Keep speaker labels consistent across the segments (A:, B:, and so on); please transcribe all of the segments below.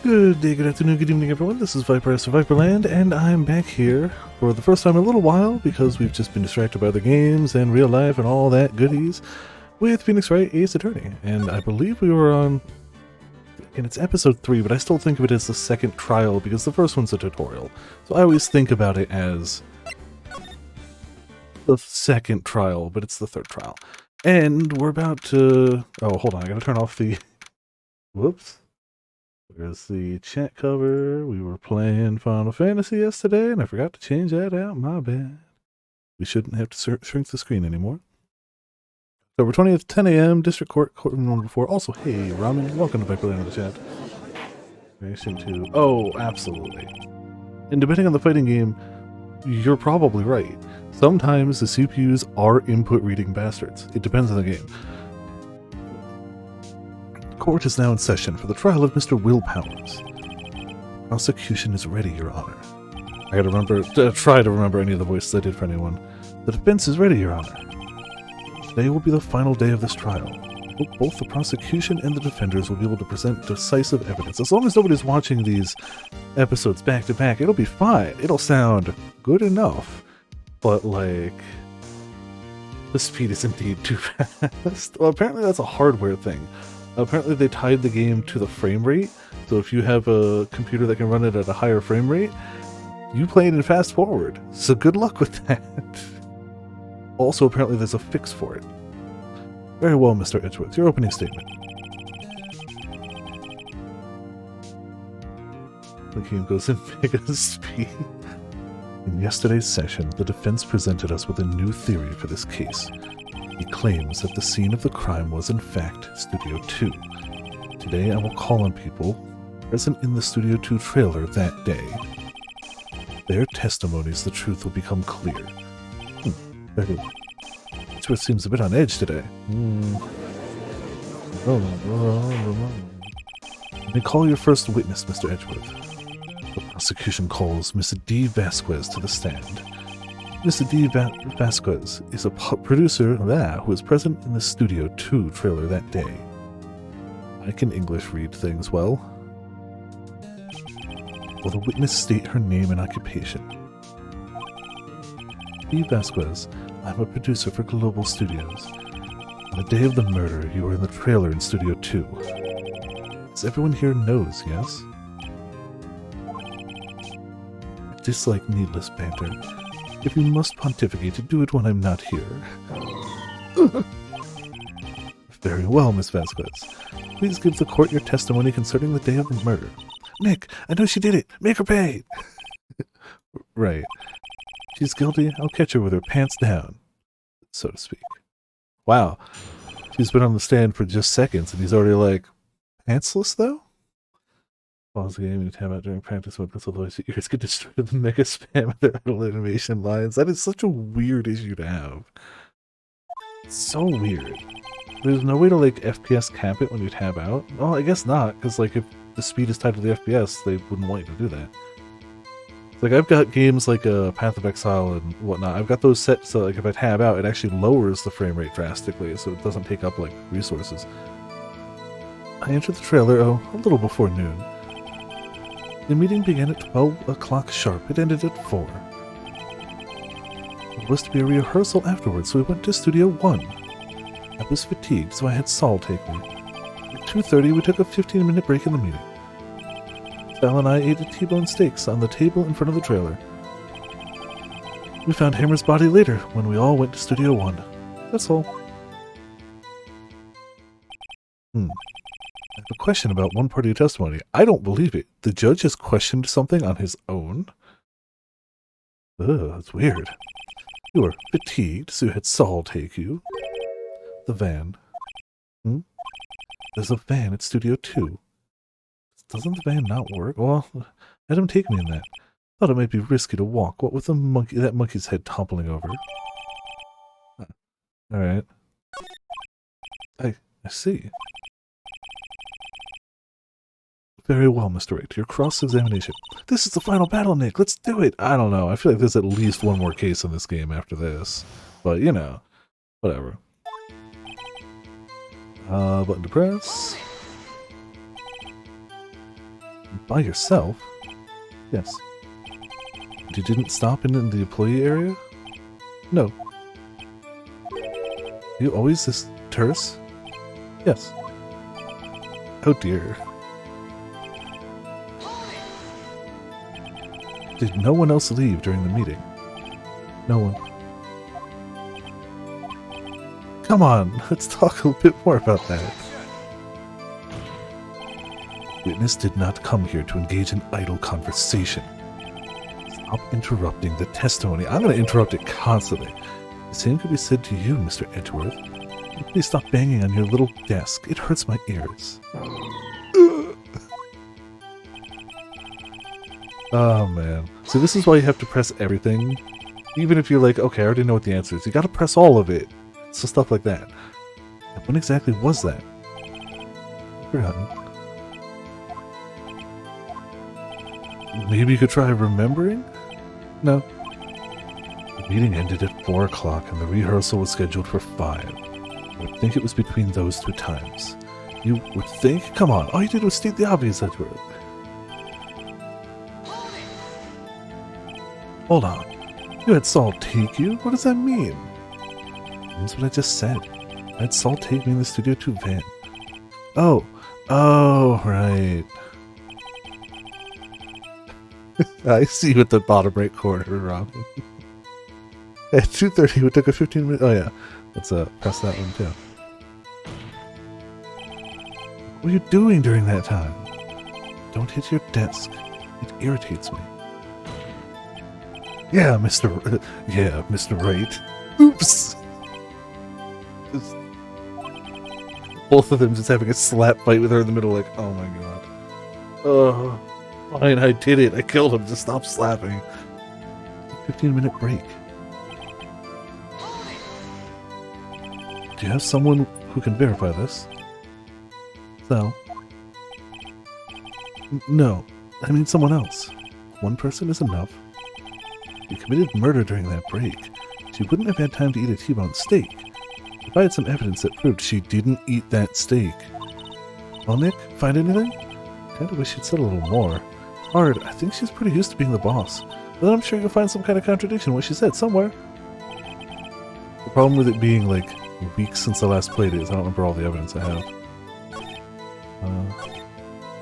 A: Good day, good afternoon, good evening, everyone. This is Viper of Viperland, and I'm back here for the first time in a little while because we've just been distracted by other games and real life and all that goodies with Phoenix Wright, Ace Attorney. And I believe we were on, and it's episode 3, but I still think of it as the second trial because the first one's a tutorial. So I always think about it as the second trial, but it's the third trial. And we're about to... Oh, hold on, I gotta turn off the... Whoops. There's the chat cover. We were playing Final Fantasy yesterday, and I forgot to change that out. My bad. We shouldn't have to shrink the screen anymore. October 20th, 10 a.m., District Court, courtroom number 4. Also, hey, Ramen, welcome to Viperland in the chat. Reaction to... Oh, absolutely. And depending on the fighting game, you're probably right. Sometimes the CPUs are input reading bastards. It depends on the game. Court is now in session for the trial of Mr. Will Powers. Prosecution is ready, Your Honor. I gotta remember, try to remember any of the voices I did for anyone. The defense is ready, Your Honor. Today will be the final day of this trial. I hope both the prosecution and the defenders will be able to present decisive evidence. As long as nobody's watching these episodes back to back, it'll be fine. It'll sound good enough. But, like, the speed is indeed too fast. Well, apparently that's a hardware thing. Apparently they tied the game to the frame rate, so if you have a computer that can run it at a higher frame rate, you play it in fast forward. So good luck with that. Also, apparently there's a fix for it. Very well, Mr. Edgeworth, your opening statement. The game goes in mega speed. In yesterday's session, the defense presented us with a new theory for this case. He claims that the scene of the crime was in fact Studio 2. Today I will call on people present in the Studio 2 trailer that day. With their testimonies, the truth will become clear. Edgeworth seems a bit on edge today. Let me call your first witness, Mr. Edgeworth. The prosecution calls Miss D. Vasquez to the stand. Mr. D. Vasquez is a producer who was present in the Studio 2 trailer that day. I can English read things well. Will the witness state her name and occupation? D. Vasquez, I'm a producer for Global Studios. On the day of the murder, you were in the trailer in Studio 2. As everyone here knows, yes? I dislike needless banter. If you must pontificate, do it when I'm not here. Very well, Miss Vasquez. Please give the court your testimony concerning the day of the murder. Nick, I know she did it. Make her pay. Right. She's guilty. I'll catch her with her pants down, so to speak. Wow. She's been on the stand for just seconds, and he's already like, pantsless, though? Pause the game and tab out during practice weapons, otherwise your ears get destroyed with the mega spam of their idle animation lines. That is such a weird issue to have. It's so weird. There's no way to, like, FPS cap it when you tab out? Well, I guess not, because, like, if the speed is tied to the FPS, they wouldn't want you to do that. Like, I've got games like Path of Exile and whatnot. I've got those set so, like, if I tab out, it actually lowers the frame rate drastically, so it doesn't take up, like, resources. I entered the trailer, a little before noon. The meeting began at 12 o'clock sharp. It ended at 4. It was to be a rehearsal afterwards, so we went to Studio 1. I was fatigued, so I had Saul take me. At 2:30, we took a 15-minute break in the meeting. Sal and I ate T-bone steaks on the table in front of the trailer. We found Hammer's body later, when we all went to Studio 1. That's all. I have a question about one part of your testimony. I don't believe it. The judge has questioned something on his own? Ugh, that's weird. You were fatigued, so you had Saul take you. The van. There's a van at Studio 2. Doesn't the van not work? Well, let him take me in that. Thought it might be risky to walk. What with that monkey's head toppling over? Alright. I see. Very well, Mr. Wright. Your cross-examination. This is the final battle, Nick. Let's do it. I don't know. I feel like there's at least one more case in this game after this. But, you know, whatever. Button to press. By yourself? Yes. And you didn't stop in the employee area? No. Are you always this terse? Yes. Oh dear. Did no one else leave during the meeting? No one. Come on, let's talk a little bit more about that. Witness did not come here to engage in idle conversation. Stop interrupting the testimony. I'm going to interrupt it constantly. The same could be said to you, Mr. Edgeworth. Please stop banging on your little desk. It hurts my ears. Oh, man. So this is why you have to press everything. Even if you're like, okay, I already know what the answer is. You got to press all of it. So stuff like that. And when exactly was that? I've forgotten. Maybe you could try remembering? No. The meeting ended at 4 o'clock and the rehearsal was scheduled for 5. I would think it was between those 2 times. You would think? Come on, all you did was state the obvious, Edgeworth. Hold on. You had Saul take you? What does that mean? It means what I just said. I had Saul take me in the Studio 2 van. Oh. Oh, right. I see you at the bottom right corner, Robin. At 2:30, we took a 15-minute... Oh, yeah. Let's press that one, too. What were you doing during that time? Don't hit your desk. It irritates me. Yeah, Mr. Wright. Oops! Just... Both of them just having a slap fight with her in the middle, like, oh my god. Oh... Fine, I did it. I killed him. Just stop slapping. 15-minute break. Do you have someone who can verify this? So? No. I mean someone else. One person is enough. You committed murder during that break. She wouldn't have had time to eat a T-bone steak. If I had some evidence that proved she didn't eat that steak. Well, Nick, find anything? Kinda wish you'd said a little more. Hard. I think she's pretty used to being the boss. But then I'm sure you'll find some kind of contradiction in what she said somewhere. The problem with it being like weeks since I last played it is I don't remember all the evidence I have.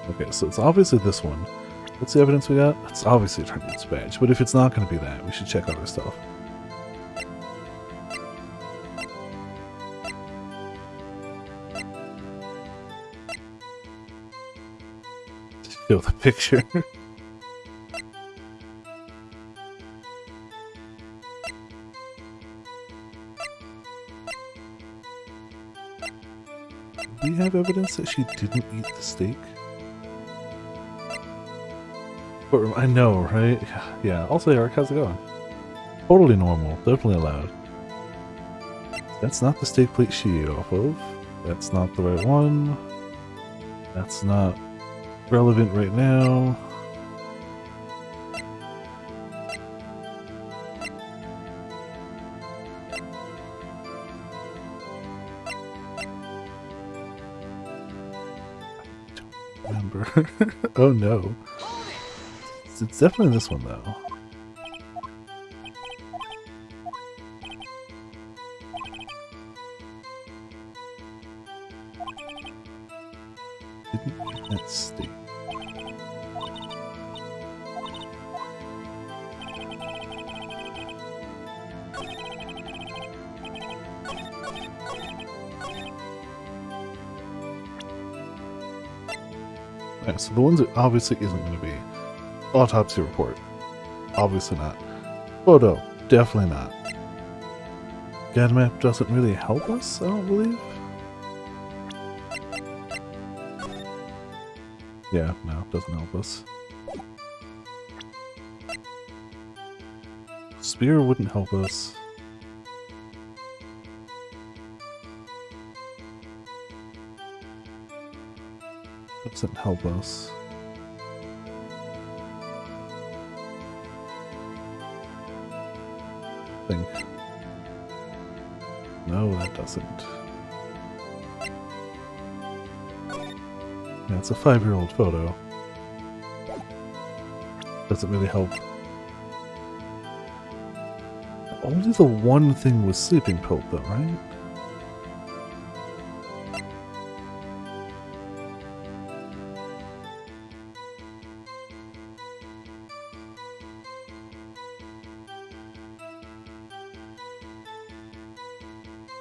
A: Okay, so it's obviously this one. What's the evidence we got? It's obviously a tournament's badge, but if it's not going to be that, we should check other stuff. Show the picture. Do we have evidence that she didn't eat the steak? I know, right? Yeah. Also, Eric, how's it going? Totally normal. Definitely allowed. That's not the steak plate she ate off of. That's not the right one. That's not relevant right now. I don't remember. Oh no. It's definitely this one though. Didn't eat that steak. Yeah, so the ones that obviously isn't going to be autopsy report. Obviously not. Photo. Definitely not. GAD map doesn't really help us, I don't believe. Yeah, no, doesn't help us. Spear wouldn't help us. Doesn't help us. Think. No, that doesn't. Yeah, it's a 5-year-old photo. Doesn't really help. Only the one thing was sleeping pill, though, right?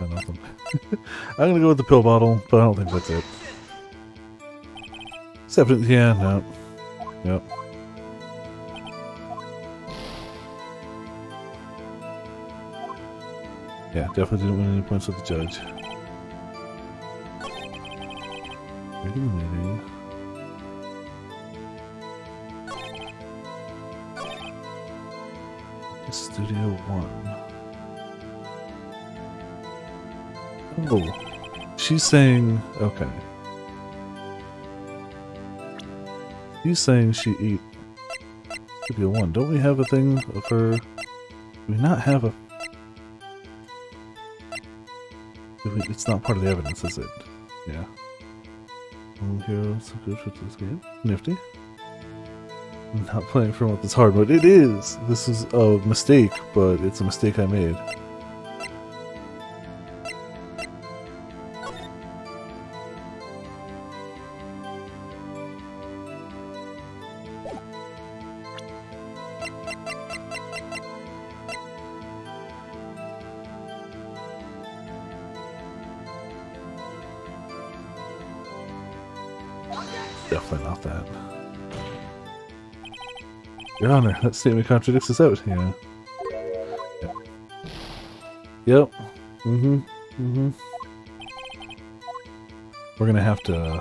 A: Oh, nothing. I'm gonna go with the pill bottle, but I don't think that's it. Yeah, no. Yep. Yeah, definitely didn't win any points with the judge. Regular meeting. Studio 1. Oh, she's saying, okay. She's saying she eat Studio 1. Don't we have a thing of her? Do we not have a... It's not part of the evidence, is it? Yeah. Heroes good for this game. Nifty. I'm not playing for what this hard mode. It is! This is a mistake, but it's a mistake I made. Definitely not that. Your Honor, that statement contradicts us out. Yeah. Yep. We're gonna have to...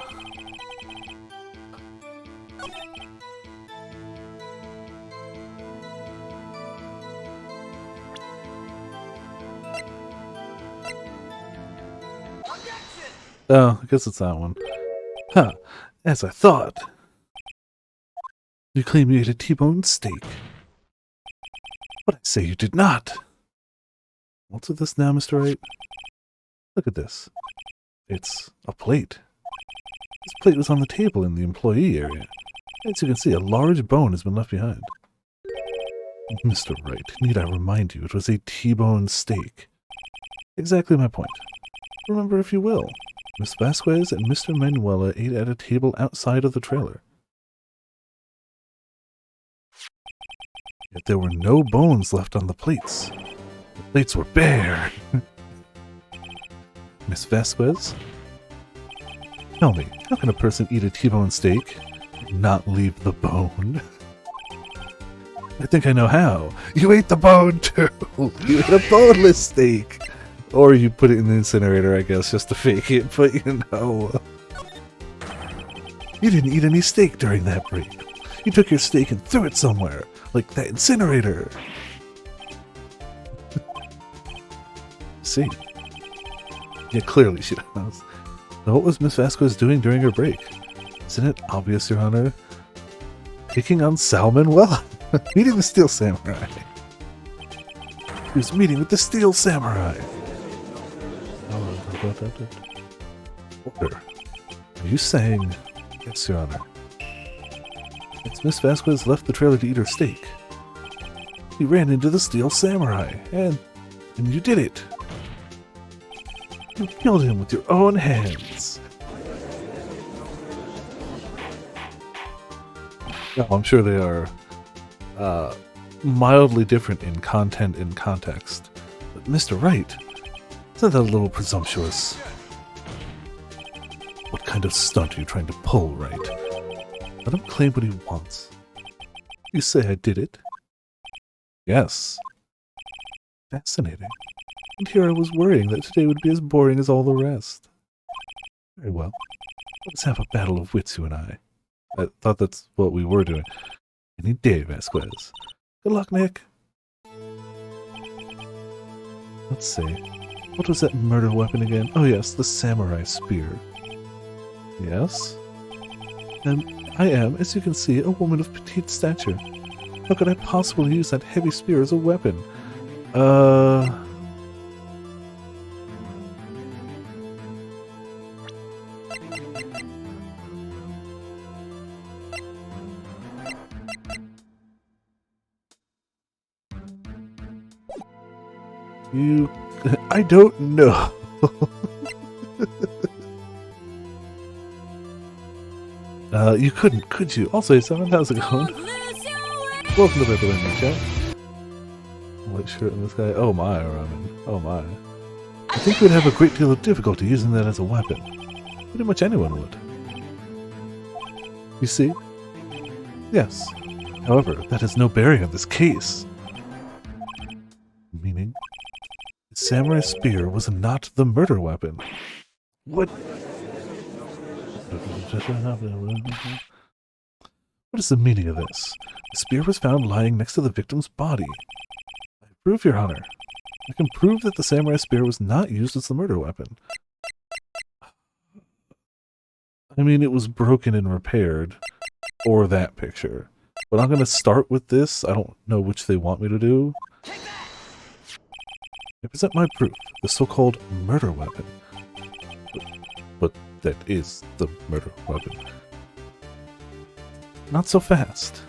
A: Oh, I guess it's that one. Huh. As I thought. You claim you ate a T-bone steak. But I say you did not. What's with this now, Mr. Wright? Look at this. It's a plate. This plate was on the table in the employee area. As you can see, a large bone has been left behind. Mr. Wright, need I remind you, it was a T-bone steak. Exactly my point. Remember if you will. Miss Vasquez and Mr. Manuela ate at a table outside of the trailer. Yet there were no bones left on the plates. The plates were bare. Miss Vasquez? Tell me, how can a person eat a T-bone steak and not leave the bone? I think I know how. You ate the bone too! You ate a boneless steak! Or you put it in the incinerator, I guess, just to fake it, but you know. You didn't eat any steak during that break. You took your steak and threw it somewhere, like that incinerator. See? Yeah, clearly she does. Now what was Miss Vasquez doing during her break? Isn't it obvious, Your Honor? Picking on Sal Manuela. Meeting the Steel Samurai. He was meeting with the Steel Samurai. Order. Are you saying... Yes, Your Honor. It's Miss Vasquez left the trailer to eat her steak. He ran into the Steel Samurai, and you did it. You killed him with your own hands. Oh, I'm sure they are mildly different in content and context. But Mr. Wright, isn't that a little presumptuous? What kind of stunt are you trying to pull, Wright? Let him claim what he wants. You say I did it? Yes. Fascinating. And here I was worrying that today would be as boring as all the rest. Very well. Let's have a battle of wits, you and I. I thought that's what we were doing. Any day, Vasquez. Good luck, Nick. Let's see. What was that murder weapon again? Oh yes, the samurai spear. Yes? I am, as you can see, a woman of petite stature. How could I possibly use that heavy spear as a weapon? You... I don't know. You couldn't, could you? Also, 7, how's it going? Welcome to the Window Chat. White shirt in this guy. Oh my, Ramen. Oh my. I think we'd have a great deal of difficulty using that as a weapon. Pretty much anyone would. You see? Yes. However, that has no bearing on this case. Meaning? The samurai spear was not the murder weapon. What? What is the meaning of this? The spear was found lying next to the victim's body. I prove, Your Honor. I can prove that the samurai spear was not used as the murder weapon. I mean, it was broken and repaired. Or that picture. But I'm going to start with this. I don't know which they want me to do. I present my proof. The so-called murder weapon. But that is the murder weapon. Not so fast.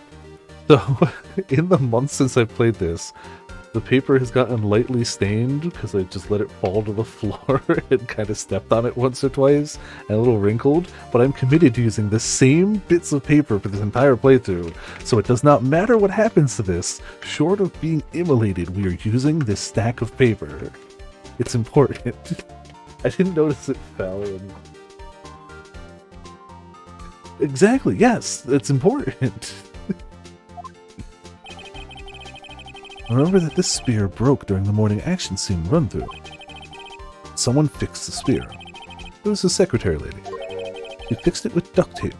A: So, in the months since I played this, the paper has gotten lightly stained because I just let it fall to the floor and kind of stepped on it once or twice and a little wrinkled, but I'm committed to using the same bits of paper for this entire playthrough, so it does not matter what happens to this. Short of being immolated, we are using this stack of paper. It's important. I didn't notice it fell. Exactly, yes, it's important. Remember that this spear broke during the morning action scene run-through. Someone fixed the spear. It was the secretary lady. She fixed it with duct tape.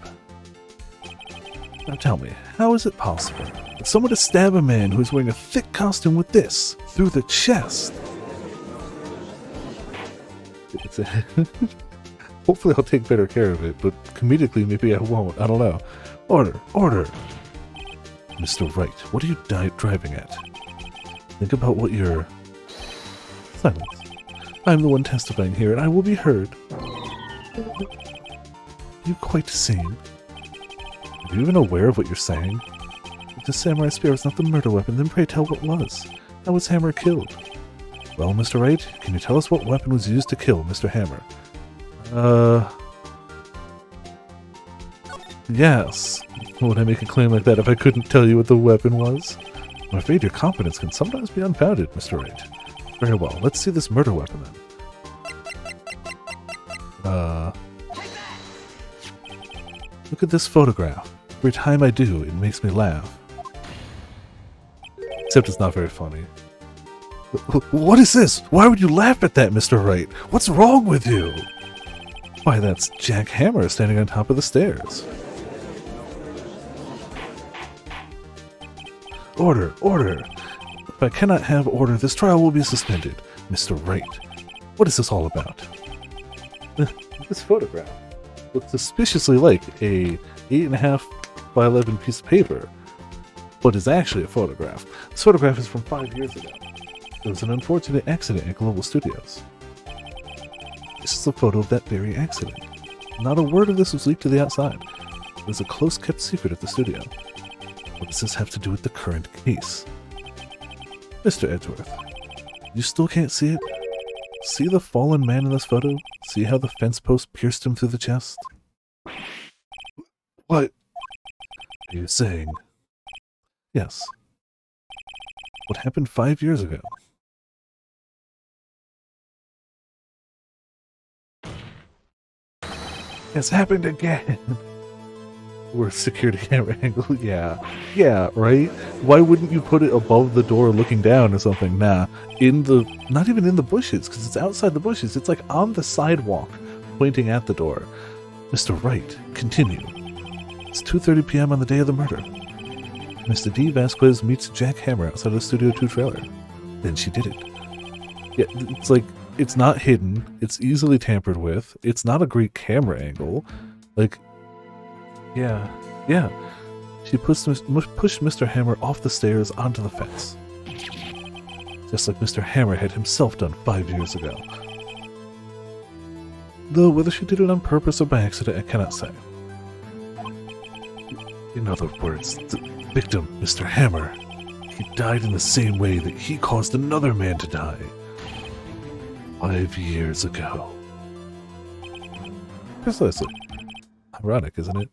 A: Now tell me, how is it possible that someone to stab a man who is wearing a thick costume with this through the chest? Hopefully I'll take better care of it, but comedically maybe I won't. I don't know. Order! Order! Mr. Wright, what are you driving at? Think about what you're... Silence. I'm the one testifying here, and I will be heard. Are you quite sane? Are you even aware of what you're saying? If the samurai spear was not the murder weapon, then pray tell what was. How was Hammer killed? Well, Mr. Wright, can you tell us what weapon was used to kill Mr. Hammer? Yes. Would I make a claim like that if I couldn't tell you what the weapon was? I'm afraid your confidence can sometimes be unfounded, Mr. Wright. Very well, let's see this murder weapon then. Look at this photograph. Every time I do, it makes me laugh. Except it's not very funny. What is this? Why would you laugh at that, Mr. Wright? What's wrong with you? Why, that's Jack Hammer standing on top of the stairs. Order! Order! If I cannot have order, this trial will be suspended. Mr. Wright, what is this all about? This photograph looks suspiciously like a 8.5 by 11 piece of paper, but is actually a photograph. This photograph is from 5 years ago. There was an unfortunate accident at Global Studios. This is a photo of that very accident. Not a word of this was leaked to the outside. It was a close-kept secret at the studio. What does this have to do with the current case? Mr. Edgeworth, you still can't see it? See the fallen man in this photo? See how the fence post pierced him through the chest? What are you saying? Yes. What happened 5 years ago? It's happened again! Worst security camera angle, yeah. Yeah, right? Why wouldn't you put it above the door looking down or something? Nah. Not even in the bushes, because it's outside the bushes. It's like on the sidewalk, pointing at the door. Mr. Wright, continue. It's 2:30 p.m. on the day of the murder. Mr. D. Vasquez meets Jack Hammer outside of the Studio 2 trailer. Then she did it. Yeah, it's like, it's not hidden. It's easily tampered with. It's not a great camera angle. Like, yeah. She pushed Mr. Hammer off the stairs onto the fence. Just like Mr. Hammer had himself done 5 years ago. Though whether she did it on purpose or by accident, I cannot say. In other words, the victim, Mr. Hammer, he died in the same way that he caused another man to die. 5 years ago. Precisely. Ironic, isn't it?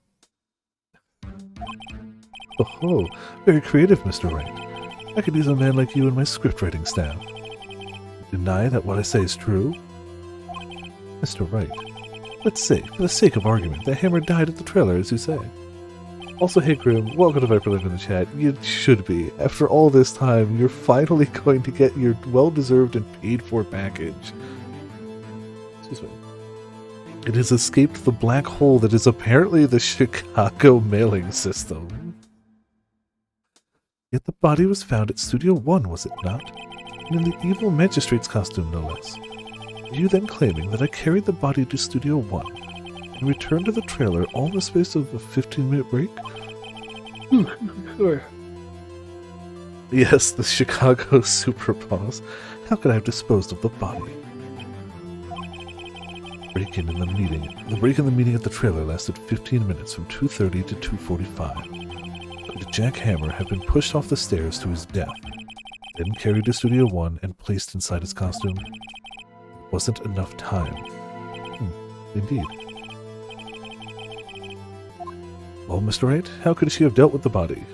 A: Oh, very creative, Mr. Wright. I could use a man like you in my script writing staff. Deny that what I say is true? Mr. Wright, let's say, for the sake of argument, that Hammer died at the trailer, as you say. Also, hey Grim, welcome to Viperlive in the chat. You should be. After all this time, you're finally going to get your well-deserved and paid-for package. Excuse me. It has escaped the black hole that is apparently the Chicago mailing system. Yet the body was found at Studio 1, was it not? And in the evil magistrate's costume, no less. Are you then claiming that I carried the body to Studio 1 and returned to the trailer all in the space of a 15-minute break? Sure. Yes, the Chicago super boss. How could I have disposed of the body? Break-in in the meeting. The break-in the meeting at the trailer lasted 15 minutes from 2:30 to 2:45. Could Jack Hammer have been pushed off the stairs to his death, then carried to Studio 1 and placed inside his costume? There wasn't enough time. Indeed. Well, Mr. Wright, how could she have dealt with the body?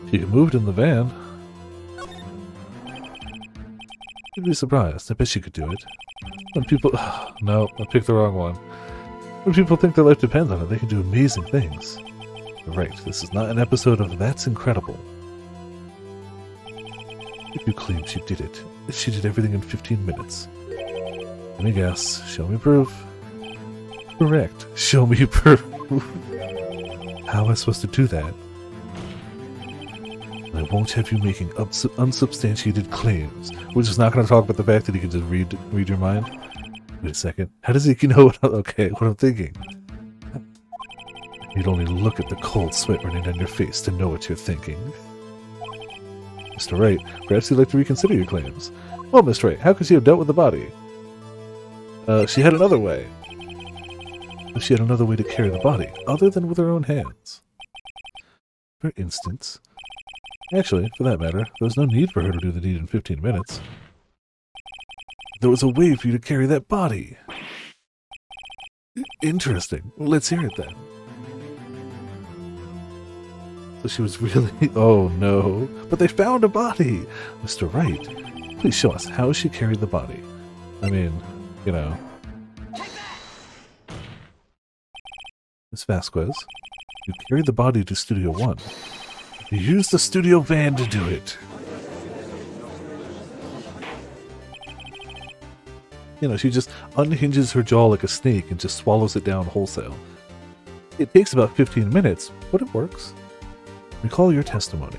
A: She moved in the van. You'd be surprised. I bet she could do it. When people... No, I picked the wrong one. When people think their life depends on it, they can do amazing things. You're right, this is not an episode of That's Incredible. If you claim she did it, she did everything in 15 minutes. Let me guess. Show me proof. Correct. Show me proof. How am I supposed to do that? I won't have you making unsubstantiated claims. We're just not going to talk about the fact that he can just read your mind. Wait a second. How does he know what I'm thinking? You'd only look at the cold sweat running down your face to know what you're thinking. Mr. Wright, perhaps you'd like to reconsider your claims. Well, Mr. Wright, how could she have dealt with the body? She had another way. She had another way to carry the body, other than with her own hands. For instance... Actually, for that matter, there was no need for her to do the deed in 15 minutes. There was a way for you to carry that body. Interesting. Let's hear it then. So she was really... Oh no. But they found a body! Mr. Wright, please show us how she carried the body. I mean, you know... Miss Vasquez, you carried the body to Studio 1. You used the studio van to do it. You know, she just unhinges her jaw like a snake and just swallows it down wholesale. It takes about 15 minutes, but it works. Recall your testimony.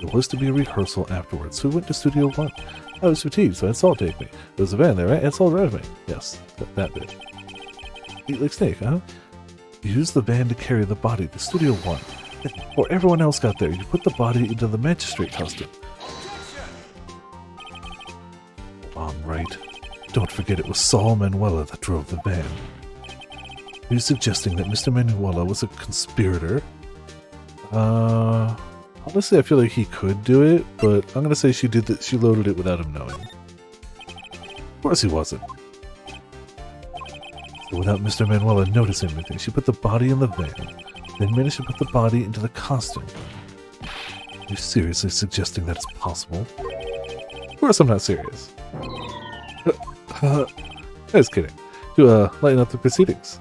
A: There was to be a rehearsal afterwards, so we went to Studio 1. I was fatigued, so I had Salt take me. There was a van there, right? And Salt drive me. Yes, that bit. Eat like snake, huh? You used the van to carry the body to Studio 1. Before everyone else got there, you put the body into the magistrate costume. Wright. Don't forget it was Saul Manuela that drove the van. Are you suggesting that Mr. Manuela was a conspirator? Honestly, I feel like he could do it, but I'm gonna say she did that. She loaded it without him knowing. Of course he wasn't. So without Mr. Manuela noticing anything, she put the body in the van, then managed to put the body into the costume. Are you seriously suggesting that it's possible? Of course I'm not serious. I was kidding. To lighten up the proceedings.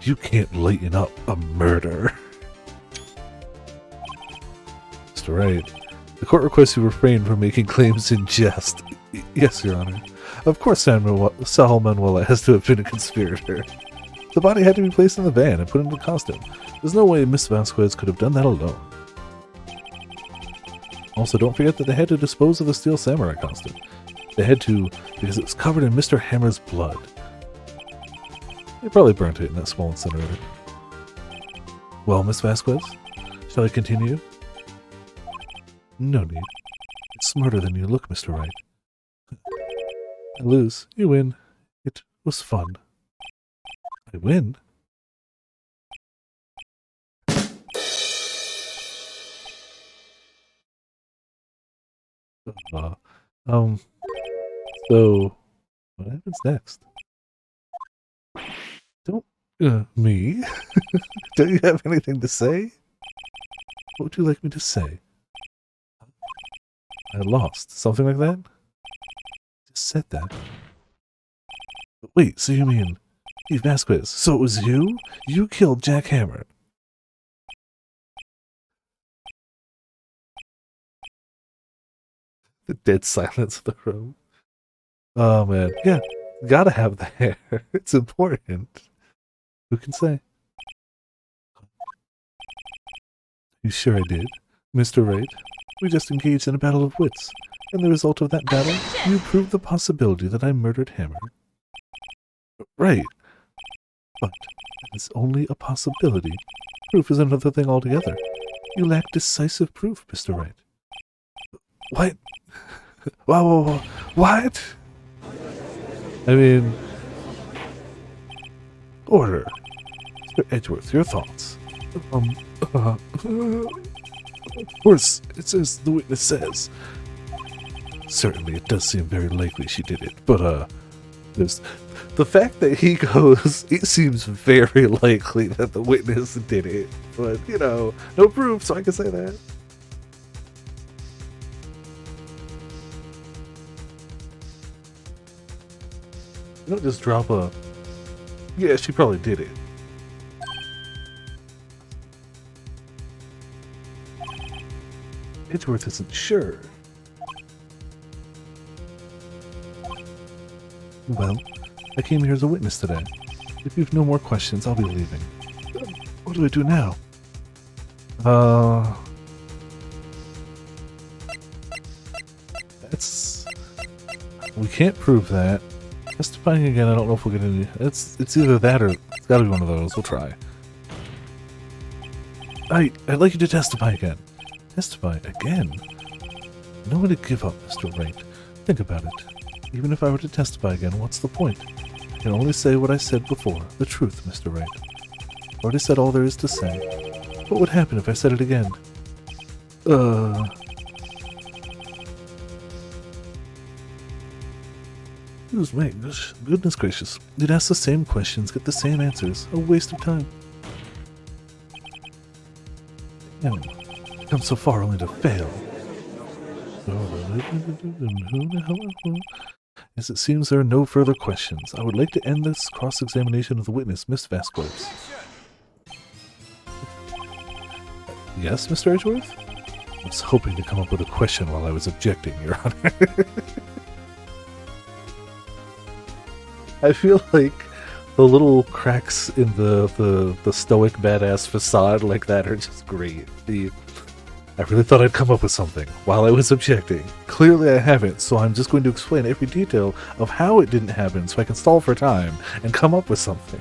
A: You can't lighten up a murder. Mr. Wright, the court requests you refrain from making claims in jest. Yes, Your Honor. Of course Saul Manuela has to have been a conspirator. The body had to be placed in the van and put into the costume. There's no way Miss Vasquez could have done that alone. Also, don't forget that they had to dispose of the Steel Samurai costume. They had to because it was covered in Mr. Hammer's blood. They probably burnt it in that small incinerator. Well, Miss Vasquez, shall I continue? No need. It's smarter than you look, Mr. Wright. I lose. You win. It was fun. I win? Uh, um, so, what happens next? Don't, me? Don't you have anything to say? What would you like me to say? I lost. Something like that? Just said that. Wait, so you mean Steve Vasquez? So it was you? You killed Jack Hammer. The dead silence of the room. Oh man, yeah, gotta have the hair. It's important. Who can say? You sure I did, Mr. Wright? We just engaged in a battle of wits, and the result of that battle, you proved the possibility that I murdered Hammer. Right, but it's only a possibility. Proof is another thing altogether. You lack decisive proof, Mr. Wright. What? Whoa, what? I mean, order. Mr. Edgeworth, your thoughts. Of course, it's as the witness says. Certainly, it does seem very likely she did it, but, there's the fact that he goes, it seems very likely that the witness did it, but, you know, no proof, so I can say that. You don't just drop a, yeah, she probably did it. Edgeworth isn't sure. Well, I came here as a witness today. If you've no more questions, I'll be leaving. What do I do now? That's... We can't prove that. Testifying again, I don't know if we'll get any... It's either that or it's gotta be one of those. We'll try. I'd like you to testify again. Testify again? No way to give up, Mr. Wright. Think about it. Even if I were to testify again, what's the point? I can only say what I said before. The truth, Mr. Wright. I've already said all there is to say. What would happen if I said it again? Goodness gracious. You'd ask the same questions, get the same answers. A waste of time. Damn. Come so far only to fail. As it seems there are no further questions, I would like to end this cross-examination of the witness, Miss Vasquez. Yes, Mr. Edgeworth? I was hoping to come up with a question while I was objecting, Your Honor. I feel like the little cracks in the stoic badass facade like that are just great. I really thought I'd come up with something while I was objecting. Clearly I haven't, so I'm just going to explain every detail of how it didn't happen so I can stall for time and come up with something.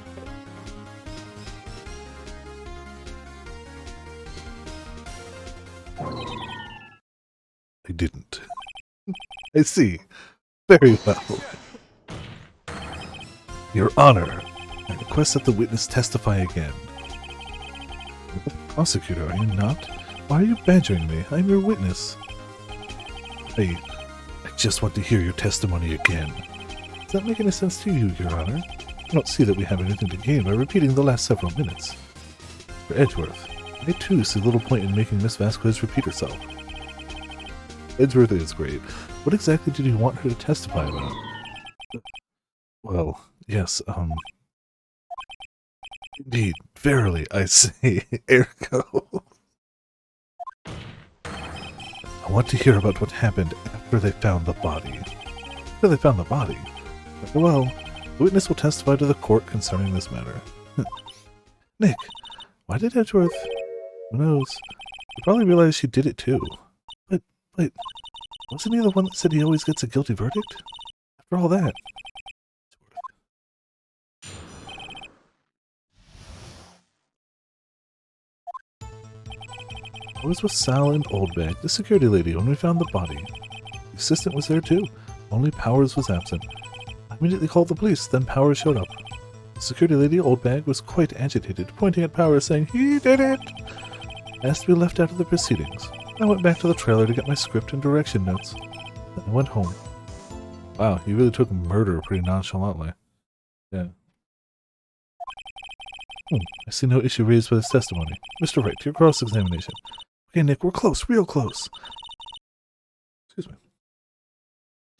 A: I didn't. I see. Very well. Your Honor, I request that the witness testify again. You're the prosecutor, are you not? Why are you badgering me? I'm your witness. I just want to hear your testimony again. Does that make any sense to you, Your Honor? I don't see that we have anything to gain by repeating the last several minutes. For Edgeworth, I too see little point in making Miss Vasquez repeat herself. Edgeworth is great. What exactly did you want her to testify about? Well, yes, indeed, verily, I say, ergo. I want to hear about what happened after they found the body. After they found the body? Well, the witness will testify to the court concerning this matter. Nick, why did Edgeworth... Who knows? He probably realized she did it too. But, wasn't he the one that said he always gets a guilty verdict? After all that... I was with Sal and Oldbag, the security lady, when we found the body. The assistant was there too, only Powers was absent. I immediately called the police, then Powers showed up. The security lady, Oldbag, was quite agitated, pointing at Powers saying, "He did it!" I asked to be left out of the proceedings. I went back to the trailer to get my script and direction notes. Then I went home. Wow, you really took murder pretty nonchalantly. Yeah. I see no issue raised by this testimony. Mr. Wright, to your cross-examination. Okay, Nick, we're close, real close. Excuse me.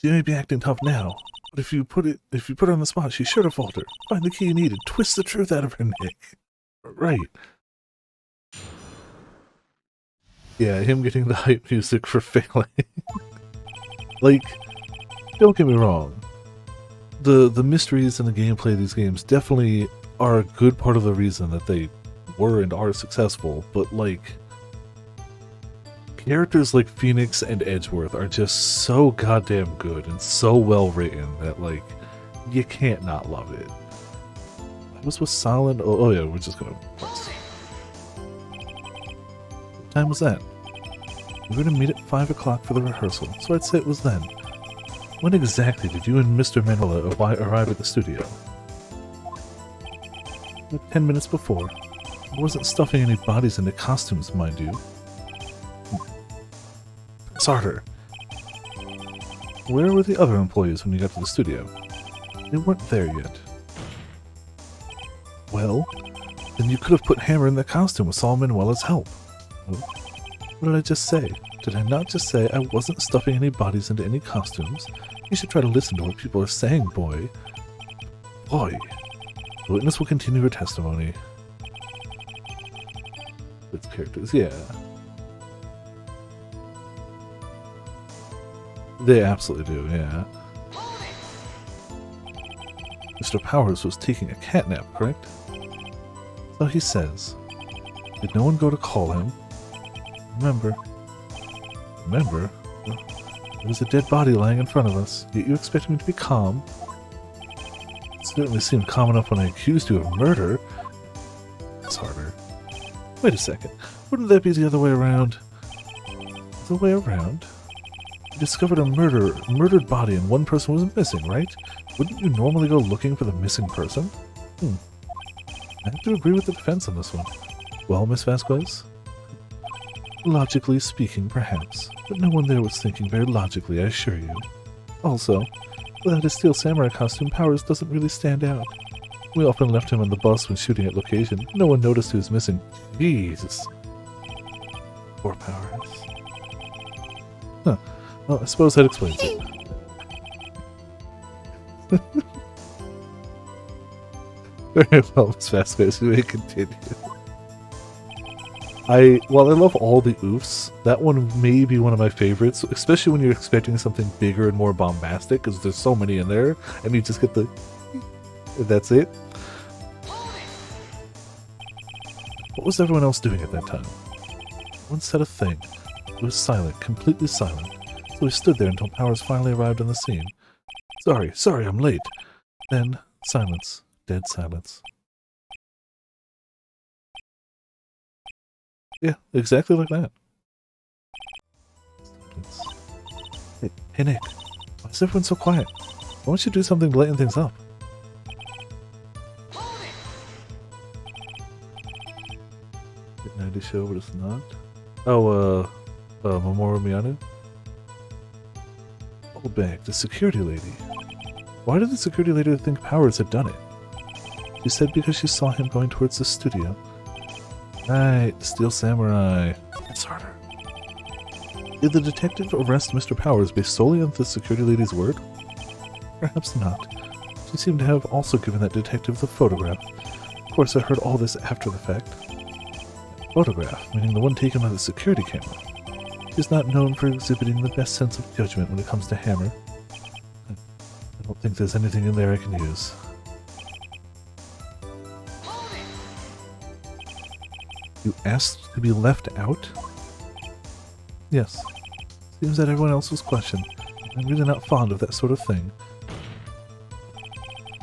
A: She may be acting tough now, but if you put her on the spot, she's sure to falter. Find the key you need and twist the truth out of her, Nick. Right. Yeah, him getting the hype music for failing. Like, don't get me wrong. The mysteries and the gameplay of these games definitely are a good part of the reason that they were and are successful, but like, characters like Phoenix and Edgeworth are just so goddamn good and so well written that like, you can't not love it. I was with Silent. Oh yeah, we're just gonna press. What time was that? We were gonna meet at 5 o'clock for the rehearsal, so I'd say it was then. When exactly did you and Mr. Manuela arrive at the studio? 10 minutes before. I wasn't stuffing any bodies into costumes, mind you. It's harder. Where were the other employees when you got to the studio? They weren't there yet. Well, then you could have put Hammer in the costume with Saul Manuela's help. What did I just say? Did I not just say I wasn't stuffing any bodies into any costumes? You should try to listen to what people are saying, boy. Boy. The witness will continue her testimony. Its characters, yeah. They absolutely do, yeah. Mr. Powers was taking a catnap, correct? So he says. Did no one go to call him? Remember? Well, there was a dead body lying in front of us, yet you expect me to be calm? It certainly seemed calm enough when I accused you of murder. It's harder. Wait a second. Wouldn't that be the other way around? The way around? You discovered a murdered body and one person was missing, right? Wouldn't you normally go looking for the missing person? I have to agree with the defense on this one. Well, Miss Vasquez? Logically speaking, perhaps, but no one there was thinking very logically, I assure you. Also, without his steel samurai costume, Powers doesn't really stand out. We often left him on the bus when shooting at location. No one noticed he was missing. Jesus. Poor Powers. Huh. Well, I suppose that explains it. Very well, Miss Vasquez, we may continue. While I love all the oofs, that one may be one of my favorites, especially when you're expecting something bigger and more bombastic, because there's so many in there, and you just get the... that's it. What was everyone else doing at that time? One said a thing. It was silent, completely silent, so we stood there until Powers finally arrived on the scene. Sorry, I'm late. Then, silence. Dead silence. Yeah, exactly like that. Hey Nick, why is everyone so quiet? Why don't you do something to lighten things up? Midnight show, but it's not. Oh, Mamoru Miyano? Oh, back, the security lady. Why did the security lady think Powers had done it? She said because she saw him going towards the studio. Right, Steel Samurai. It's harder. Did the detective arrest Mr. Powers based solely on the security lady's word? Perhaps not. She seemed to have also given that detective the photograph. Of course, I heard all this after the fact. Photograph, meaning the one taken by the security camera. She's not known for exhibiting the best sense of judgment when it comes to Hammer. I don't think there's anything in there I can use. You asked to be left out? Yes. Seems that everyone else was questioned. I'm really not fond of that sort of thing.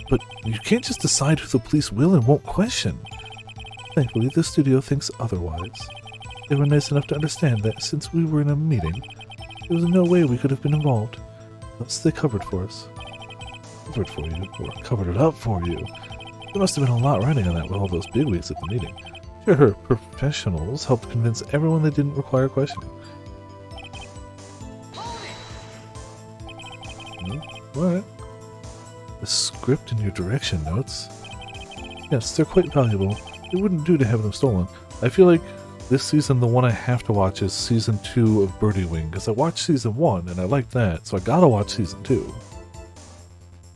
A: But you can't just decide who the police will and won't question. Thankfully, the studio thinks otherwise. They were nice enough to understand that since we were in a meeting, there was no way we could have been involved. Thus they covered for us. Covered for you, or covered it up for you. There must have been a lot riding on that with all those bigwigs at the meeting. Sure, professionals helped convince everyone they didn't require questioning. What? The script and your direction notes? Yes, they're quite valuable. It wouldn't do to have them stolen. I feel like this season, the one I have to watch is Season 2 of Birdie Wing, because I watched Season 1 and I liked that, so I gotta watch Season 2.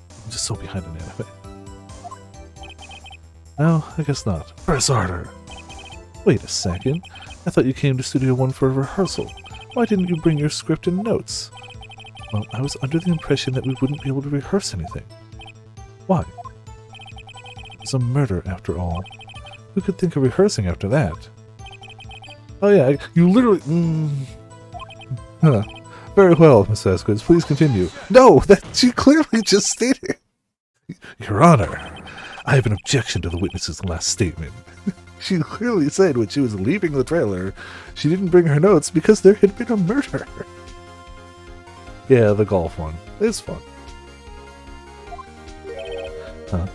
A: I'm just so behind on anime. No, I guess not. Press harder! Wait a second. I thought you came to Studio 1 for a rehearsal. Why didn't you bring your script and notes? Well, I was under the impression that we wouldn't be able to rehearse anything. Why? It was a murder, after all. Who could think of rehearsing after that? Oh yeah, you literally... Huh. Very well, Miss Vasquez, please continue. No, that she clearly just stated. Your Honor, I have an objection to the witness's last statement. She clearly said when she was leaving the trailer, she didn't bring her notes because there had been a murder. Yeah, the golf one. It's fun. Huh?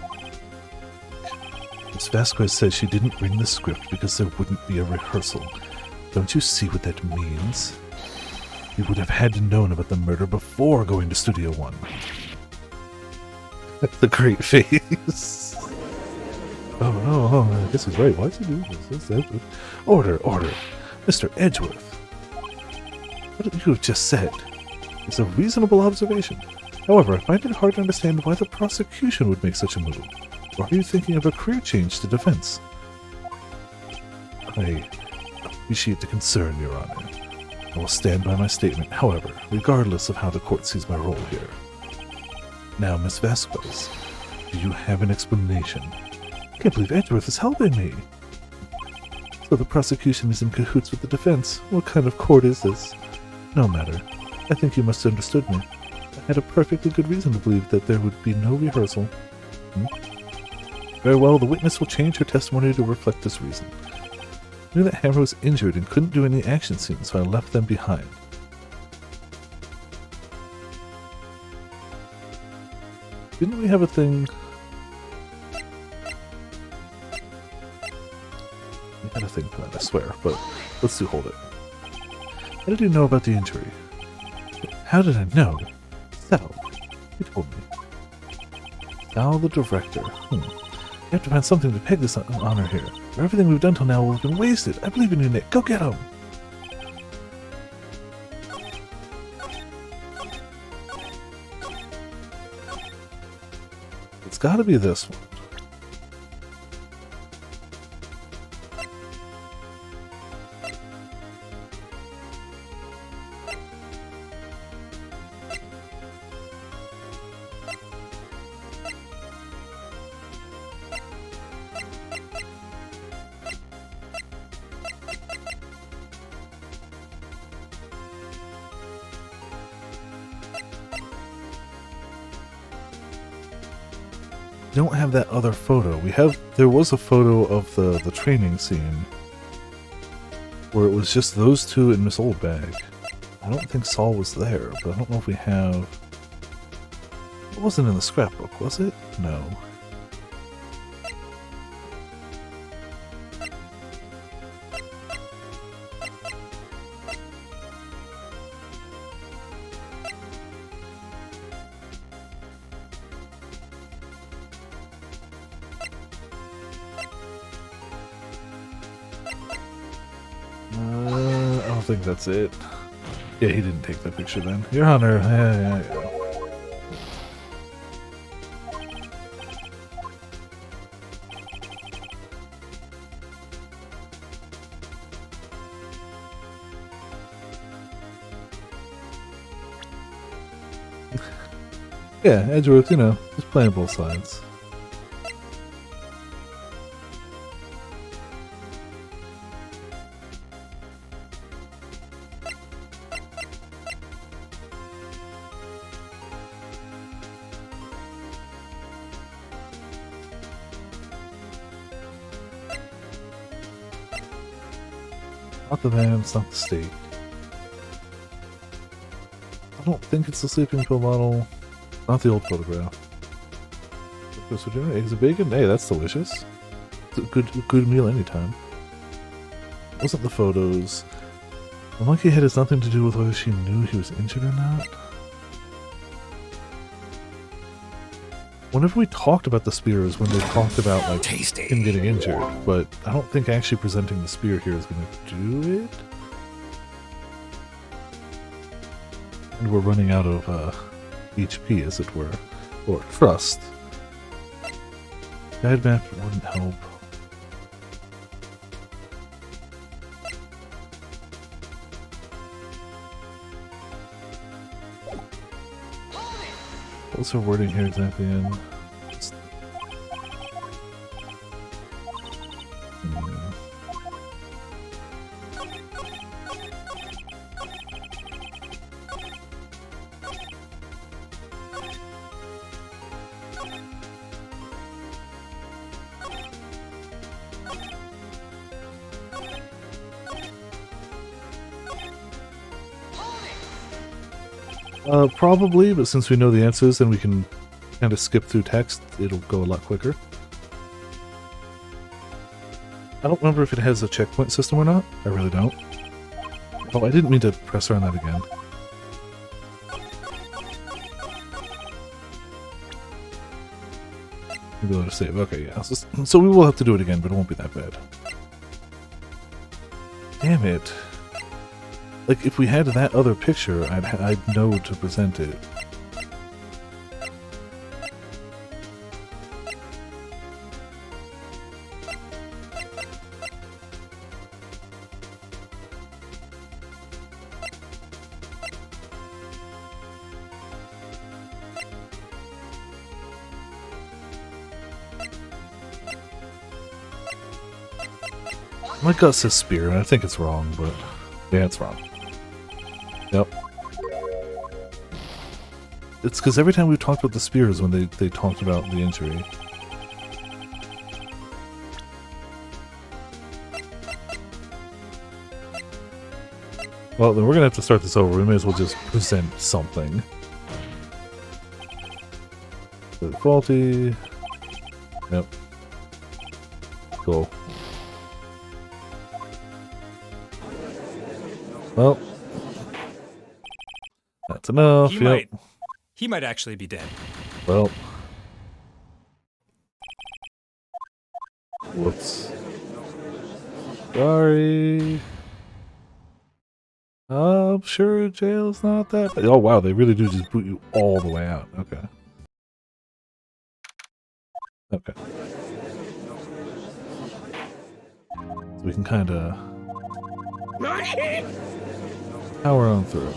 A: Miss Vasquez says she didn't bring the script because there wouldn't be a rehearsal. Don't you see what that means? You would have had to known about the murder before going to Studio 1. The great face. Oh, I guess he's right. Why is he doing this? Order. Mr. Edgeworth. What you have just said is a reasonable observation. However, I find it hard to understand why the prosecution would make such a move. Or are you thinking of a career change to defense? I appreciate the concern, Your Honor. I will stand by my statement, however, regardless of how the court sees my role here. Now, Miss Vasquez, do you have an explanation? I can't believe Edgeworth is helping me. So the prosecution is in cahoots with the defense. What kind of court is this? No matter. I think you must have understood me. I had a perfectly good reason to believe that there would be no rehearsal. Very well, the witness will change her testimony to reflect this reason. I knew that Hammer was injured and couldn't do any action scenes, so I left them behind. Didn't we have a thing? We had a thing for that, I swear, but let's do hold it. How did you know about the injury? How did I know? Sal. You told me. Sal the director. You have to find something to peg this honor here. Or everything we've done till now will have been wasted. I believe in you, Nick. Go get him! It's gotta be this one. Don't have that other photo. There was a photo of the training scene where it was just those two and Miss Oldbag. I don't think Saul was there, but I don't know if we have... It wasn't in the scrapbook, was it? No. I don't think that's it. Yeah, he didn't take that picture then. Your Honor, yeah. Yeah, Edgeworth, you know, just playing both sides. Not the man, it's not the steak. I don't think it's the sleeping pill model. Not the old photograph. Eggs and bacon? Hey, that's delicious. It's a good meal anytime. Wasn't the photos. The monkey head has nothing to do with whether she knew he was injured or not. Whenever we talked about the spears, when they talked about like him getting injured, but I don't think actually presenting the spear here is going to do it. And we're running out of HP, as it were, or trust. Guide map wouldn't help. What's her wording here exactly in? Probably, but since we know the answers and we can kind of skip through text, it'll go a lot quicker. I don't remember if it has a checkpoint system or not. I really don't. Oh, I didn't mean to press her on that again. Maybe let her save. Okay, yeah. So we will have to do it again, but it won't be that bad. Damn it. Like, if we had that other picture, I'd know to present it. My gut says spear, and I think it's wrong, but yeah, it's wrong. Yep. It's because every time we've talked about the spears when they talked about the injury. Well, then we're gonna have to start this over. We may as well just present something. Really faulty. Yep. Cool. Well. That's enough.
B: He might actually be dead.
A: Well. Whoops. Sorry. I'm sure jail's not that bad. Oh wow, they really do just boot you all the way out. Okay. Okay. So we can kind of power on through.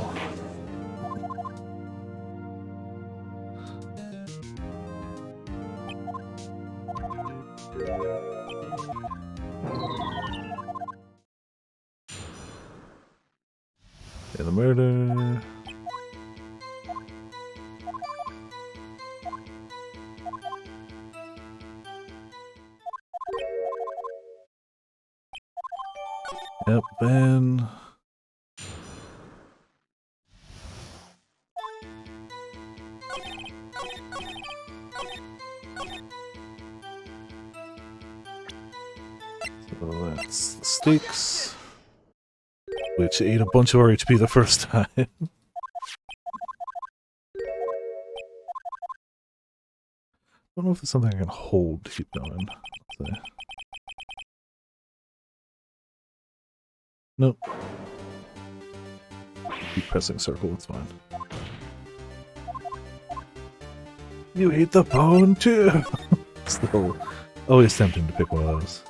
A: Yeah, the murder. Yep, Ben. So that's the steaks, which ate a bunch of our HP the first time. I don't know if there's something I can hold to keep going. Let's see. Nope. Keep pressing circle, it's fine. You ate the bone too! Still always tempting to pick one of those.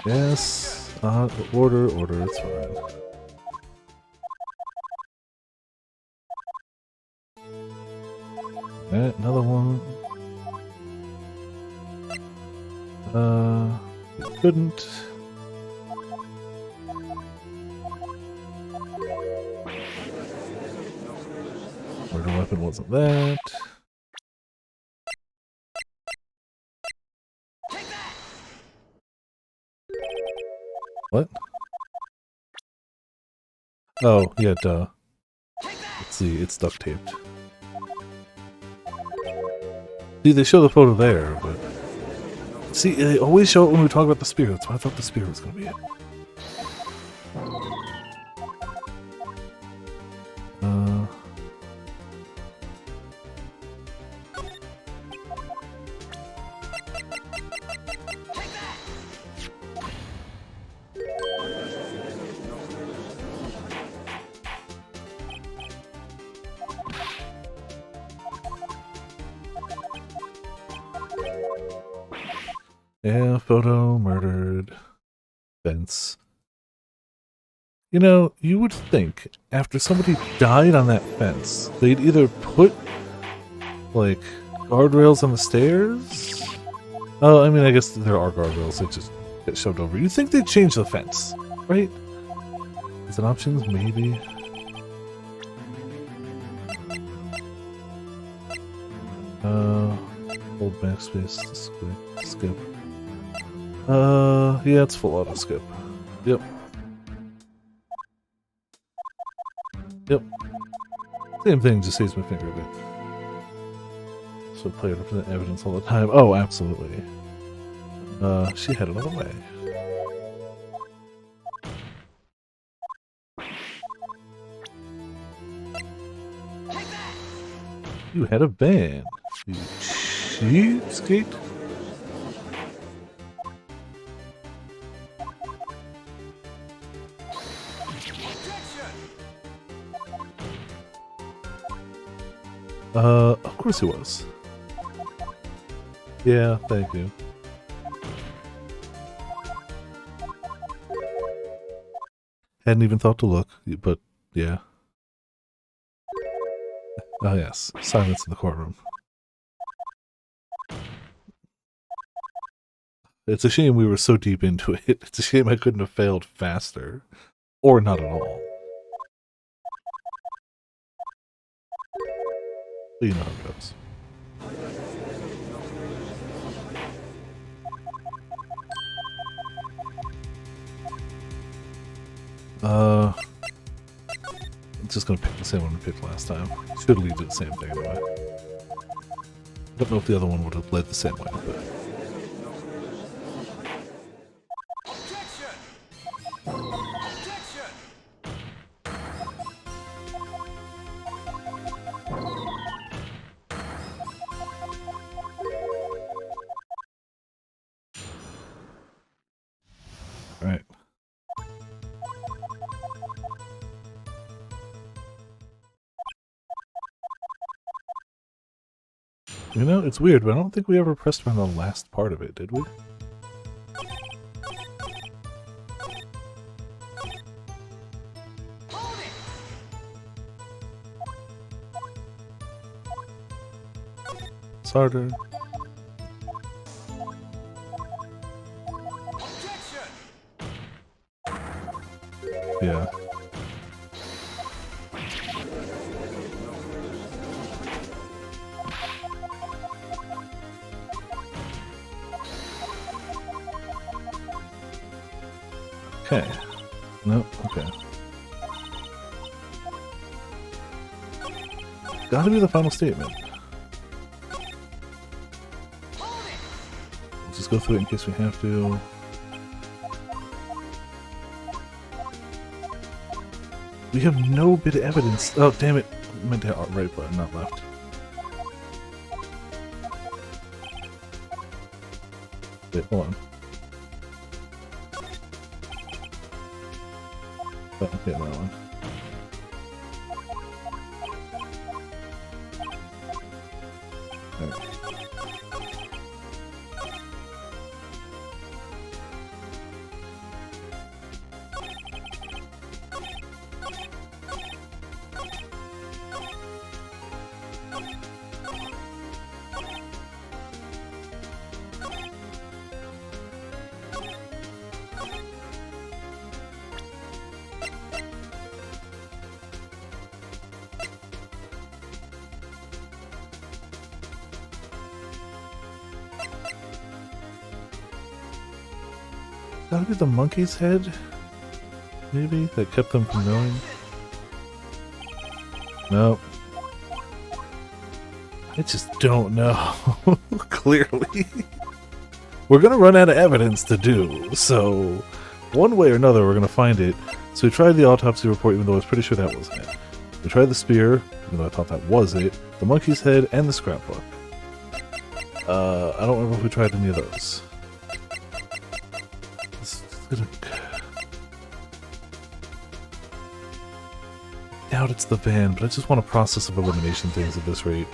A: Yes, order, it's fine. Alright, another one. Couldn't. weapon wasn't that. What? Oh, yeah, duh. Let's see, it's duct taped. See, they show the photo there, but... See, they always show it when we talk about the spear. That's why I thought the spear was going to be it. Yeah, photo, murdered, fence. You know, you would think after somebody died on that fence, they'd either put, like, guardrails on the stairs? Oh, I mean, I guess there are guardrails, they just get shoved over. You'd think they'd change the fence, right? Is it options? Maybe. Hold backspace, skip. Yeah, it's full auto skip. Yep. Yep. Same thing, just saves my finger a bit. So player to present evidence all the time. Oh, absolutely. She had another way. You had a van. You cheapskate. Of course it was. Yeah, thank you. Hadn't even thought to look, but yeah. Oh yes, silence in the courtroom. It's a shame we were so deep into it. It's a shame I couldn't have failed faster. Or not at all. But you know how it goes. I'm just gonna pick the same one we picked last time. Should lead to the same thing anyway. I don't know if the other one would have led the same way, but... Alright. You know, it's weird, but I don't think we ever pressed on the last part of it, did we? It's harder. Yeah. Okay. No, okay. Gotta be the final statement. Let's just go through it in case we have to. We have no bit of evidence. Oh, damn it. I meant to hit right button, not left. Wait, hold on. Oh, okay, that one. Alright. Gotta be the monkey's head? Maybe? That kept them from knowing? Nope. I just don't know. Clearly. We're gonna run out of evidence to do, so one way or another we're gonna find it. So we tried the autopsy report, even though I was pretty sure that wasn't it. We tried the spear, even though I thought that was it. The monkey's head, and the scrapbook. I don't remember if we tried any of those. I doubt it's the van, but I just want a process of elimination things at this rate.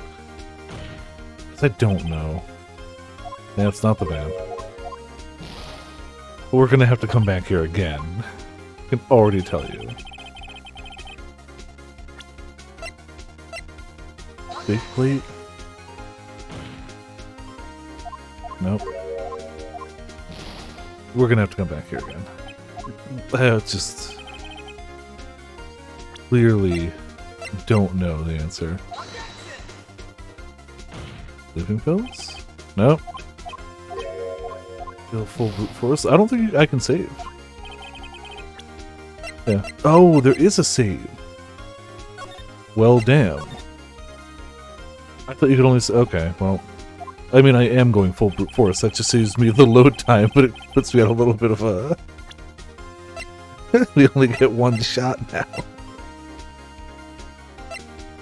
A: Because I don't know. Yeah, it's not the van. But we're gonna have to come back here again. I can already tell you. Big plate? Nope. We're gonna have to come back here again. Just clearly don't know the answer. Sleeping pills? Nope. Feel full brute force? I don't think I can save. Yeah. Oh, there is a save. Well, damn. I thought you could only say, okay, well, I mean, I am going full brute force. That just saves me the load time, but it puts me at a little bit of a... We only get one shot now.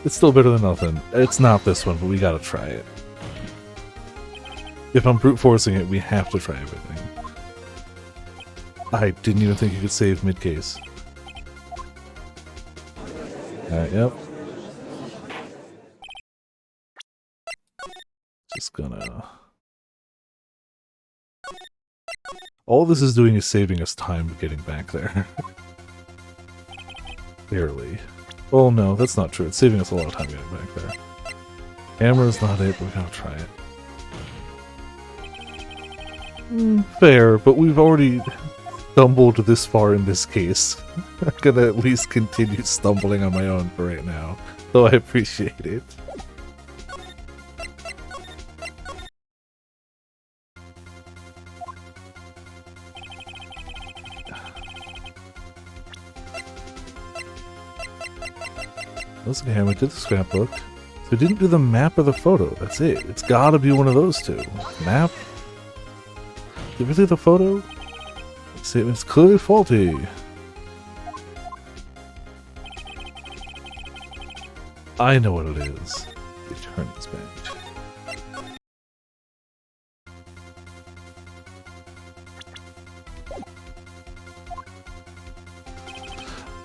A: It's still better than nothing. It's not this one, but we gotta try it. If I'm brute forcing it, we have to try everything. I didn't even think you could save mid-case. Alright, yep. Just gonna... All this is doing is saving us time getting back there. Barely. Oh no, that's not true. It's saving us a lot of time getting back there. Hammer's not it, but we gotta try it. Fair, but we've already stumbled this far in this case. I'm gonna at least continue stumbling on my own for right now, though I appreciate it. Let's look at Hammer. Did the scrapbook. So it didn't do the map or the photo. That's it. It's gotta be one of those two. Map? Is it really the photo? Statement's clearly faulty. I know what it is. Return this badge.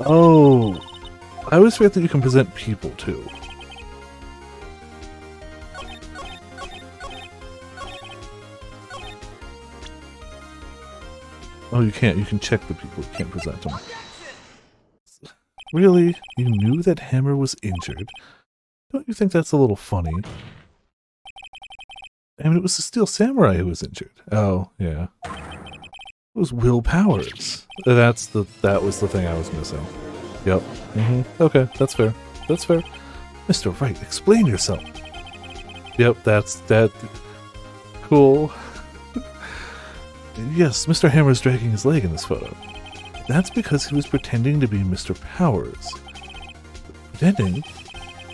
A: Oh, I always forget that you can present people too. Oh, you can't. You can check the people. You can't present them. Really? You knew that Hammer was injured? Don't you think that's a little funny? I mean, it was the Steel Samurai who was injured. Oh, yeah. It was Will Powers. That was the thing I was missing. Yep. Okay, that's fair. That's fair. Mr. Wright, explain yourself. Yep, that. Cool. Yes, Mr. Hammer's dragging his leg in this photo. That's because he was pretending to be Mr. Powers. Pretending?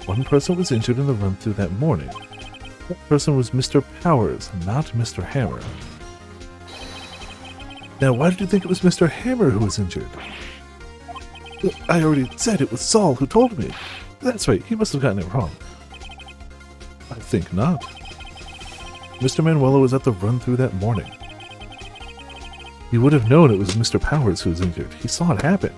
A: One person was injured in the run-through that morning. That person was Mr. Powers, not Mr. Hammer. Now, why did you think it was Mr. Hammer who was injured? I already said it was Saul who told me. That's right, he must have gotten it wrong. I think not. Mr. Manuelo was at the run-through that morning. He would have known it was Mr. Powers who was injured. He saw it happen.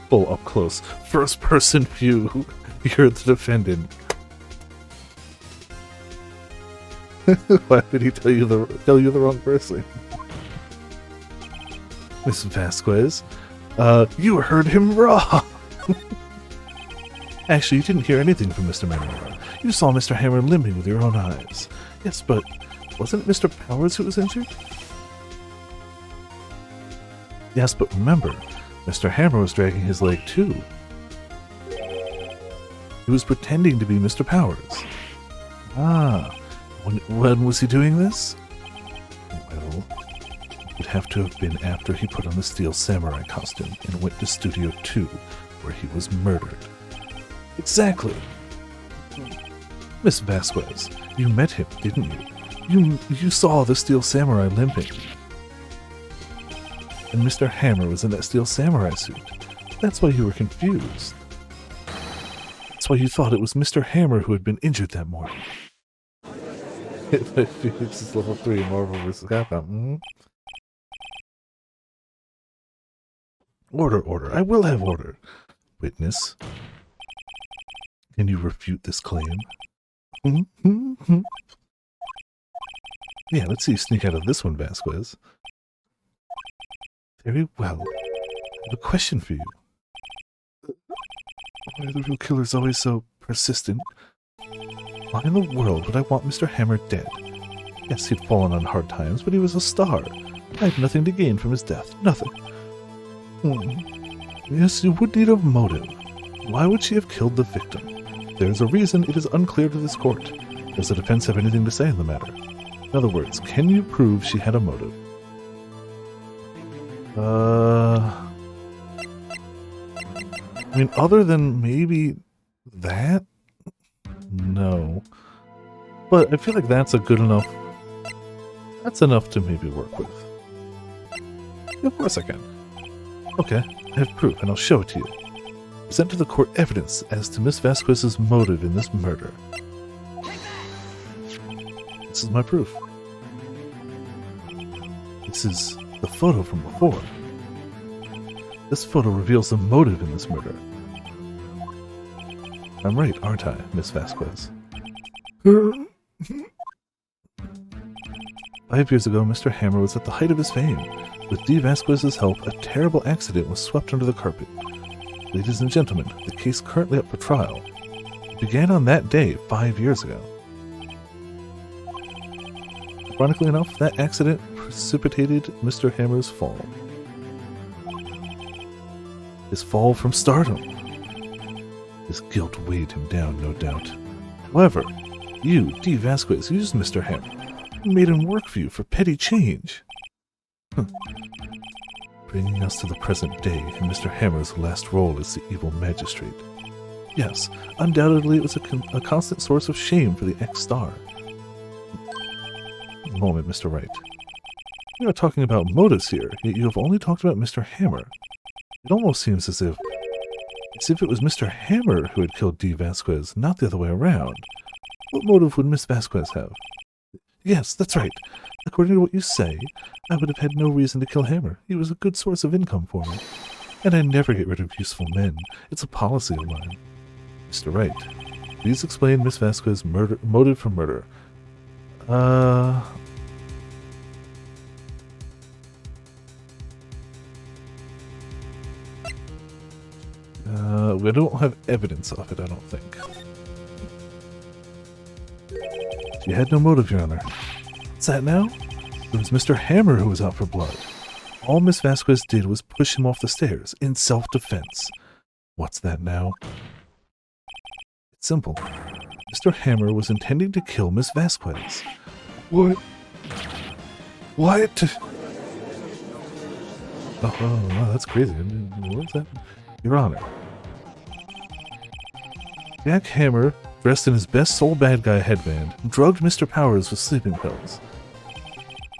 A: Full up close. First person view. You're the defendant. Why did he tell you the wrong person? Miss Vasquez, you heard him wrong. Actually, you didn't hear anything from Mr. Manuel. You saw Mr. Hammer limping with your own eyes. Yes, but wasn't it Mr. Powers who was injured? Yes, but remember, Mr. Hammer was dragging his leg too. He was pretending to be Mr. Powers. Ah, when was he doing this? Well, it would have to have been after he put on the steel samurai costume and went to Studio 2, where he was murdered. Exactly! Miss Vasquez, you met him, didn't you? You saw the steel samurai limping. And Mr. Hammer was in that steel samurai suit. That's why you were confused. That's why you thought it was Mr. Hammer who had been injured that morning. Phoenix is level 3 in Marvel vs. Capcom. Order. I will have order. Witness. Can you refute this claim? Yeah, let's see you sneak out of this one, Vasquez. Very well. I have a question for you. Why are the real killers always so persistent? Why in the world would I want Mr. Hammer dead? Yes, he'd fallen on hard times, but he was a star. I had nothing to gain from his death. Nothing. Yes, you would need a motive. Why would she have killed the victim? There is a reason it is unclear to this court. Does the defense have anything to say in the matter? In other words, can you prove she had a motive? I mean, other than maybe that? No. But I feel like that's a good enough... That's enough to maybe work with. Of course I can. Okay, I have proof, and I'll show it to you. Present to the court evidence as to Miss Vasquez's motive in this murder. This is my proof. This is the photo from before. This photo reveals the motive in this murder. I'm right, aren't I, Miss Vasquez? 5 years ago, Mr. Hammer was at the height of his fame. With D. Vasquez's help, a terrible accident was swept under the carpet. Ladies and gentlemen, the case currently up for trial. It began on that day 5 years ago. Ironically enough, that accident precipitated Mr. Hammer's fall. His fall from stardom. His guilt weighed him down, no doubt. However, you, D. Vasquez, used Mr. Hammer and made him work for you for petty change. Bringing us to the present day in Mr. Hammer's last role as the evil magistrate. Yes, undoubtedly it was a constant source of shame for the ex-star. A moment, Mr. Wright. We are talking about motives here, yet you have only talked about Mr. Hammer. It almost seems as if it was Mr. Hammer who had killed D. Vasquez, not the other way around. What motive would Miss Vasquez have? Yes, that's right. According to what you say, I would have had no reason to kill Hammer. He was a good source of income for me. And I never get rid of useful men. It's a policy of mine. Mr. Wright, please explain Miss Vasquez's motive for murder. We don't have evidence of it, I don't think. She had no motive, Your Honor. What's that now? It was Mr. Hammer who was out for blood. All Miss Vasquez did was push him off the stairs, in self-defense. What's that now? It's simple. Mr. Hammer was intending to kill Miss Vasquez. What? What? Oh, wow, that's crazy. What's that? Your Honor. Jack Hammer, dressed in his best Soul Bad Guy headband, drugged Mr. Powers with sleeping pills.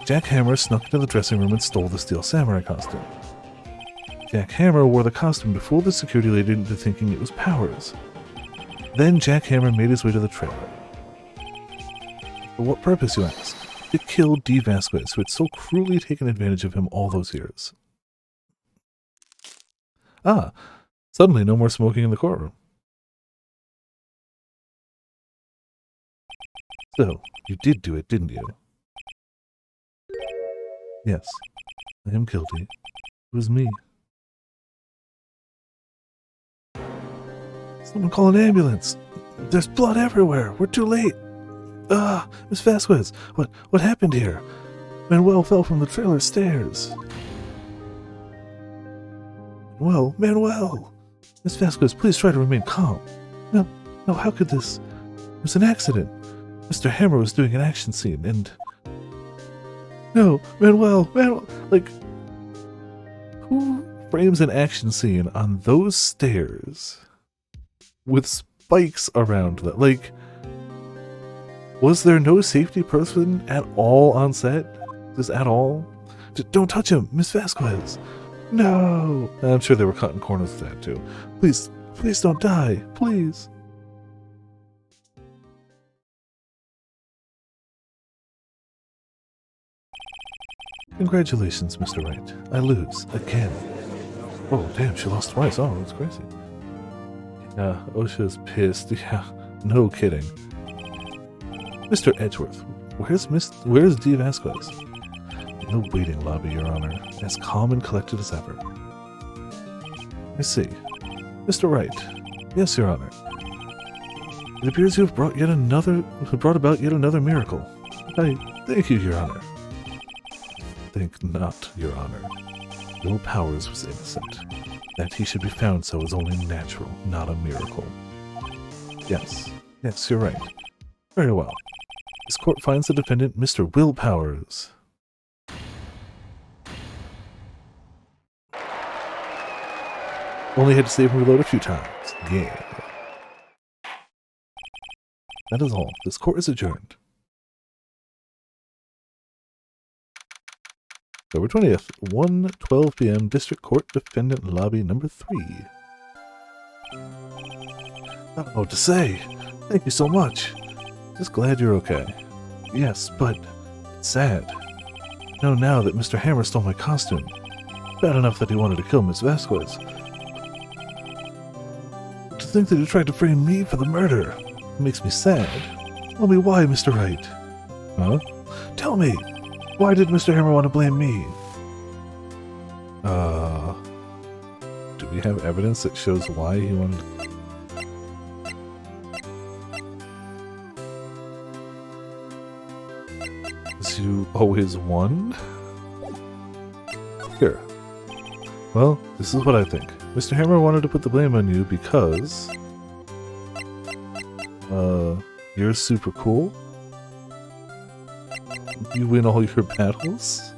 A: Jack Hammer snuck into the dressing room and stole the steel samurai costume. Jack Hammer wore the costume to fool the security lady into thinking it was Powers. Then Jack Hammer made his way to the trailer. For what purpose, you ask? To kill D. Vasquez, who had so cruelly taken advantage of him all those years. Ah, suddenly no more smoking in the courtroom. So, you did do it, didn't you? Yes, I am guilty. It was me. Someone call an ambulance! There's blood everywhere! We're too late! Ah, Miss Vasquez, what happened here? Manuel fell from the trailer stairs. Manuel! Miss Vasquez, please try to remain calm. No, how could this? It was an accident. Mr. Hammer was doing an action scene, and... No, Manuel, like... Who frames an action scene on those stairs with spikes around them? Like, was there no safety person at all on set? Just at all? Don't touch him, Miss Vasquez! No! I'm sure they were cutting corners with that too. Please don't die, please! Congratulations, Mr. Wright. I lose, again. Oh, damn, she lost twice. Oh, that's crazy. Yeah, OSHA's pissed. Yeah, no kidding. Mr. Edgeworth, where's D. Vasquez? In the waiting lobby, Your Honor, as calm and collected as ever. I see. Mr. Wright. Yes, Your Honor. It appears you have brought about yet another miracle. Thank you, Your Honor. Think not, Your Honor. Will Powers was innocent. That he should be found so is only natural, not a miracle. Yes, you're right. Very well. This court finds the defendant Mr. Will Powers. Only had to save and reload a few times. Yeah. That is all. This court is adjourned. October 20th, 1:12 p.m. District Court Defendant Lobby Number 3. I don't know what to say. Thank you so much. Just glad you're okay. Yes, but it's sad. I know now that Mr. Hammer stole my costume. Bad enough that he wanted to kill Miss Vasquez. To think that he tried to frame me for the murder. It makes me sad. Tell me why, Mr. Wright. Huh? Tell me! Why did Mr. Hammer want to blame me? Do we have evidence that shows why he wanted to... Because you always won? Here. Well, this is what I think. Mr. Hammer wanted to put the blame on you because... you're super cool? You win all your battles?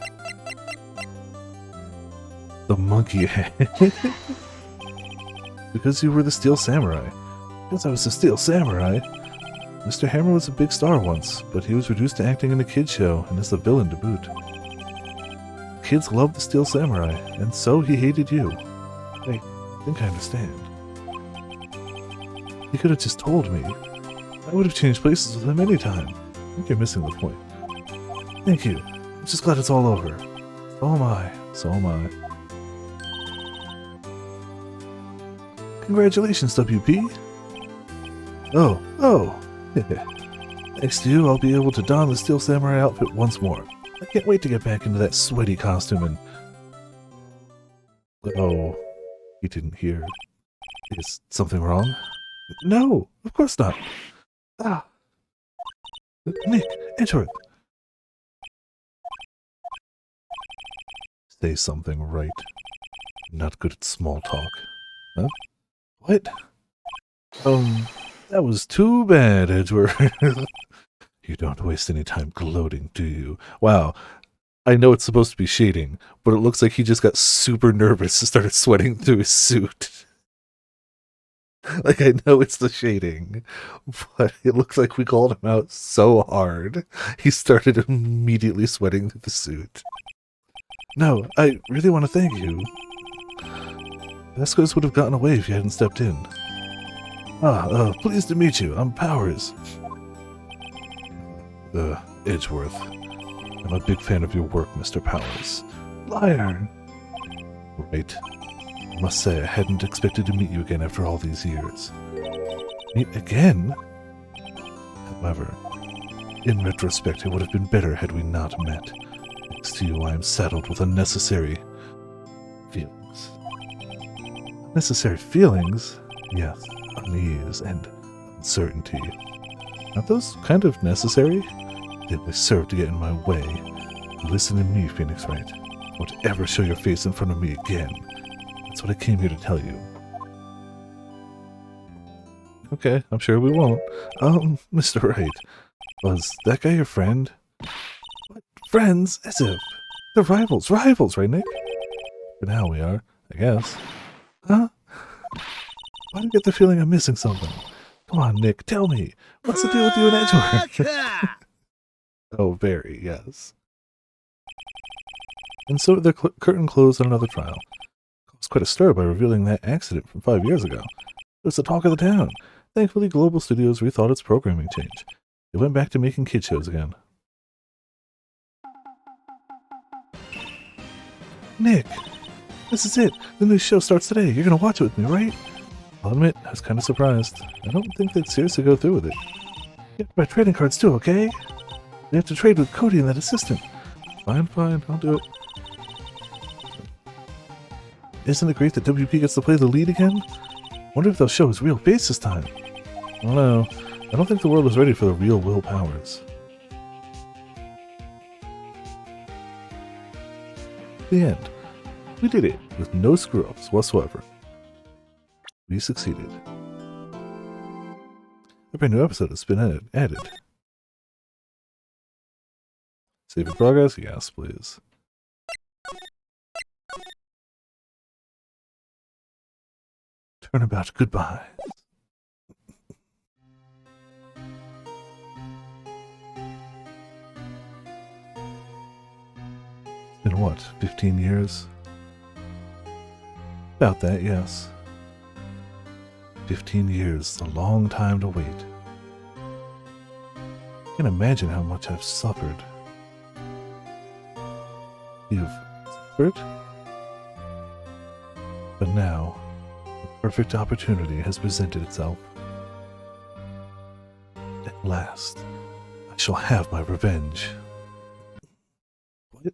A: The monkey head. Because you were the Steel Samurai. Because I was the Steel Samurai. Mr. Hammer was a big star once, but he was reduced to acting in a kid's show and as a villain to boot. Kids loved the Steel Samurai, and so he hated you. I think I understand. He could have just told me. I would have changed places with him any time. I think you're missing the point. Thank you. I'm just glad it's all over. So am I. So am I. Congratulations, WP. Oh. Thanks to you, I'll be able to don the Steel Samurai outfit once more. I can't wait to get back into that sweaty costume and... Oh, he didn't hear. Is something wrong? No, of course not. Ah. Nick, Edgeworth. Say something, right? Not good at small talk. Huh? What? That was too bad, Edgeworth. You don't waste any time gloating, do you? Wow. I know it's supposed to be shading, but it looks like he just got super nervous and started sweating through his suit. Like, I know it's the shading, but it looks like we called him out so hard. He started immediately sweating through the suit. No, I really want to thank you. Vasquez would have gotten away if you hadn't stepped in. Pleased to meet you. I'm Powers. Edgeworth. I'm a big fan of your work, Mr. Powers. Liar! Right. I must say, I hadn't expected to meet you again after all these years. Meet again? However, in retrospect, it would have been better had we not met. Thanks to you, I am saddled with unnecessary feelings. Necessary feelings? Yes, unease and uncertainty. Aren't those kind of necessary? They serve to get in my way. Listen to me, Phoenix Wright. Don't ever show your face in front of me again. That's what I came here to tell you. Okay, I'm sure we won't. Mr. Wright, Was that guy your friend? What? Friends? As if. They're rivals. Rivals, right, Nick? For now we are, I guess. Huh? Why do I get the feeling I'm missing something? Come on, Nick, tell me. What's the deal with you and Edgeworth? Oh, very, yes. And so the curtain closed on another trial. It was quite a stir by revealing that accident from 5 years ago. It was the talk of the town. Thankfully, Global Studios rethought its programming change. They went back to making kid shows again. Nick, this is it. The new show starts today. You're going to watch it with me, right? I'll admit, I was kind of surprised. I don't think they'd seriously go through with it. Get my trading cards too, okay? We have to trade with Cody and that assistant. Fine, I'll do it. Isn't it great that WP gets to play the lead again? Wonder if they'll show his real face this time. I don't know. I don't think the world is ready for the real Will Powers. The end. We did it, with no screw-ups whatsoever. We succeeded. A brand new episode has been added. Save in progress? Yes, please. Turnabout goodbye. It's been what, 15 years? About that, yes. 15 years, a long time to wait. I can't imagine how much I've suffered. You've suffered? But now, the perfect opportunity has presented itself. At last, I shall have my revenge. What?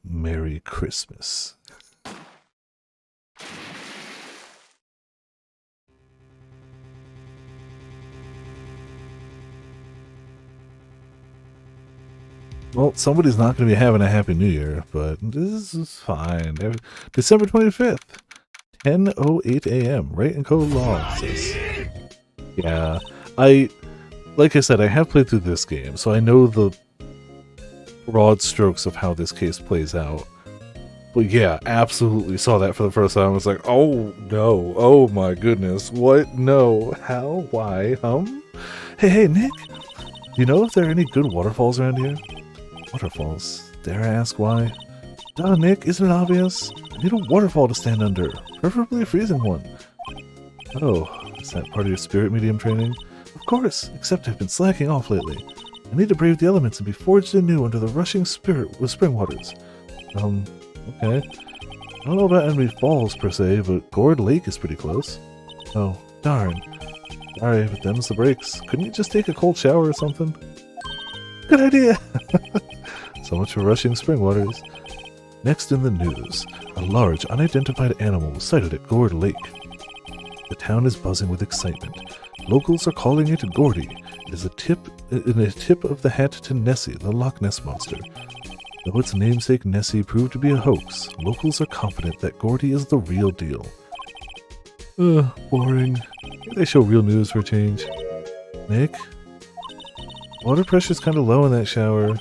A: Merry Christmas. Well, somebody's not going to be having a Happy New Year, but this is fine. December 25th, 10:08 a.m. Wright and Co. Law says. Yeah, like I said, I have played through this game, so I know the broad strokes of how this case plays out. But yeah, absolutely saw that for the first time. I was like, oh no, oh my goodness, what? No, how? Why? Hey, Nick, do you know if there are any good waterfalls around here? Waterfalls? Dare I ask why? Duh, Nick, isn't it obvious? I need a waterfall to stand under, preferably a freezing one. Oh, is that part of your spirit medium training? Of course, except I've been slacking off lately. I need to brave the elements and be forged anew under the rushing spirit with spring waters. Okay. I don't know about Enemy Falls per se, but Gourdy Lake is pretty close. Oh, darn. Sorry, but them's the breaks. Couldn't you just take a cold shower or something? Good idea! So much for rushing spring waters. Next in the news, a large unidentified animal was sighted at Gourdy Lake. The town is buzzing with excitement. Locals are calling it Gourdy. It is a tip of the hat to Nessie, the Loch Ness monster. Though its namesake Nessie proved to be a hoax, locals are confident that Gourdy is the real deal. Boring. They show real news for a change. Nick? Water pressure's kind of low in that shower.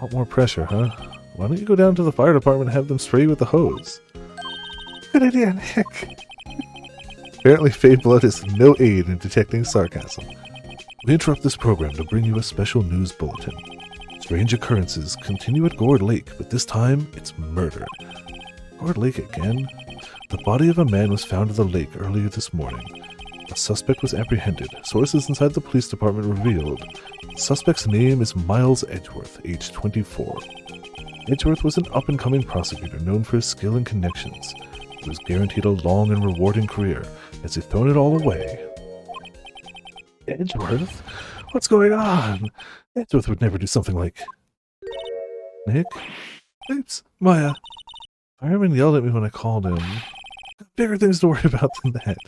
A: Want more pressure, huh? Why don't you go down to the fire department and have them spray you with the hose? Good idea, Nick. Apparently Fey Blood is no aid in detecting sarcasm. We interrupt this program to bring you a special news bulletin. Strange occurrences continue at Gourdy Lake, but this time it's murder. Gourdy Lake again? The body of a man was found in the lake earlier this morning. A suspect was apprehended. Sources inside the police department revealed the suspect's name is Miles Edgeworth, age 24. Edgeworth was an up-and-coming prosecutor known for his skill and connections. He was guaranteed a long and rewarding career, as he's thrown it all away. Edgeworth? What's going on? Edgeworth would never do something like... Nick? Oops, Maya. Fireman yelled at me when I called him. Got bigger things to worry about than that.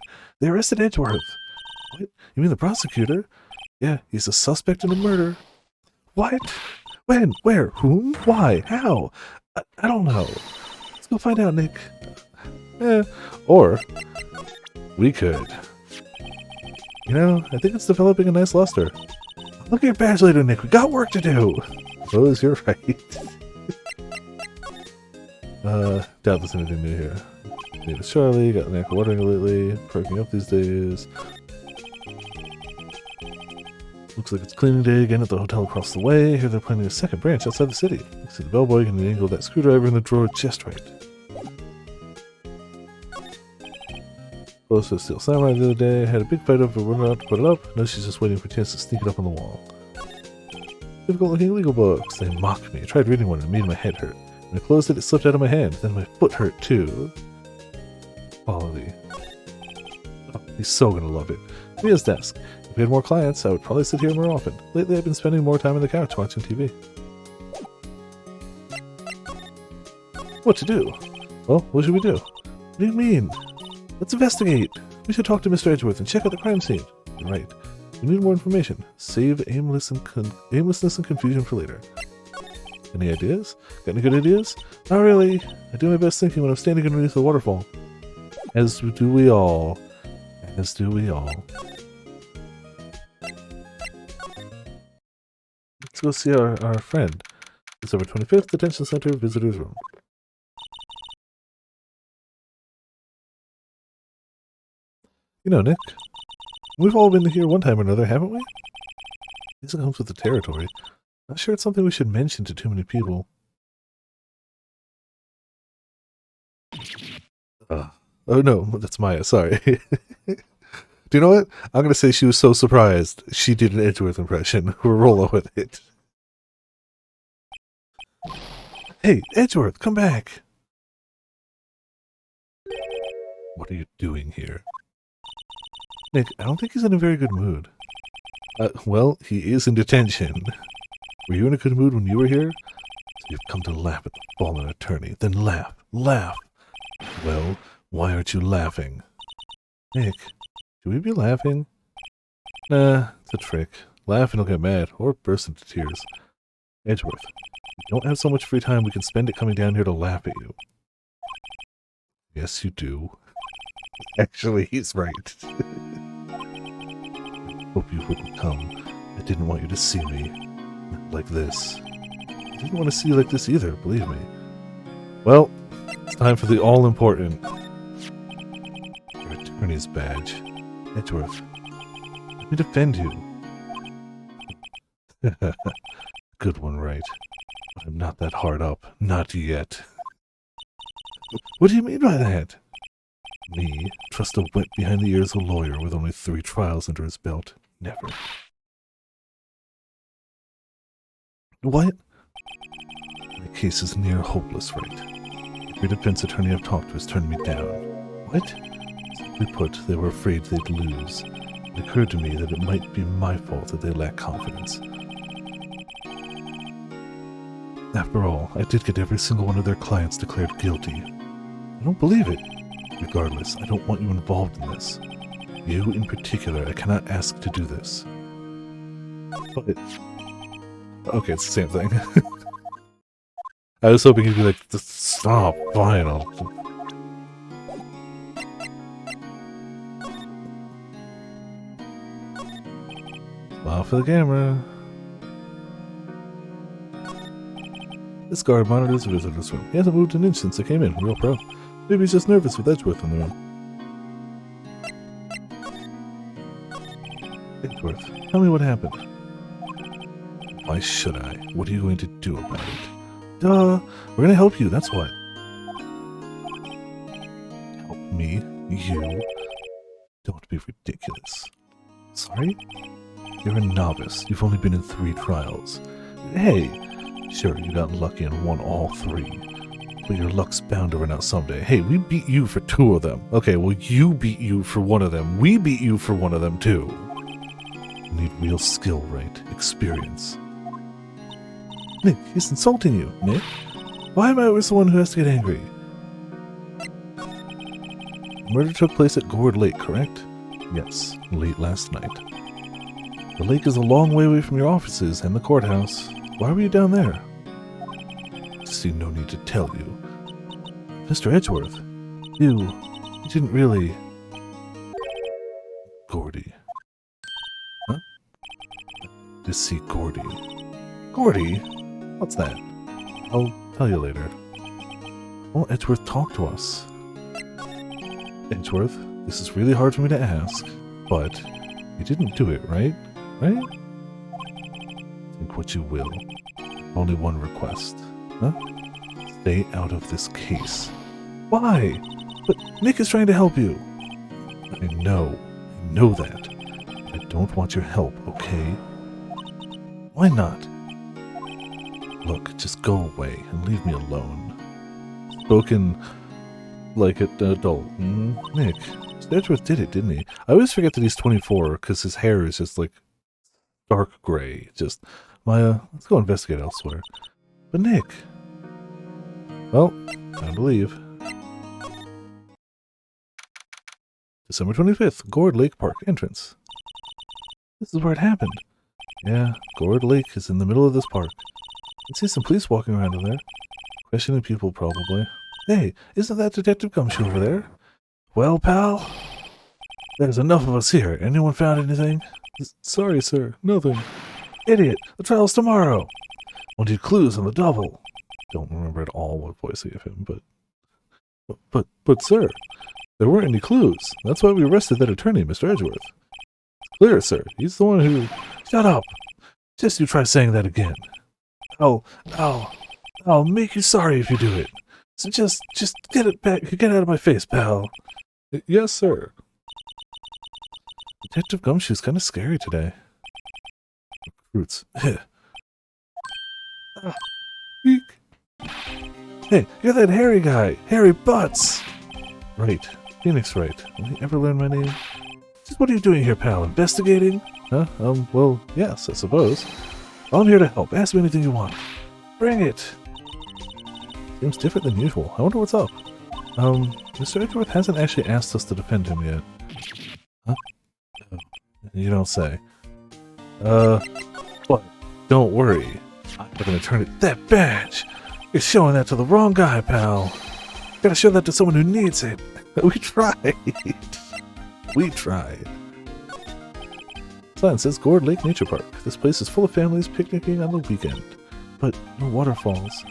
A: They arrested Edgeworth. What? You mean the prosecutor? Yeah, he's a suspect in a murder. What? When? Where? Whom? Why? How? I don't know. Let's go find out, Nick. Or we could You know, I think it's developing a nice luster. Look at your badge later, Nick. We got work to do. Rose, you're right. Doubt there's anything new here. Name is Charlie. Got the knack of watering lately. Perking up these days. Looks like it's cleaning day again at the hotel across the way. Here they're planning a second branch outside the city. See the bellboy can angle that screwdriver in the drawer just right. Close to Steel Samurai the other day. Had a big fight over whether or not to put it up. Now she's just waiting for a chance to sneak it up on the wall. Difficult looking legal books. They mocked me. I tried reading one and it made my head hurt. When I closed it, it slipped out of my hand. Then my foot hurt too. Quality. Oh, he's so gonna love it. Mia's desk. If we had more clients, I would probably sit here more often. Lately, I've been spending more time on the couch watching TV. What to do? Well, what should we do? What do you mean? Let's investigate. We should talk to Mr. Edgeworth and check out the crime scene. Right. We need more information. Save aimlessness and confusion for later. Any ideas? Got any good ideas? Not really. I do my best thinking when I'm standing underneath the waterfall. As do we all. As do we all. Let's go see our friend. December 25th, Detention Center, Visitor's Room. You know, Nick, we've all been here one time or another, haven't we? This comes with the territory. Not sure it's something we should mention to too many people. Oh no, that's Maya, sorry. Do you know what? I'm going to say she was so surprised she did an Edgeworth impression. We'll roll with it. Hey, Edgeworth, come back! What are you doing here? Nick, I don't think he's in a very good mood. Well, he is in detention. Were you in a good mood when you were here? So you've come to laugh at the fallen attorney. Then laugh. Laugh! Well, why aren't you laughing? Nick, should we be laughing? Nah, it's a trick. Laugh and he'll get mad, or burst into tears. Edgeworth, we don't have so much free time we can spend it coming down here to laugh at you. Yes, you do. Actually, he's right. Hope you wouldn't come. I didn't want you to see me like this. I didn't want to see you like this either, believe me. Well, it's time for the all-important your attorney's badge. Edgeworth, let me defend you. Good one, Wright. But I'm not that hard up. Not yet. What do you mean by that? Me, trust a wet behind the ears lawyer with only 3 trials under his belt. Never. What? My case is near hopeless, Wright. Every defense attorney I've talked to has turned me down. What? Simply put, they were afraid they'd lose. It occurred to me that it might be my fault that they lack confidence. After all, I did get every single one of their clients declared guilty. I don't believe it. Regardless, I don't want you involved in this. You, in particular, I cannot ask to do this. But... okay, it's the same thing. I was hoping he'd be like, just stop, fine, I'll... Smile for the camera. This guard monitors the visitor's room. He hasn't moved an inch since I came in, real pro. Maybe he's just nervous with Edgeworth in the room. Edgeworth, tell me what happened. Why should I? What are you going to do about it? Duh! We're gonna help you, that's what. Help me? You? Don't be ridiculous. Sorry? You're a novice. You've only been in 3 trials. Hey! Sure, you got lucky and won all 3. But your luck's bound to run out someday. Hey, we beat you for 2 of them. Okay, well, you beat you for 1 of them. We beat you for 1 of them, too. You need real skill, right? Experience. Nick, he's insulting you, Nick. Why am I always the one who has to get angry? The murder took place at Gourdy Lake, correct? Yes, late last night. The lake is a long way away from your offices and the courthouse. Why were you down there? I see no need to tell you. Mr. Edgeworth, you didn't really... Gourdy. to see Gourdy. Gourdy? What's that? I'll tell you later. Well, Edgeworth talked to us. Edgeworth, this is really hard for me to ask, but you didn't do it, right? Right? Think what you will. Only one request. Huh? Stay out of this case. Why? But Nick is trying to help you. I know that. I don't want your help, okay? Why not? Look, just go away and leave me alone. Spoken like an adult. Nick, Edgeworth did it, didn't he? I always forget that he's 24 because his hair is just like dark gray. Just, Maya, let's go investigate elsewhere. But Nick. Well, time to leave. December 25th, Gourd Lake Park entrance. This is where it happened. Yeah, Gourd Lake is in the middle of this park. I see some police walking around in there. Questioning people, probably. Hey, isn't that Detective Gumshoe over there? Well, pal? There's enough of us here. Anyone found anything? Sorry, sir. Nothing. Idiot! The trial's tomorrow! We'll need clues on the double. Don't remember at all what voice I gave him, but, sir, there weren't any clues. That's why we arrested that attorney, Mr. Edgeworth. Clear, sir. He's the one who... Shut up! Just you try saying that again. I'll make you sorry if you do it. So just get it back. Get out of my face, pal. Yes, sir. Detective Gumshoe's kind of scary today. Recruits. Eek. Hey, you're that hairy guy. Hairy Butts. Right. Phoenix Wright. Will he ever learn my name? Just what are you doing here, pal? Investigating? Huh? Well, yes, I suppose. I'm here to help. Ask me anything you want. Bring it. Seems different than usual. I wonder what's up. Mr. Edgeworth hasn't actually asked us to defend him yet. Huh? Oh, you don't say. But don't worry. I'm gonna turn it. That badge! You're showing that to the wrong guy, pal. Gotta show that to someone who needs it. We tried. We tried. Sign says Gourd Lake Nature Park. This place is full of families picnicking on the weekend. But no waterfalls.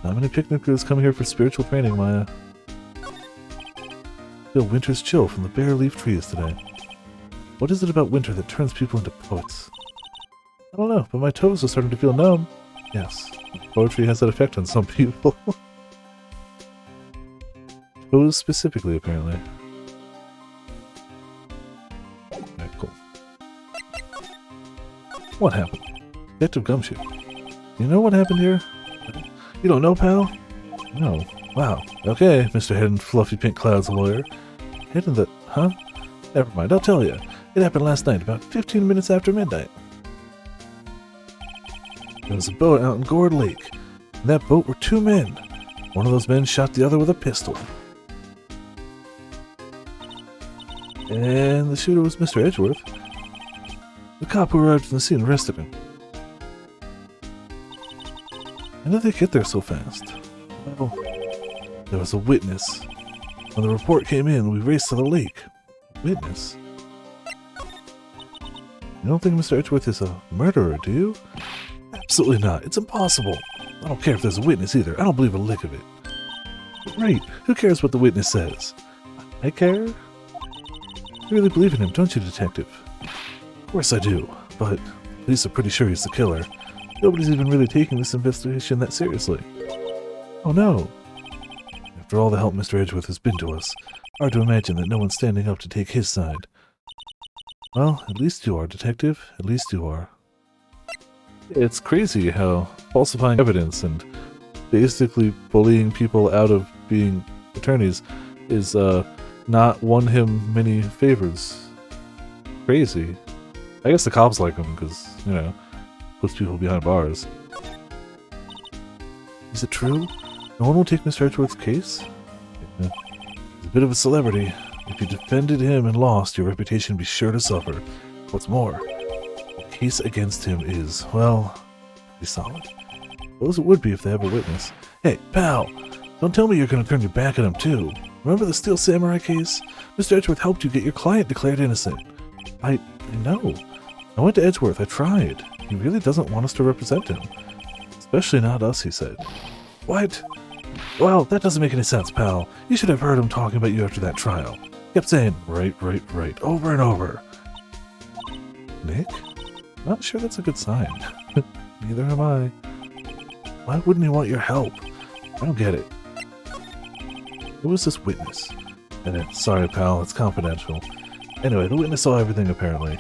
A: Not many picnickers come here for spiritual training, Maya. Feel winter's chill from the bare leaf trees today. What is it about winter that turns people into poets? I don't know, but my toes are starting to feel numb. Yes, poetry has that effect on some people. Toes specifically, apparently. Alright, cool. What happened? Detective Gumshoe. Do you know what happened here? You don't know, pal? No. Wow. Okay, Mr. Head in Fluffy Pink Cloud's lawyer. Head in the... Huh? Never mind, I'll tell you. It happened last night, about 15 minutes after midnight. There was a boat out in Gourd Lake. In that boat were two men. One of those men shot the other with a pistol. And the shooter was Mr. Edgeworth. The cop who arrived on the scene arrested him. How did they get there so fast? Well, there was a witness. When the report came in, we raced to the lake. Witness? You don't think Mr. Edgeworth is a murderer, do you? Absolutely not. It's impossible. I don't care if there's a witness either. I don't believe a lick of it. Right. Who cares what the witness says? I care? You really believe in him, don't you, detective? Of course I do, but police are pretty sure he's the killer. Nobody's even really taking this investigation that seriously. Oh no. After all the help Mr. Edgeworth has been to us, hard to imagine that no one's standing up to take his side. Well, at least you are, detective. At least you are. It's crazy how falsifying evidence and basically bullying people out of being attorneys is not won him many favors. Crazy. I guess the cops like him because, you know, puts people behind bars. Is it true? No one will take Mr. Edgeworth's case? Yeah. He's a bit of a celebrity. If you defended him and lost, your reputation would be sure to suffer. What's more, the case against him is, well, pretty solid. Suppose it would be if they have a witness. Hey, pal! Don't tell me you're going to turn your back on him, too. Remember the Steel Samurai case? Mr. Edgeworth helped you get your client declared innocent. I know. I went to Edgeworth. I tried. He really doesn't want us to represent him. Especially not us, he said. What? Well, that doesn't make any sense, pal. You should have heard him talking about you after that trial. Kept saying, right, over and over. Nick? Not sure that's a good sign. Neither am I. Why wouldn't he want your help? I don't get it. Who was this witness? Sorry, pal, it's confidential. Anyway, the witness saw everything, apparently.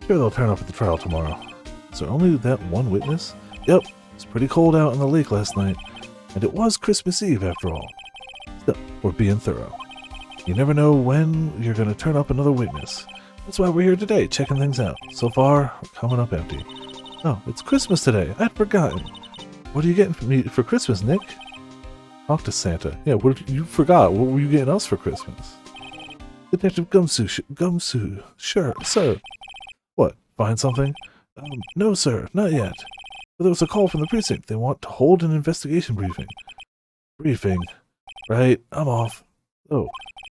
A: Sure, they'll turn up at the trial tomorrow. Is there only that one witness? Yep, it's pretty cold out in the lake last night. And it was Christmas Eve, after all. Still, we're being thorough. You never know when you're going to turn up another witness. That's why we're here today, checking things out. So far, we're coming up empty. Oh, it's Christmas today. I'd forgotten. What are you getting for me for Christmas, Nick? Talk to Santa. Yeah, you forgot. What were you getting us for Christmas? Detective Gumshoe. Sure, sir. What, find something? No, sir, not yet. But there was a call from the precinct. They want to hold an investigation briefing. Briefing? Right, I'm off. Oh,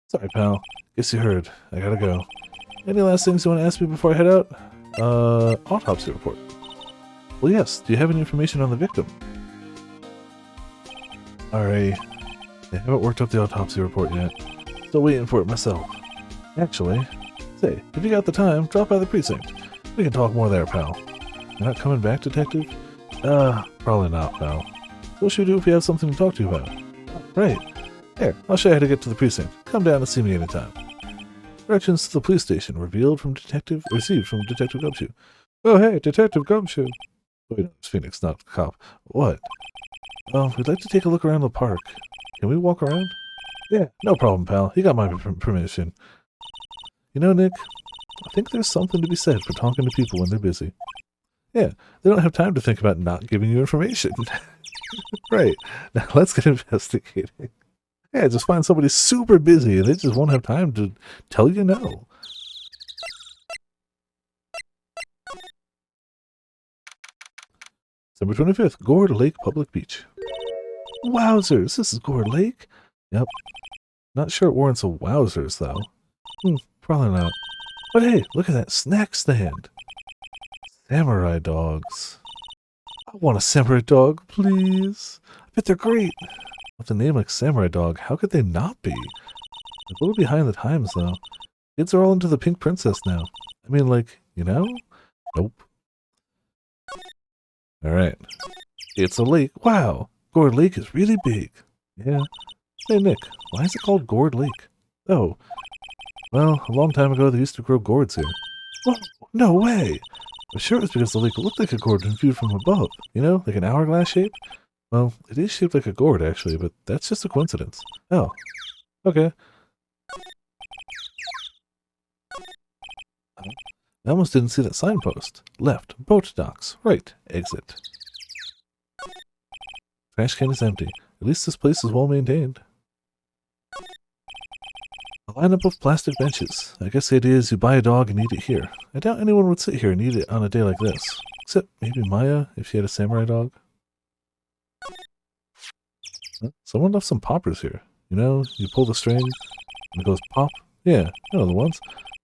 A: sorry, pal. Guess you heard. I gotta go. Any last things you want to ask me before I head out? Autopsy report. Well, yes. Do you have any information on the victim? Alright. I haven't worked up the autopsy report yet. Still waiting for it myself. Actually, say, if you got the time, drop by the precinct. We can talk more there, pal. You're not coming back, detective? Probably not, pal. So what should we do if we have something to talk to you about? Right. Here, I'll show you how to get to the precinct. Come down and see me anytime. Directions to the police station received from Detective Gumshoe. Oh, hey, Detective Gumshoe. Wait, no, it's Phoenix, not the cop. What? We'd like to take a look around the park. Can we walk around? Yeah, no problem, pal. You got my permission. You know, Nick, I think there's something to be said for talking to people when they're busy. Yeah, they don't have time to think about not giving you information. Right. Now let's get investigating. Yeah, just find somebody super busy and they just won't have time to tell you no. December 25th, Gourd Lake Public Beach. Wowzers, this is Gourd Lake? Yep. Not sure it warrants a wowzers, though. Probably not. But hey, look at that snack stand. Samurai dogs. I want a samurai dog, please. I bet they're great. With a name like Samurai Dog, how could they not be? A little behind the times, though. Kids are all into the Pink Princess now. I mean, like, you know? Nope. Alright. It's a lake. Wow! Gourd Lake is really big. Yeah. Hey, Nick, why is it called Gourd Lake? Oh. Well, a long time ago they used to grow gourds here. Whoa! No way! I'm sure it was because the lake looked like a gourd when viewed from above. You know, like an hourglass shape? Well, it is shaped like a gourd, actually, but that's just a coincidence. Oh. Okay. I almost didn't see that signpost. Left. Boat docks. Right. Exit. Trash can is empty. At least this place is well maintained. A lineup of plastic benches. I guess the idea is you buy a dog and eat it here. I doubt anyone would sit here and eat it on a day like this. Except maybe Maya, if she had a samurai dog. Someone left some poppers here. You know, you pull the string and it goes pop. Yeah, you know the ones.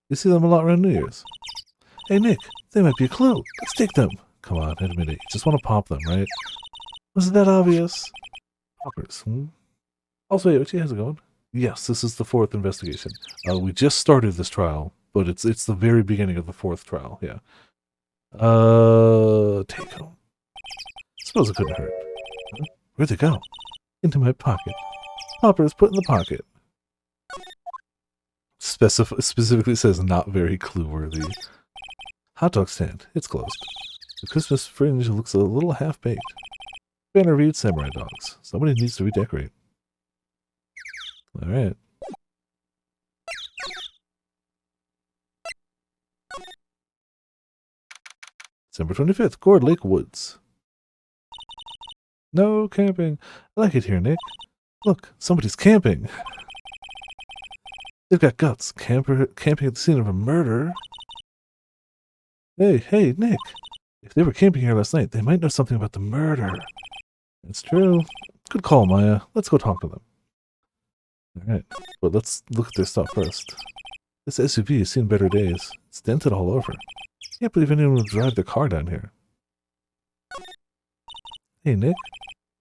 A: You see them a lot around New Year's. Hey Nick, they might be a clue. Let's take them. Come on, admit it. You just want to pop them, right? Was it that obvious? Poppers. Also, yeah, how's it going? Yes, this is the 4th investigation. We just started this trial, but it's the very beginning of the 4th trial. Yeah. Take home. Suppose it couldn't hurt. Huh? Where'd they go? Into my pocket. Poppers put in the pocket. Specifically says not very clue-worthy. Hot dog stand. It's closed. The Christmas fringe looks a little half-baked. Banner reads Samurai Dogs. Somebody needs to redecorate. Alright. December 25th, Gourd Lake Woods. No camping. I like it here, Nick. Look, somebody's camping. They've got guts. Camping at the scene of a murder. Hey, Nick. If they were camping here last night, they might know something about the murder. It's true. Good call, Maya. Let's go talk to them. Alright, but let's look at their stuff first. This SUV has seen better days. It's dented all over. Can't believe anyone would drive their car down here. Hey, Nick.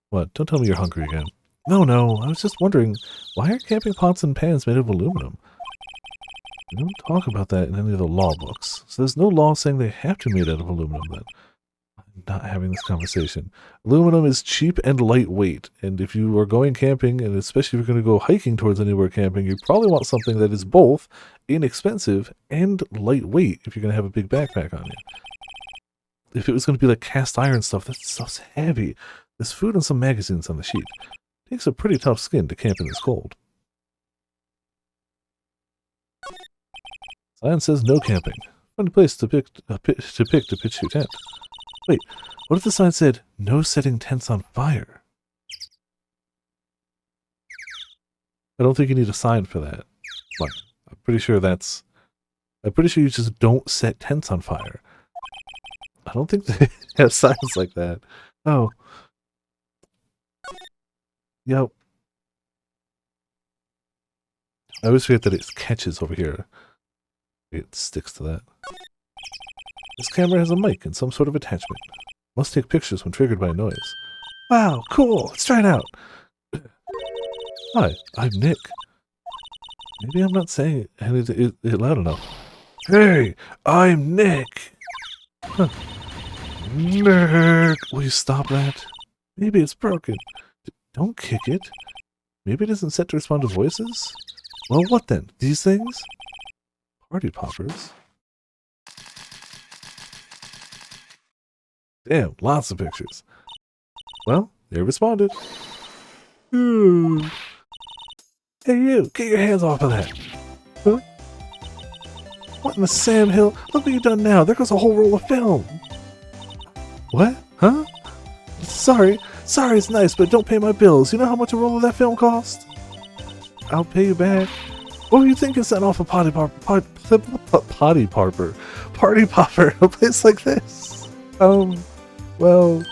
A: What? Don't tell me you're hungry again. No, I was just wondering, why are camping pots and pans made of aluminum? They don't talk about that in any of the law books, so there's no law saying they have to be made out of aluminum then. I'm not having this conversation. Aluminum is cheap and lightweight, and if you are going camping, and especially if you're going to go hiking towards anywhere camping, you probably want something that is both inexpensive and lightweight if you're going to have a big backpack on you. If it was going to be like cast iron stuff, that stuff's heavy. There's food and some magazines on the sheet. It takes a pretty tough skin to camp in this cold. Sign says no camping. Funny place to pitch your tent. Wait, what if the sign said no setting tents on fire? I don't think you need a sign for that. Like, I'm pretty sure you just don't set tents on fire. I don't think they have signs like that. Oh. Yep. I always forget that it catches over here. It sticks to that. This camera has a mic and some sort of attachment. Must take pictures when triggered by noise. Wow, cool! Let's try it out! Hi, I'm Nick. Maybe I'm not saying it loud enough. Hey, I'm Nick! Huh. Nick! Will you stop that? Maybe it's broken. Don't kick it. Maybe it isn't set to respond to voices? Well, what then? These things? Party poppers? Damn, lots of pictures. Well, they responded. Ooh. Hey you, get your hands off of that. Huh? What in the Sam Hill? Look what you've done now. There goes a whole roll of film. What? Huh? Sorry, it's nice, but don't pay my bills. You know how much a roll of that film cost? I'll pay you back. What were you thinking setting off a party popper, a place like this? Well,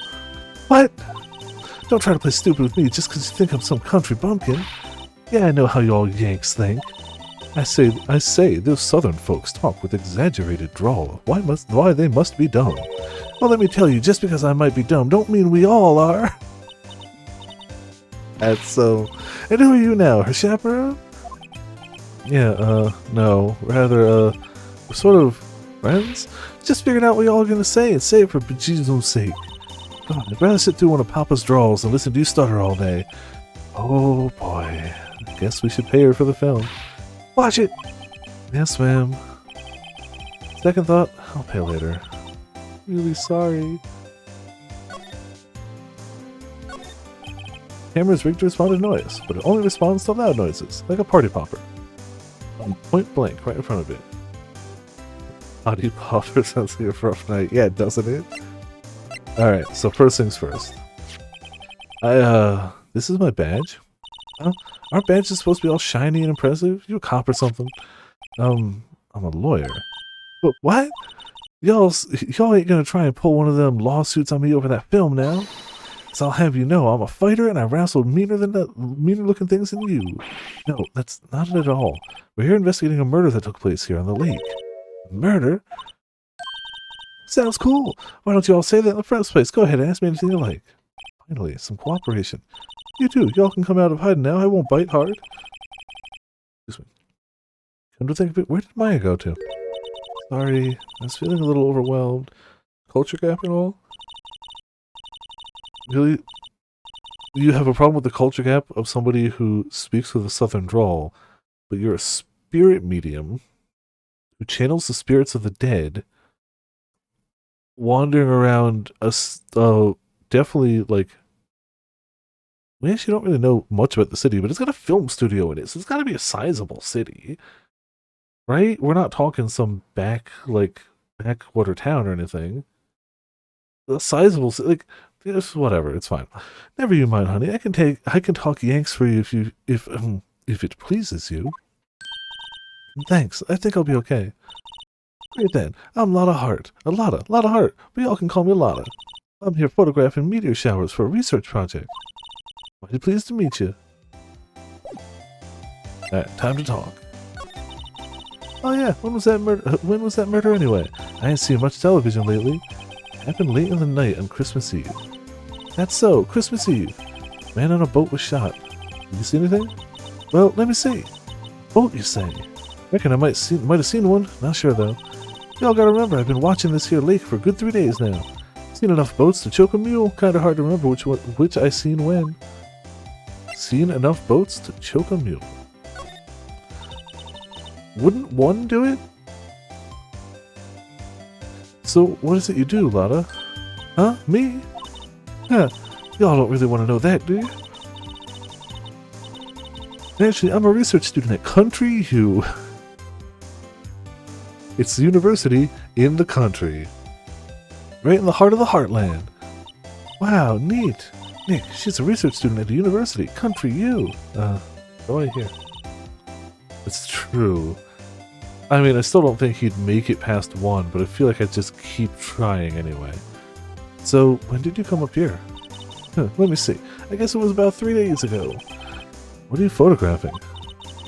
A: what? Don't try to play stupid with me just because you think I'm some country bumpkin. Yeah, I know how you all Yanks think. I say, those southern folks talk with exaggerated drawl. Why they must be dumb. Well, let me tell you, just because I might be dumb, don't mean we all are. That's so... And who are you now, her chaperone? Yeah, no. Rather, we're sort of friends? Just figuring out what y'all are gonna say and say it for bejesus sake. God, I'd rather sit through one of Papa's draws and listen to you stutter all day. Oh boy. I guess we should pay her for the film. Watch it! Yes, ma'am. Second thought, I'll pay later. Really sorry. Camera's rigged to respond to noise, but it only responds to loud noises, like a party popper. Point blank, right in front of it. Party popper sounds like a rough night. Yeah, doesn't it? Alright, so first things first. This is my badge. Aren't badges supposed to be all shiny and impressive? You a cop or something? I'm a lawyer. But what? Y'all ain't gonna try and pull one of them lawsuits on me over that film now? So I'll have you know, I'm a fighter and I wrestled meaner looking things than you. No, that's not it at all. We're here investigating a murder that took place here on the lake. Murder? Sounds cool. Why don't you all say that in the first place? Go ahead and ask me anything you like. Finally, some cooperation. You too. Y'all can come out of hiding now. I won't bite hard. Excuse me. Come to think of it, where did Maya go to? Sorry, I was feeling a little overwhelmed. Culture gap at all? Really? You have a problem with the culture gap of somebody who speaks with a southern drawl, but you're a spirit medium who channels the spirits of the dead, wandering around definitely like... We actually don't really know much about the city, but it's got a film studio in it, so it's got to be a sizable city. Right? We're not talking some backwater town or anything. A sizable, like, it's whatever, it's fine. Never you mind, honey. I can talk Yanks for you if it pleases you. Thanks. I think I'll be okay. Great then. I'm Lotta Hart. Lotta Hart. But y'all can call me Lotta. I'm here photographing meteor showers for a research project. Mighty pleased to meet you. Alright, time to talk. Oh yeah, when was that murder anyway? I ain't seen much television lately. Happened late in the night on Christmas Eve. That's so. Christmas Eve. Man on a boat was shot. Did you see anything? Well, let me see. Boat, you say? Reckon I might have seen one. Not sure, though. Y'all gotta remember, I've been watching this here lake for a good 3 days now. Seen enough boats to choke a mule. Kinda hard to remember which I seen when. Seen enough boats to choke a mule. Wouldn't one do it? So, what is it you do, Lotta? Huh? Me? Huh. Y'all don't really want to know that, do you? Actually, I'm a research student at Country U. It's the university in the country. Right in the heart of the heartland. Wow, neat. Nick, she's a research student at the university. Country U. Go right here. It's true. I mean, I still don't think he'd make it past 1, but I feel like I'd just keep trying anyway. So, when did you come up here? Let me see. I guess it was about 3 days ago. What are you photographing?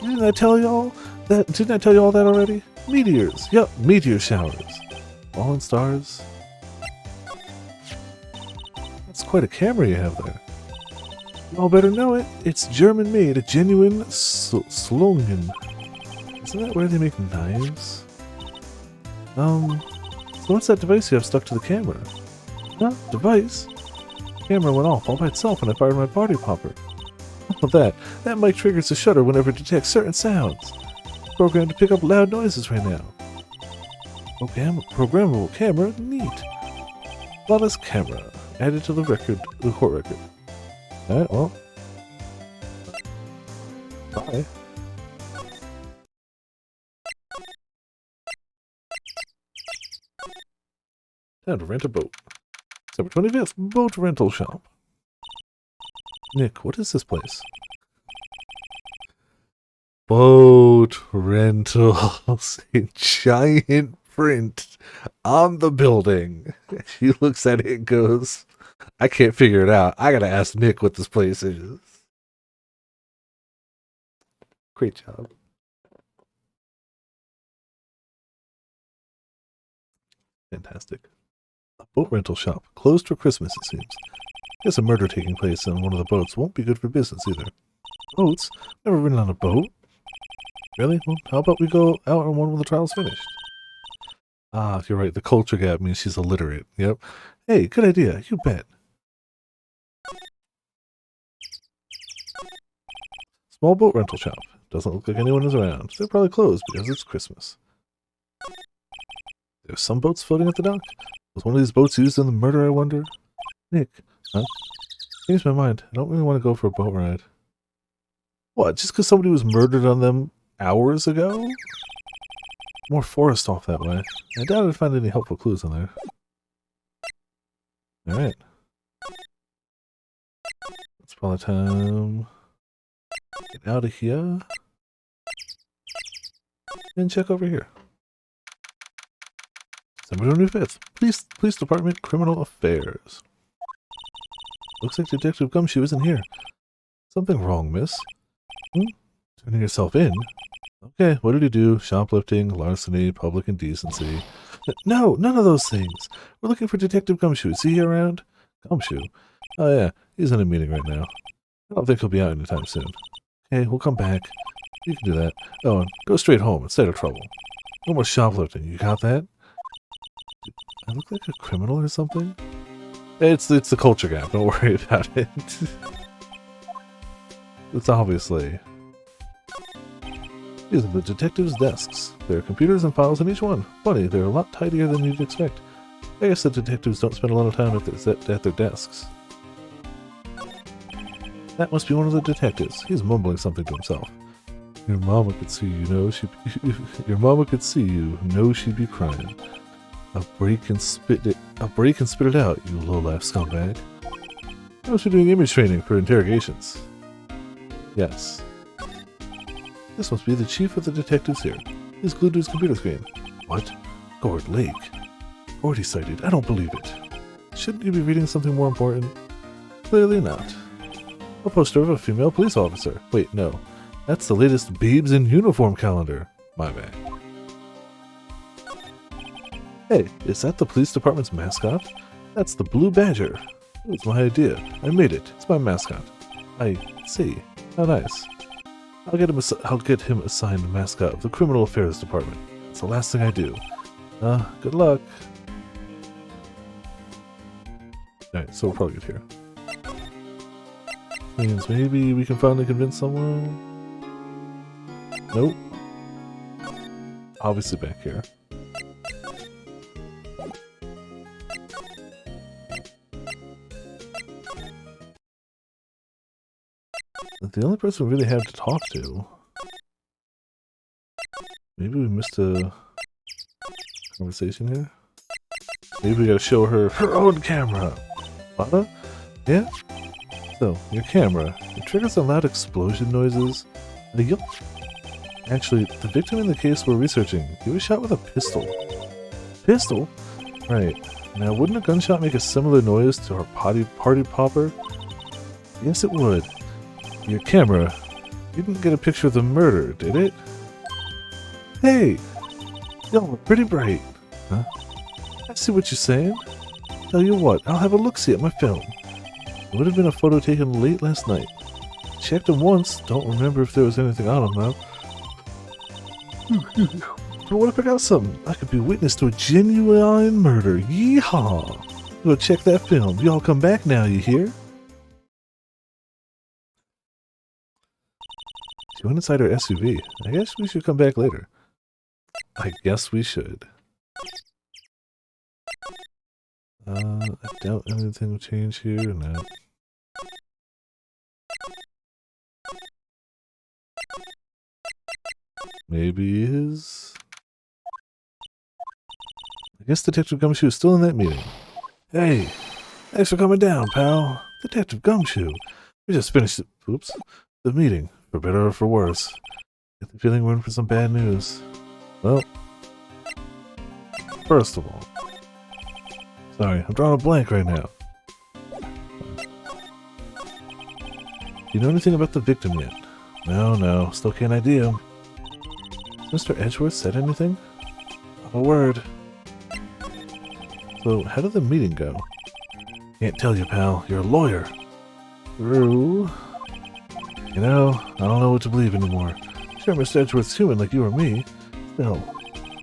A: Didn't I tell you all that already? Meteors. Yep, meteor showers. Falling stars. That's quite a camera you have there. Y'all better know it. It's German-made, a genuine Slungen. Isn't that where they make knives? So what's that device you have stuck to the camera? Huh? Device? The camera went off all by itself when I fired my party popper. Oh, that mic triggers the shutter whenever it detects certain sounds. Programmed to pick up loud noises right now. Programmable camera? Neat. Flawless camera. Added to the court record. Alright, well. Bye. Time to rent a boat. December 25th, boat rental shop. Nick, what is this place? Boat rentals in giant print on the building. She looks at it and goes, I can't figure it out. I gotta ask Nick what this place is. Great job. Fantastic. A boat rental shop. Closed for Christmas, it seems. Guess a murder taking place on one of the boats won't be good for business either. Boats? Never ridden on a boat. Really? Well, how about we go out on one when the trial's finished? Ah, you're right. The culture gap means she's illiterate. Yep. Hey, good idea. You bet. Small boat rental shop. Doesn't look like anyone is around. They're probably closed because it's Christmas. There's some boats floating at the dock. Was one of these boats used in the murder, I wonder? Nick. Huh? Changed my mind. I don't really want to go for a boat ride. What? Just because somebody was murdered on them hours ago? More forest off that way. I doubt I'd find any helpful clues on there. Alright. It's probably time. Get out of here. And check over here. December 25th. Police Department Criminal Affairs. Looks like Detective Gumshoe isn't here. Something wrong, miss? Turning yourself in? Okay, what did he do? Shoplifting, larceny, public indecency. No, none of those things. We're looking for Detective Gumshoe. Is he around? Gumshoe? Oh yeah, he's in a meeting right now. I don't think he'll be out anytime soon. Okay, we'll come back. You can do that. Oh, and go straight home instead of trouble. No more shoplifting. You got that? I look like a criminal or something? It's the culture gap. Don't worry about it. It's obviously. These are the detectives' desks. There are computers and files in each one. Funny, they're a lot tidier than you'd expect. I guess the detectives don't spend a lot of time at their desks. That must be one of the detectives. He's mumbling something to himself. Your mama could see you, know your mama could see you, know she'd be crying. I'll break and spit it out, you low-life scumbag. How's she doing image training for interrogations? Yes. This must be the chief of the detectives here. He's glued to his computer screen. What? Gourd Lake? Gourdy sighted. I don't believe it. Shouldn't you be reading something more important? Clearly not. A poster of a female police officer. Wait, no. That's the latest Babes in Uniform calendar. My bad. Hey, is that the police department's mascot? That's the Blue Badger. It was my idea. I made it. It's my mascot. I see. How nice. I'll get him assigned mascot of the Criminal Affairs Department. It's the last thing I do. Good luck. Alright, so we'll probably get here. Means maybe we can finally convince someone. Nope. Obviously back here. The only person we really have to talk to. Maybe we missed a conversation here. Maybe we gotta show her her own camera. What? Yeah? So, your camera. It triggers on loud explosion noises. Yup. Actually, the victim in the case we're researching, he was shot with a pistol. Pistol? Right. Now, wouldn't a gunshot make a similar noise to our party popper? Yes, it would. Your camera. You didn't get a picture of the murder, did it? Hey! Y'all were pretty bright. Huh? I see what you're saying. Tell you what, I'll have a look-see at my film. It would have been a photo taken late last night. Checked them once, don't remember if there was anything on them though. But what if I got something? I could be witness to a genuine murder. Yeehaw! Go check that film. Y'all come back now, you hear? She went inside her SUV. I guess we should come back later. I guess we should. I doubt anything will change here. No. Maybe is. I guess Detective Gumshoe is still in that meeting. Hey, thanks for coming down, pal. Detective Gumshoe. We just finished the meeting, for better or for worse. Get the feeling we're in for some bad news. Well, first of all, sorry, I'm drawing a blank right now. Do you know anything about the victim yet? No, still can't ID him. Has Mr. Edgeworth said anything? Not a word. So, how did the meeting go? Can't tell you, pal. You're a lawyer. True. You know, I don't know what to believe anymore. Sure, Mr. Edgeworth's human like you or me. Still,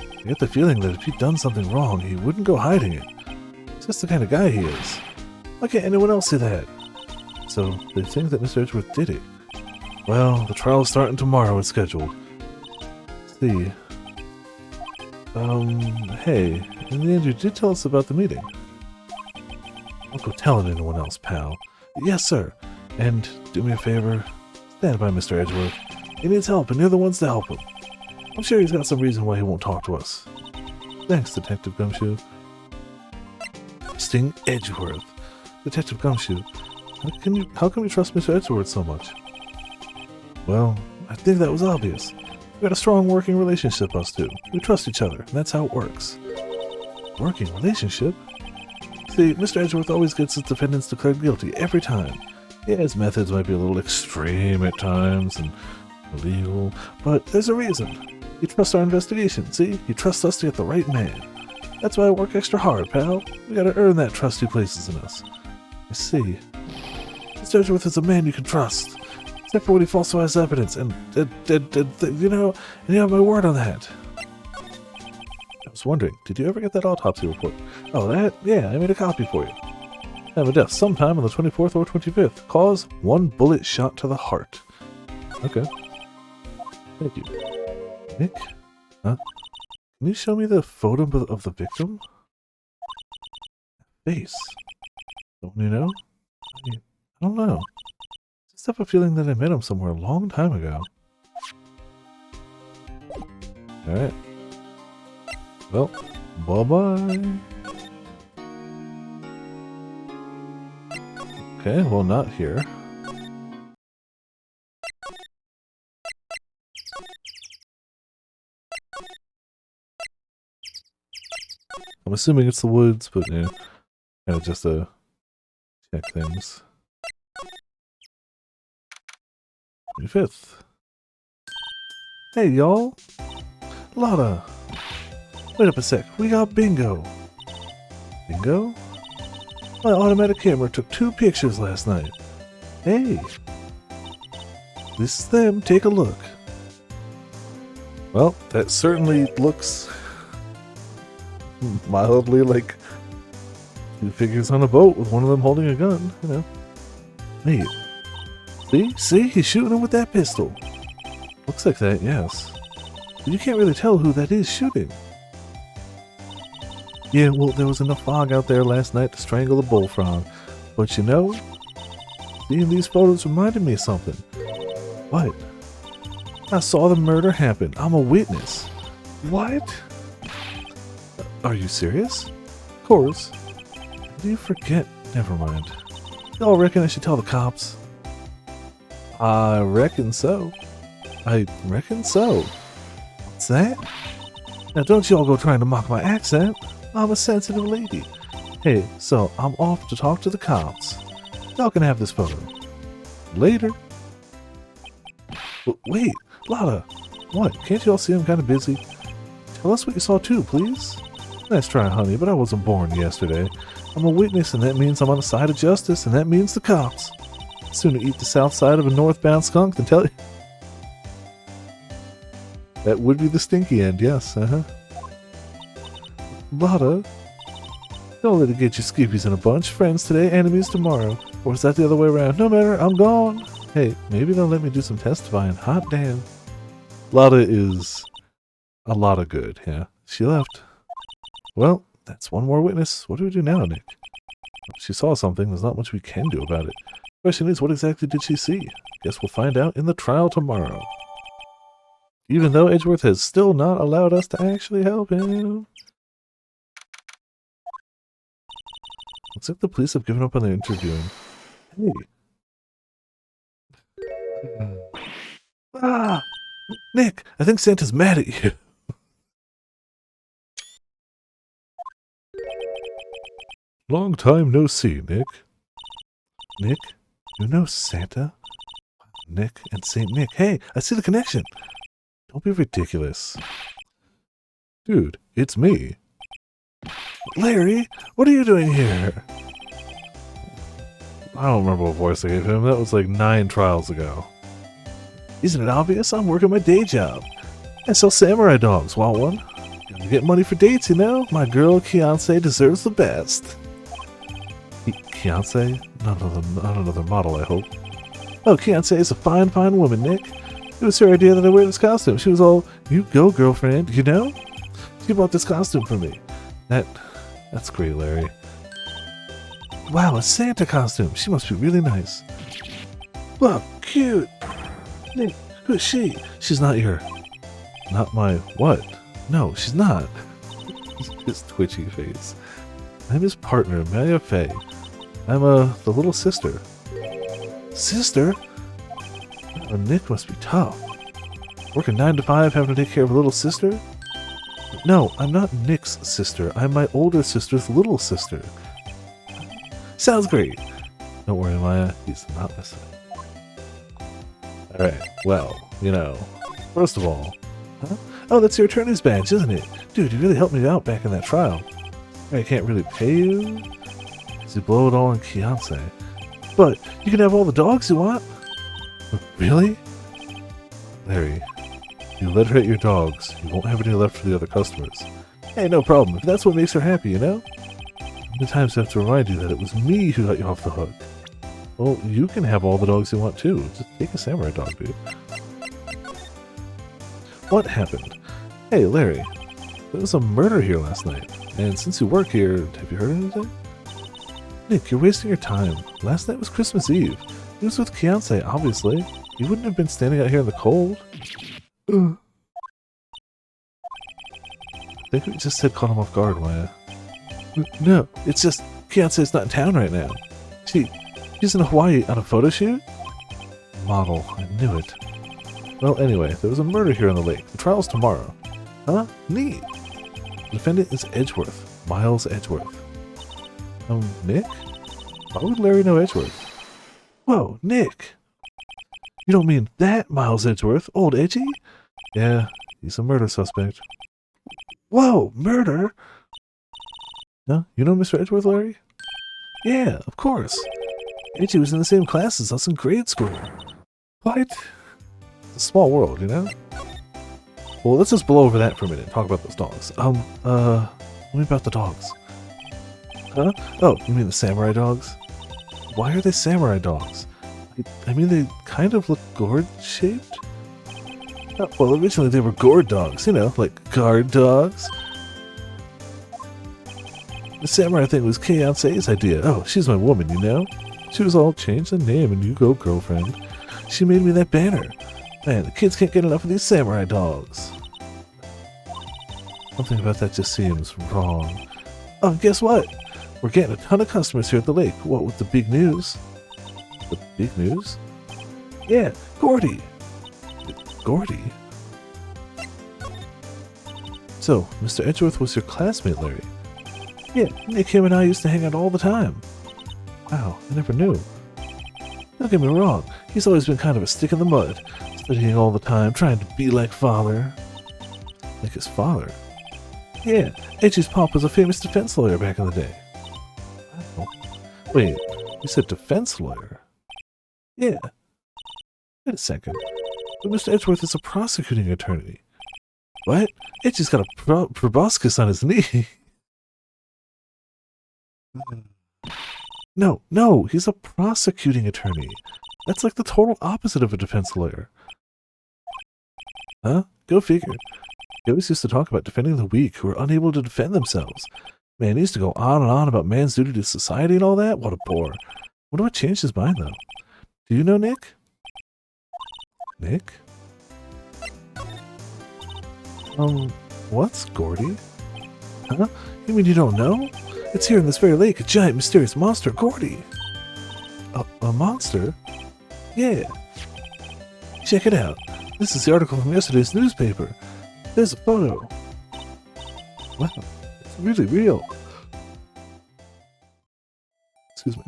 A: I get the feeling that if he'd done something wrong, he wouldn't go hiding it. He's just the kind of guy he is. Why can't anyone else see that? So, they think that Mr. Edgeworth did it. Well, the trial's starting tomorrow as scheduled. See. Hey, in the end you did tell us about the meeting. Don't go telling anyone else, pal. Yes, sir. And do me a favor, stand by Mr. Edgeworth. He needs help, and you're the ones to help him. I'm sure he's got some reason why he won't talk to us. Thanks, Detective Gumshoe. Sting Edgeworth. Detective Gumshoe, how can we trust Mr. Edgeworth so much? Well, I think that was obvious. We got a strong working relationship, us two. We trust each other, and that's how it works. Working relationship? See, Mr. Edgeworth always gets his defendants declared guilty every time. Yeah, his methods might be a little extreme at times and illegal, but there's a reason. He trusts our investigation, see? He trusts us to get the right man. That's why I work extra hard, pal. We gotta earn that trust he places in us. I see. Mr. Edgeworth is a man you can trust. Except for when he falsifies evidence, and you know, and you have my word on that. I was wondering, did you ever get that autopsy report? Oh, that? Yeah, I made a copy for you. Have a death sometime on the 24th or 25th. Cause, 1 bullet shot to the heart. Okay. Thank you. Nick? Huh? Can you show me the photo of the victim? Face. Don't you know? I don't know. I just have a feeling that I met him somewhere a long time ago. Alright. Well, bye-bye. Okay, well, not here. I'm assuming it's the woods, but yeah, kind of just check things. 25th. Hey, y'all. Lotta. Wait up a sec. We got bingo. Bingo? My automatic camera took 2 pictures last night. Hey. This is them. Take a look. Well, that certainly looks mildly like 2 figures on a boat with one of them holding a gun, you know. Wait. See? He's shooting him with that pistol. Looks like that, yes. But you can't really tell who that is shooting. Yeah, well, there was enough fog out there last night to strangle the bullfrog. But you know, seeing these photos reminded me of something. What? I saw the murder happen. I'm a witness. What? Are you serious? Of course. Do you forget? Never mind. Y'all reckon I should tell the cops? I reckon so. I reckon so. What's that? Now don't y'all go trying to mock my accent. I'm a sensitive lady. Hey, so I'm off to talk to the cops. Y'all can have this photo. Later. Wait, Lotta. What? Can't y'all see I'm kind of busy? Tell us what you saw too, please. Nice try, honey, but I wasn't born yesterday. I'm a witness, and that means I'm on the side of justice, and that means the cops. I'd sooner eat the south side of a northbound skunk than tell you. That would be the stinky end, yes, Lotta, don't let it get you skippies in a bunch. Friends today, enemies tomorrow. Or is that the other way around? No matter, I'm gone. Hey, maybe they'll let me do some testifying. Hot damn. Lotta is a lot of good, yeah. She left. Well, that's one more witness. What do we do now, Nick? She saw something. There's not much we can do about it. Question is, what exactly did she see? Guess we'll find out in the trial tomorrow. Even though Edgeworth has still not allowed us to actually help him. Looks like the police have given up on their interviewing. Hey. Ah! Nick, I think Santa's mad at you. Long time no see, Nick. Nick? You know Santa? Nick and Saint Nick. Hey, I see the connection. Don't be ridiculous. Dude, it's me. Larry, what are you doing here? I don't remember what voice I gave him. That was like 9 trials ago. Isn't it obvious? I'm working my day job. I sell samurai dogs, want one? Gotta get money for dates, you know? My girl, Fiancé, deserves the best. Fiancé? Not another model, I hope. Oh, Fiancé is a fine, fine woman, Nick. It was her idea that I wear this costume. She was all, you go, girlfriend, you know? She bought this costume for me. That's great, Larry. Wow, a Santa costume. She must be really nice. Wow, cute. Nick, who's she? She's not not my what? No, she's not. His twitchy face. I'm his partner, Maria Faye. I'm the little sister. Sister? Oh, Nick must be tough. Working 9 to 5, having to take care of a little sister? No, I'm not Nick's sister. I'm my older sister's little sister. Sounds great. Don't worry, Maya. He's not listening. Alright, well, you know. First of all... Huh? Oh, that's your attorney's badge, isn't it? Dude, you really helped me out back in that trial. I can't really pay you. Because you blow it all on Fiancé. But you can have all the dogs you want. Really? Larry, you let her at your dogs. You won't have any left for the other customers. Hey, no problem. If that's what makes her happy, you know? How many times do I have to remind you that it was me who let you off the hook? Well, you can have all the dogs you want too. Just take a samurai dog, dude. What happened? Hey, Larry. There was a murder here last night. And since you work here, have you heard anything? Nick, you're wasting your time. Last night was Christmas Eve. He was with Fiancé, obviously. You wouldn't have been standing out here in the cold. I think we just said caught him off guard, Maya. No, it's just Fiancé's not in town right now. She's in Hawaii on a photo shoot? Model, I knew it. Well, anyway, there was a murder here on the lake. The trial's tomorrow. Huh? Neat. The defendant is Edgeworth. Miles Edgeworth. Nick? Why would Larry know Edgeworth? Whoa, Nick! You don't mean that Miles Edgeworth? Old Edgy? Yeah, he's a murder suspect. Whoa, murder? No, you know Mr. Edgeworth, Larry? Yeah, of course. Itchy was in the same class as us in grade school. What? It's a small world, you know? Well, let's just blow over that for a minute and talk about those dogs. Tell me about the dogs. Huh? Oh, you mean the samurai dogs? Why are they samurai dogs? I mean, they kind of look gourd-shaped? Oh, well, originally they were gourd dogs, you know, like guard dogs. The samurai thing was Kei-sensei's idea. Oh, she's my woman, you know? She was all, change the name and you go, girlfriend. She made me that banner. Man, the kids can't get enough of these samurai dogs. Something about that just seems wrong. Oh, guess what? We're getting a ton of customers here at the lake. What with the big news? The big news? Yeah, Gourdy. Gourdy? So, Mr. Edgeworth was your classmate, Larry? Yeah, Nick, him and I used to hang out all the time. Wow, I never knew. Don't get me wrong, he's always been kind of a stick in the mud, studying all the time, trying to be like father. Like his father? Yeah, Edgy's pop was a famous defense lawyer back in the day. Wow. Wait, you said defense lawyer? Yeah. Wait a second. But Mr. Edgeworth is a prosecuting attorney. What? Edgy's got a proboscis on his knee. No, he's a prosecuting attorney. That's like the total opposite of a defense lawyer. Huh? Go figure. He always used to talk about defending the weak who are unable to defend themselves. Man, he used to go on and on about man's duty to society and all that. What a bore. Wonder what changed his mind, though. Do you know Nick? Nick? What's Gourdy? Huh? You mean you don't know? It's here in this very lake, a giant mysterious monster, Gourdy. A monster? Yeah. Check it out. This is the article from yesterday's newspaper. There's a photo. Wow, it's really real. Excuse me.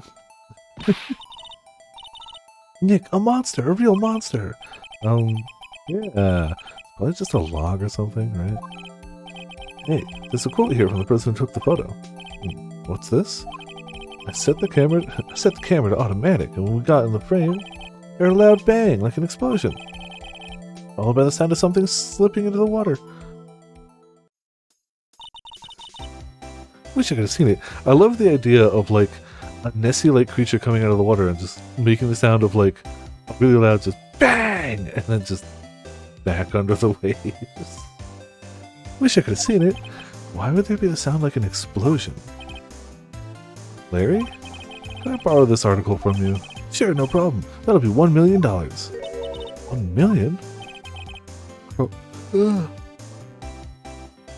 A: Nick, a monster, a real monster. Yeah. Probably just a log or something, right? Hey, there's a quote here from the person who took the photo. What's this? I set the camera to automatic, and when we got in the frame, I heard a loud bang, like an explosion. Followed by the sound of something slipping into the water. Wish I could have seen it. I love the idea of like a Nessie-like creature coming out of the water and just making the sound of like a really loud just bang, and then just back under the waves. Wish I could have seen it. Why would there be the sound like an explosion? Larry? Can I borrow this article from you? Sure, no problem. That'll be $1 million. $1 million?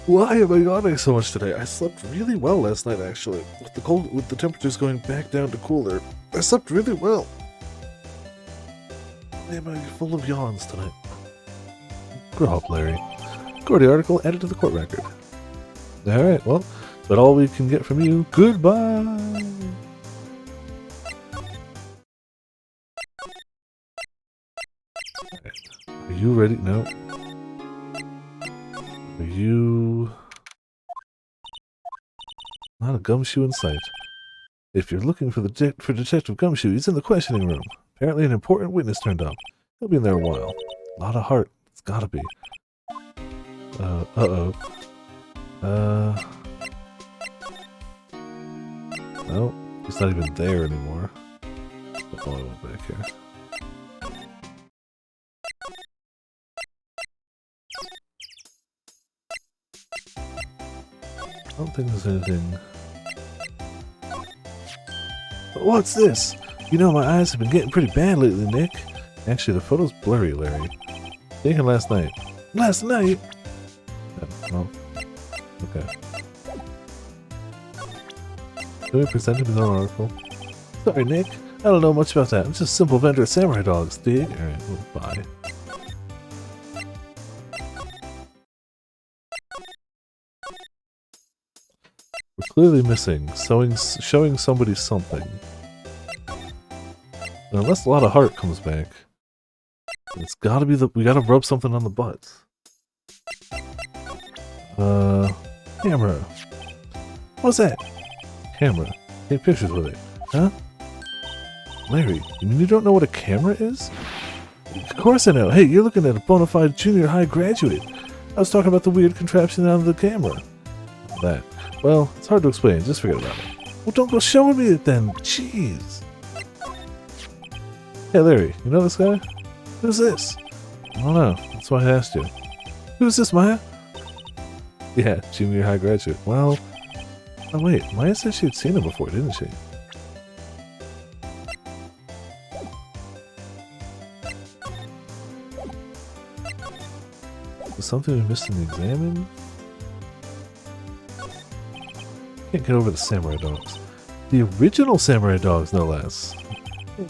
A: Why am I yawning so much today? I slept really well last night, actually. With the temperatures going back down to cooler, I slept really well. Why am I full of yawns tonight? Grow up, Larry. Gourdy article added to the court record. Alright, well, that's all we can get from you. Goodbye! Are you ready? No. Are you... Not a gumshoe in sight. If you're looking for Detective Gumshoe, he's in the questioning room. Apparently an important witness turned up. He'll be in there a while. A lot of heart. It's gotta be. Uh-oh. No, he's not even there anymore. Oh, I went back here. I don't think there's anything. But what's this? You know, my eyes have been getting pretty bad lately, Nick. Actually, the photo's blurry, Larry. Taken last night. Last night? Well, okay. Can we present him his own article? Sorry, Nick. I don't know much about that. I'm just a simple vendor of samurai dogs, dig? Alright, well, bye. We're clearly missing. Showing somebody something. And unless a lot of heart comes back, it's gotta be we gotta rub something on the butt. Camera. What's that? Camera. Take pictures with it. Huh? Larry, you mean you don't know what a camera is? Of course I know. Hey, you're looking at a bona fide junior high graduate. I was talking about the weird contraption on the camera. That. Well, it's hard to explain. Just forget about it. Well, don't go showing me it then. Jeez. Hey, Larry, you know this guy? Who's this? I don't know. That's why I asked you. Who's this, Maya? Yeah, junior high graduate. Well, oh wait, Maya said she'd seen him before, didn't she? Was something we missed in the exam? Can't get over the samurai dogs. The original samurai dogs, no less.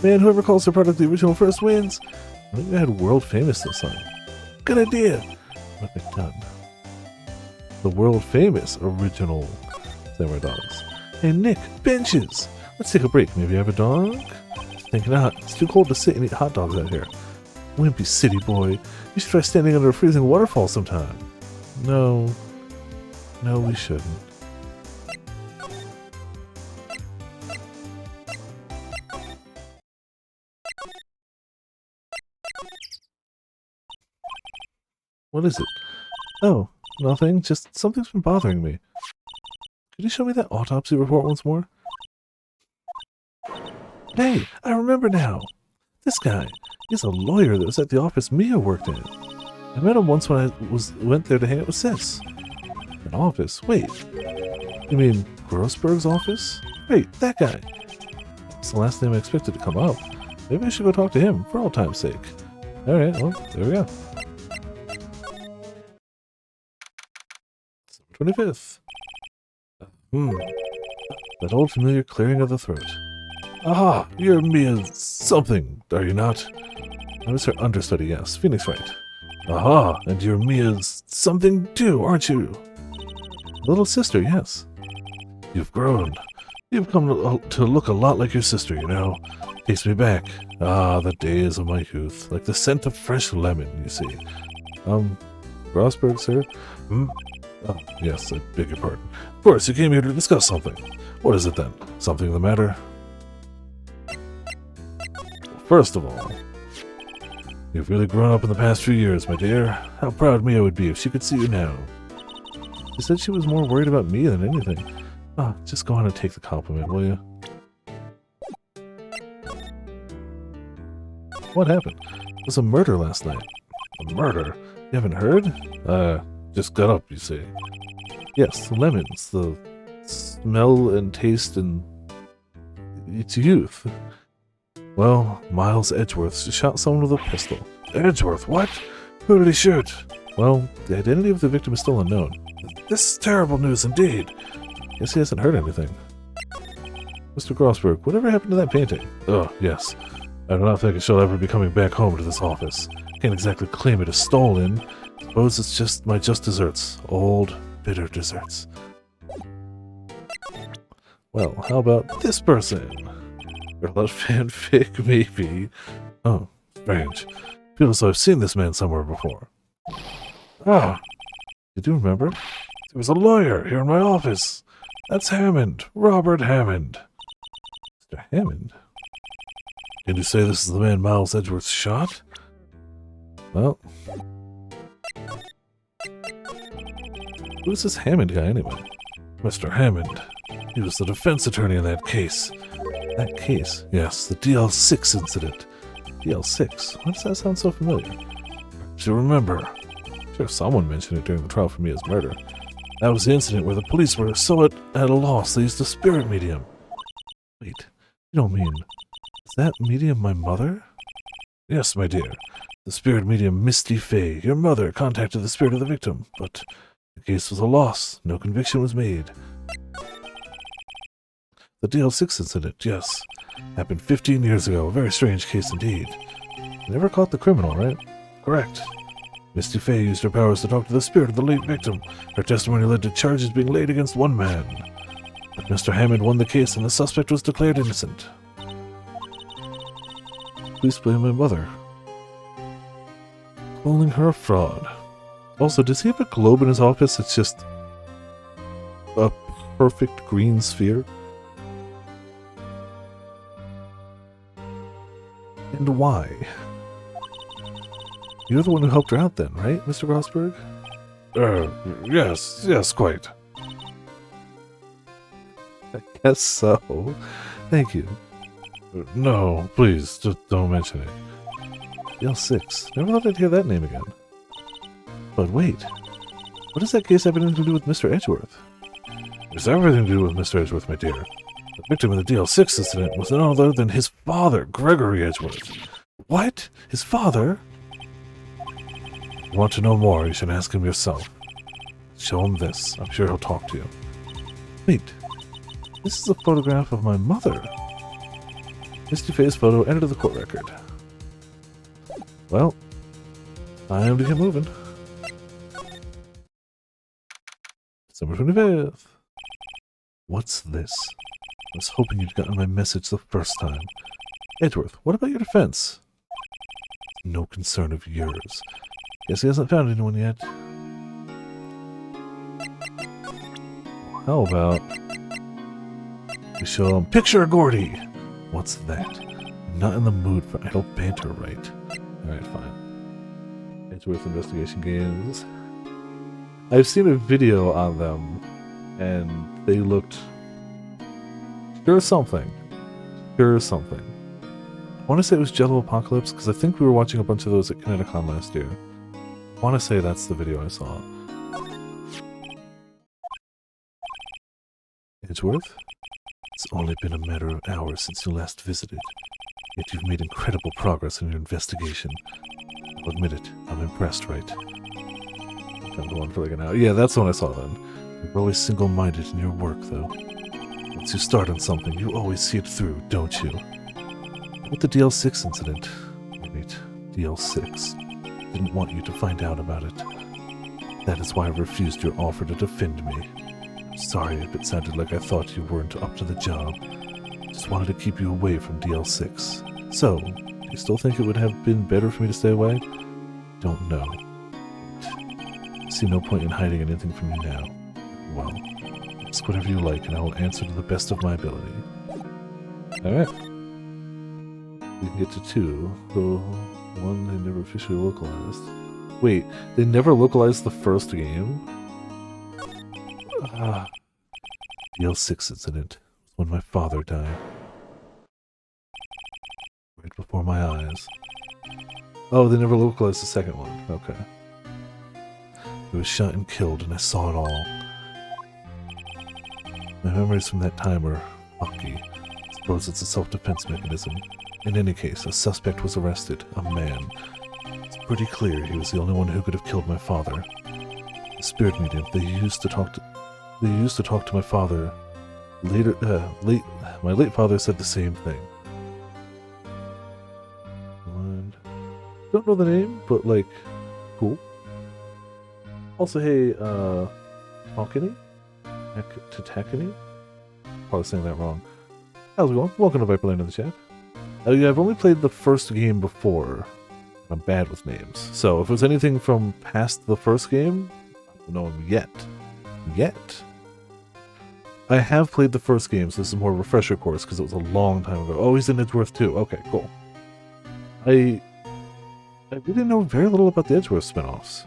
A: Man, whoever calls their product the original first wins. I think we had world famous this time. Good idea. What have I done? The world famous original samurai dogs. Hey Nick, benches. Let's take a break. Maybe you have a dog? Think not. It's too cold to sit and eat hot dogs out here. Wimpy city boy. You should try standing under a freezing waterfall sometime. No. No, we shouldn't. What is it? Oh, nothing. Just something's been bothering me. Could you show me that autopsy report once more? Hey, I remember now. This guy. He's a lawyer that was at the office Mia worked in. I met him once when I went there to hang out with Sis. An office? Wait. You mean Grossberg's office? Wait, that guy. It's the last name I expected to come up. Maybe I should go talk to him, for old time's sake. Alright, well, there we go. 25th. That old familiar clearing of the throat. Aha! You're Mia's something, are you not? I was her understudy, yes. Phoenix Wright. Aha! And you're Mia's something too, aren't you? Little sister, yes. You've grown. You've come to look a lot like your sister, you know. Takes me back. Ah, the days of my youth. Like the scent of fresh lemon, you see. Grossberg, sir? Oh, yes, I beg your pardon. Of course, you came here to discuss something. What is it then? Something the matter? First of all, you've really grown up in the past few years, my dear. How proud Mia would be if she could see you now. She said she was more worried about me than anything. Ah, just go on and take the compliment, will you? What happened? It was a murder last night. A murder? You haven't heard? Just got up, you say. Yes, the lemons, the smell and taste and it's youth. Well, Miles Edgeworth shot someone with a pistol. Edgeworth, what? Who did he shoot? Well, the identity of the victim is still unknown. This is terrible news indeed. Guess he hasn't heard anything. Mr. Grossberg, whatever happened to that painting? Oh, yes. I do not think it shall ever be coming back home to this office. Can't exactly claim it as stolen. Suppose it's just my just desserts. Old, bitter desserts. Well, how about this person? Girl out fanfic, maybe. Oh, strange. Feels as though I've seen this man somewhere before. Ah, you do remember? There was a lawyer here in my office. That's Hammond. Robert Hammond. Mr. Hammond? Can you say this is the man Miles Edgeworth shot? Well... who's this Hammond guy, anyway? Mr. Hammond. He was the defense attorney in that case. That case? Yes, the DL6 incident. DL6? Why does that sound so familiar? Do you remember? I'm sure someone mentioned it during the trial for Mia's murder. That was the incident where the police were so at a loss they used a spirit medium. Wait, you don't mean... is that medium my mother? Yes, my dear. The spirit medium Misty Fay, your mother, contacted the spirit of the victim, but the case was a loss. No conviction was made. The DL6 incident, yes. Happened 15 years ago. A very strange case indeed. Never caught the criminal, right? Correct. Misty Fay used her powers to talk to the spirit of the late victim. Her testimony led to charges being laid against one man. But Mr. Hammond won the case and the suspect was declared innocent. Please blame my mother. Calling her a fraud. Also, does he have a globe in his office? It's just a perfect green sphere. And why? You're the one who helped her out then, right, Mr. Rosberg? Yes, quite. I guess so. Thank you. No, please, just don't mention it. DL6. Never thought I'd hear that name again. But wait. What does that case have anything to do with Mr. Edgeworth? It's everything to do with Mr. Edgeworth, my dear. The victim of the DL6 incident was none other than his father, Gregory Edgeworth. What? His father? If you want to know more, you should ask him yourself. Show him this. I'm sure he'll talk to you. Wait. This is a photograph of my mother. Misty face photo entered to the court record. Well, time to get moving. December 25th. What's this? I was hoping you'd gotten my message the first time. Edgeworth, what about your defense? No concern of yours. Guess he hasn't found anyone yet. How about we show him Picture of Gourdy? What's that? I'm not in the mood for idle banter, right? Alright, fine. Edgeworth Investigation Games. I've seen a video on them, and they looked... Sure something. Sure something. I want to say it was Jello Apocalypse, because I think we were watching a bunch of those at Kineticon last year. I want to say that's the video I saw. Edgeworth? It's only been a matter of hours since you last visited, yet you've made incredible progress in your investigation. I'll admit it, I'm impressed, right? I'll go on for like an hour. Yeah, that's the one I saw then. You're always single-minded in your work, though. Once you start on something, you always see it through, don't you? With the DL6 incident. Wait, DL6. Didn't want you to find out about it. That is why I refused your offer to defend me. Sorry if it sounded like I thought you weren't up to the job. Just wanted to keep you away from DL6. So, do you still think it would have been better for me to stay away? Don't know. I see no point in hiding anything from you now. Well, ask whatever you like and I will answer to the best of my ability. Alright. We can get to 2. The one they never officially localized. Wait, they never localized the first game? DL6 incident when my father died. Right before my eyes. Oh, they never localized the second one. Okay. He was shot and killed and I saw it all. My memories from that time are funky. I suppose it's a self-defense mechanism. In any case, a suspect was arrested, a man. It's pretty clear he was the only one who could have killed my father. The spirit medium they used to talk to my father. Later, my late father said the same thing. And don't know the name, but like, cool. Also, hey, Tankini? Tatakini? Probably saying that wrong. How's it going? Welcome to Viperland in the chat. Yeah, I've only played the first game before. I'm bad with names. So if it was anything from past the first game, I don't know him yet. I have played the first game, so this is more a refresher course because it was a long time ago. Oh, he's in Edgeworth too. Okay, cool. I really know very little about the Edgeworth spin-offs.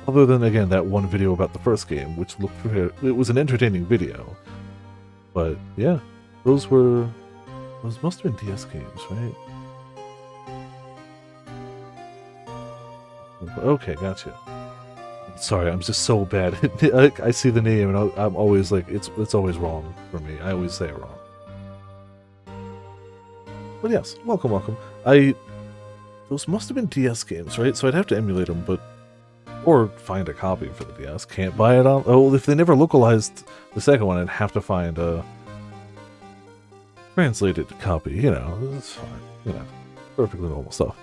A: Other than, again, that one video about the first game, which looked very... It was an entertaining video. But, yeah. Those must have been DS games, right? Okay, gotcha. Sorry, I'm just so bad. I see the name and I'm always like, it's always wrong for me. I always say it wrong. But yes, welcome. Those must have been DS games, right? So I'd have to emulate them, or find a copy for the DS. Can't buy it on... Oh, if they never localized the second one, I'd have to find a translated copy. You know, it's fine. You know, perfectly normal stuff.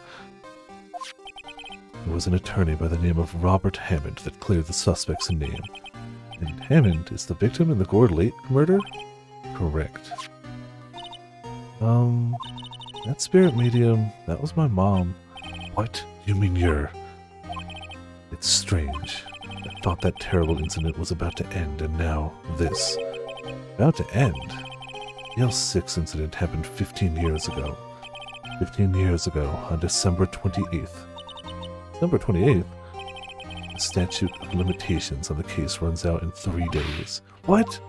A: It was an attorney by the name of Robert Hammond that cleared the suspect's name. And Hammond is the victim in the Gourdy murder? Correct. That spirit medium, that was my mom. What? You mean you're... It's strange. I thought that terrible incident was about to end, and now this. About to end? The L6 incident happened 15 years ago. 15 years ago, on December 28th. December 28th? The statute of limitations on the case runs out in 3 days. What?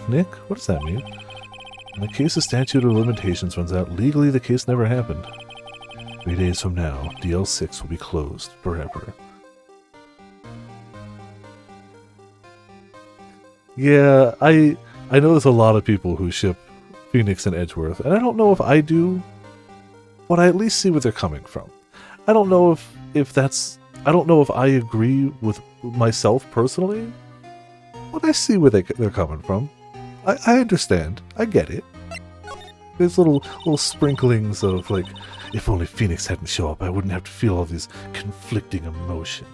A: Nick, what does that mean? When the case's statute of limitations runs out, legally the case never happened. 3 days from now, DL6 will be closed forever. Yeah, I know there's a lot of people who ship Phoenix and Edgeworth, and I don't know if I do, but I at least see where they're coming from. I don't know if that's... I don't know if I agree with myself personally, but I see where they're coming from. I understand. I get it. There's little sprinklings of, like, if only Phoenix hadn't shown up, I wouldn't have to feel all these conflicting emotions.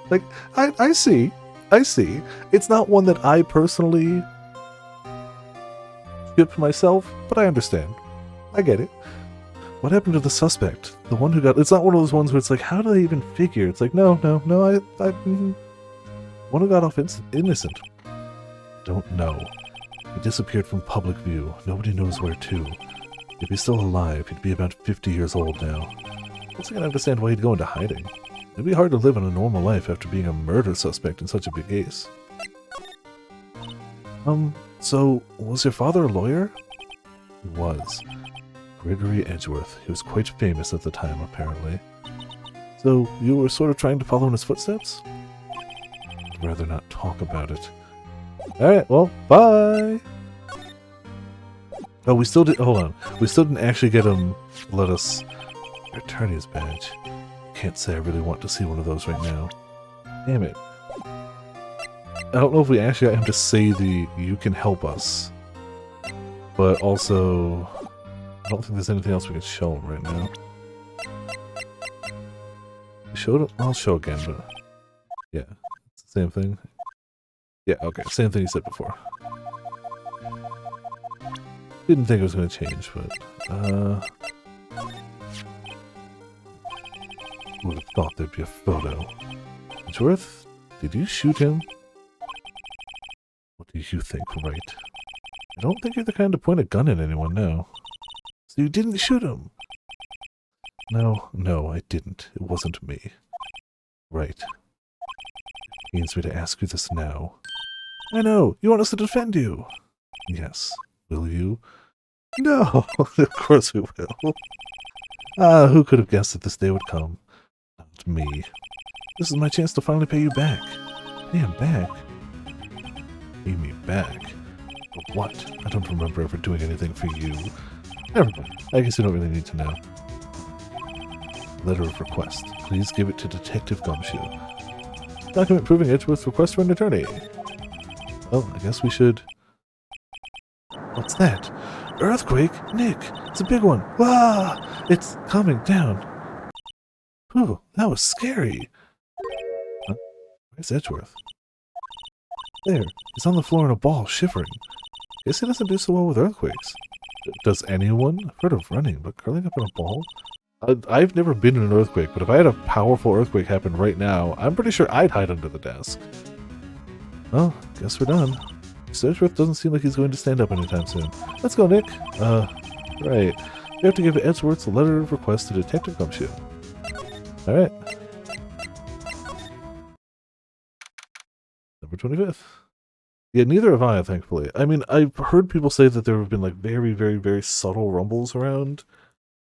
A: Like, I see. I see. It's not one that I personally ship myself, but I understand. I get it. What happened to the suspect? The one who got... It's not one of those ones where it's like, how do they even figure? It's like, no, one who got off innocent. Don't know. He disappeared from public view. Nobody knows where to. If he's still alive, he'd be about 50 years old now. I guess I can understand why he'd go into hiding. It'd be hard to live in a normal life after being a murder suspect in such a big case. So, was your father a lawyer? He was. Gregory Edgeworth. He was quite famous at the time, apparently. So, you were sort of trying to follow in his footsteps? I'd rather not talk about it. Alright, well, bye! Oh, we still did... Hold on. We still didn't actually get him let us return his badge. Can't say I really want to see one of those right now. Damn it. I don't know if we actually got him to say the "you can help us," but also I don't think there's anything else we can show him right now. We showed it? I'll show again, but yeah, it's the same thing. Yeah, okay, same thing he said before. Didn't think it was going to change, but would have thought there'd be a photo. Edgeworth, did you shoot him? What do you think, Wright? I don't think you're the kind to point a gun at anyone now. So you didn't shoot him? No, I didn't. It wasn't me. Right. Means me to ask you this now. I know! You want us to defend you! Yes. Will you? No! Of course we will. Who could have guessed that this day would come? Not me. This is my chance to finally pay you back. Pay him back? Pay me back? For what? I don't remember ever doing anything for you. Never mind. I guess you don't really need to know. Letter of request. Please give it to Detective Gumshoe. Document proving Edgeworth's request for an attorney. Well, I guess we should... What's that? Earthquake? Nick! It's a big one! Wah! It's coming down! Whew, that was scary! Huh? Where's Edgeworth? There, he's on the floor in a ball, shivering. Guess he doesn't do so well with earthquakes. Does anyone? I've heard of running, but curling up in a ball? I've never been in an earthquake, but if I had a powerful earthquake happen right now, I'm pretty sure I'd hide under the desk. Well, guess we're done. Edgeworth doesn't seem like he's going to stand up anytime soon. Let's go, Nick. Right. You have to give Edgeworth a letter of request to Detective Gumshoe. Alright. Number 25th. Yeah, neither have I, thankfully. I mean, I've heard people say that there have been, like, very, very, very subtle rumbles around.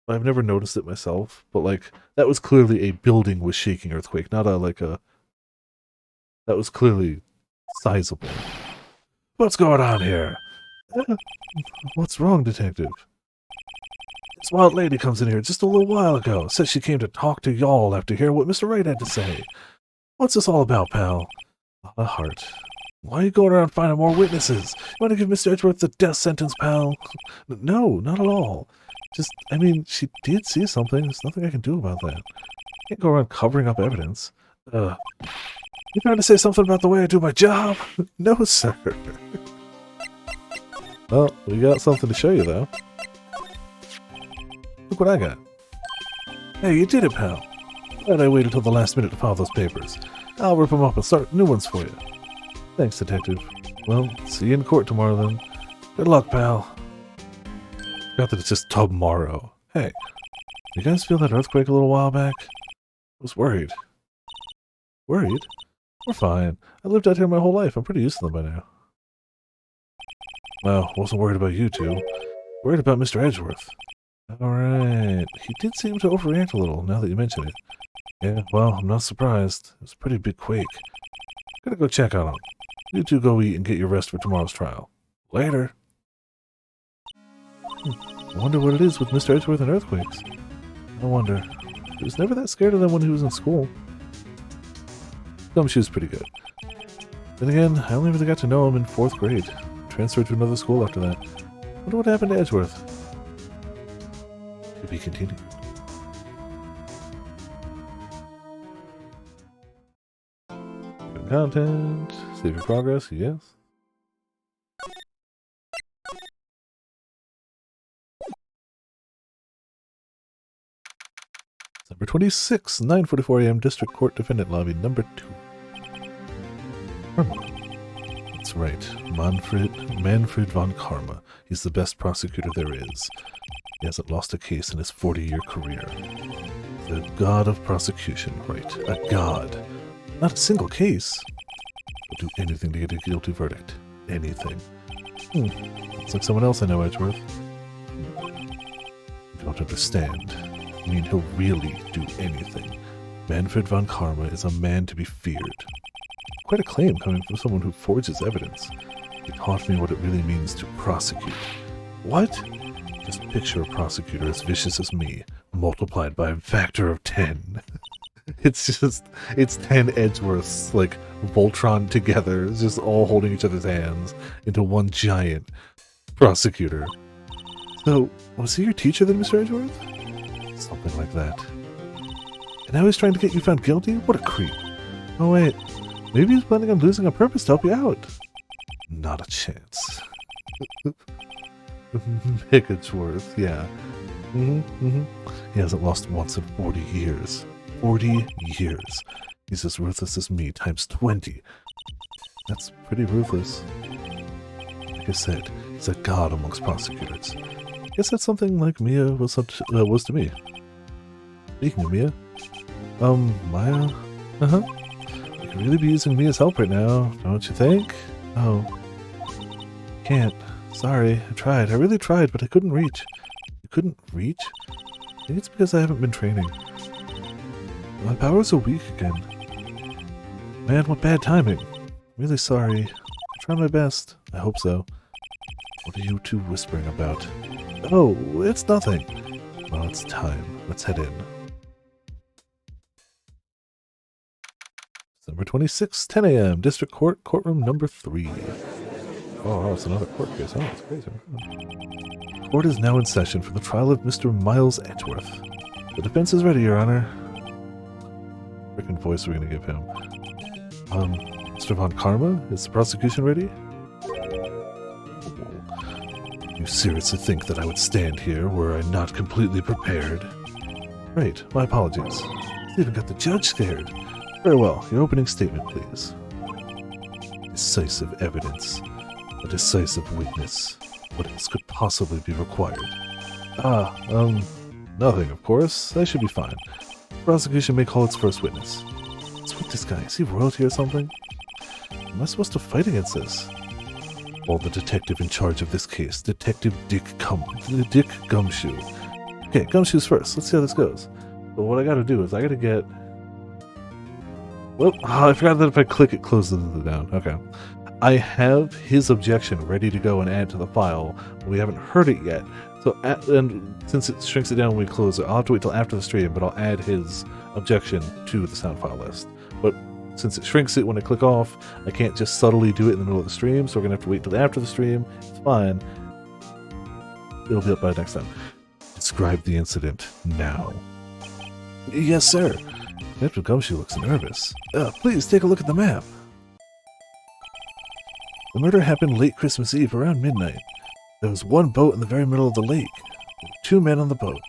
A: But I've never noticed it myself. But, like, that was clearly a building was shaking earthquake, not a... That was clearly sizable. What's going on here? What's wrong, Detective? This wild lady comes in here just a little while ago. Says she came to talk to y'all after hearing what Mr. Wright had to say. What's this all about, pal? A heart. Why are you going around finding more witnesses? You want to give Mr. Edgeworth the death sentence, pal? No, not at all. Just, I mean, she did see something. There's nothing I can do about that. Can't go around covering up evidence. You trying to say something about the way I do my job? No, sir. Well, we got something to show you, though. Look what I got. Hey, you did it, pal. Glad I waited until the last minute to file those papers. I'll rip them up and start new ones for you. Thanks, Detective. Well, see you in court tomorrow, then. Good luck, pal. Forgot that it's just tomorrow. Hey, you guys feel that earthquake a little while back? I was worried. Worried? We're fine. I lived out here my whole life. I'm pretty used to them by now. Well, wasn't worried about you two. Worried about Mr. Edgeworth. Alright. He did seem to overreact a little, now that you mention it. Yeah, well, I'm not surprised. It was a pretty big quake. Gotta go check on him. You two go eat and get your rest for tomorrow's trial. Later. I wonder what it is with Mr. Edgeworth and earthquakes. I wonder. He was never that scared of them when he was in school. Gumshoe's pretty good. Then again, I only really got to know him in 4th grade. Transferred to another school after that. Wonder what happened to Edgeworth. To be continued. Good content. Save your progress, yes. December 26, 9:44 a.m. District Court Defendant Lobby number 2. Karma. That's right. Manfred von Karma. He's the best prosecutor there is. He hasn't lost a case in his 40-year career. The god of prosecution, right. A god. Not a single case. He'll do anything to get a guilty verdict. Anything. Looks like someone else I know, Edgeworth. You don't understand. I mean, he'll really do anything. Manfred von Karma is a man to be feared. Quite a claim coming from someone who forges evidence. He taught me what it really means to prosecute. What? Just picture a prosecutor as vicious as me, multiplied by a factor of 10. It's 10 Edgeworths, like, Voltron together, just all holding each other's hands into one giant prosecutor. So, was he your teacher then, Mr. Edgeworth? Something like that. And now he's trying to get you found guilty? What a creep. Oh wait, maybe he's planning on losing on purpose to help you out. Not a chance. Edgeworth, yeah. He hasn't lost once in 40 years. 40 years. He's as ruthless as me times 20. That's pretty ruthless. Like I said, he's a god amongst prosecutors. Guess that's something like Mia was to me. Speaking of Mia, Maya? You could really be using Mia's help right now, don't you think? Oh. Can't. Sorry, I tried. I really tried, but I couldn't reach. You couldn't reach? Maybe it's because I haven't been training. My powers are weak again. Man, what bad timing. Really sorry. I tried my best. I hope so. What are you two whispering about? Oh, it's nothing. Well, it's time. Let's head in. December 26, 10 a.m. District Court, courtroom number 3. Oh, it's another court case. Oh, it's crazy. Court is now in session for the trial of Mr. Miles Edgeworth. The defense is ready, Your Honor. Frickin' voice we're gonna give him. Mr. von Karma, is the prosecution ready? You seriously think that I would stand here were I not completely prepared? Right, my apologies. It's even got the judge scared. Very well, your opening statement, please. Decisive evidence. A decisive witness. What else could possibly be required? Nothing, of course. That should be fine. The prosecution may call its first witness. What's with this guy? Is he royalty or something? Am I supposed to fight against this? Well, the detective in charge of this case, Detective Dick Gumshoe. Okay, Gumshoe's first. Let's see how this goes. But what I gotta do is I gotta get... Well, I forgot that if I click it closes it down. Okay. I have his objection ready to go and add to the file. We haven't heard it yet. So, and since it shrinks it down when we close it, I'll have to wait till after the stream, but I'll add his objection to the sound file list. But since it shrinks it when I click off, I can't just subtly do it in the middle of the stream, so we're going to have to wait till after the stream. It's fine. It'll be up by next time. Describe the incident now. Yes, sir. Detective Gumshoe looks nervous. Please take a look at the map. The murder happened late Christmas Eve around midnight. There was one boat in the very middle of the lake. There were 2 men on the boat.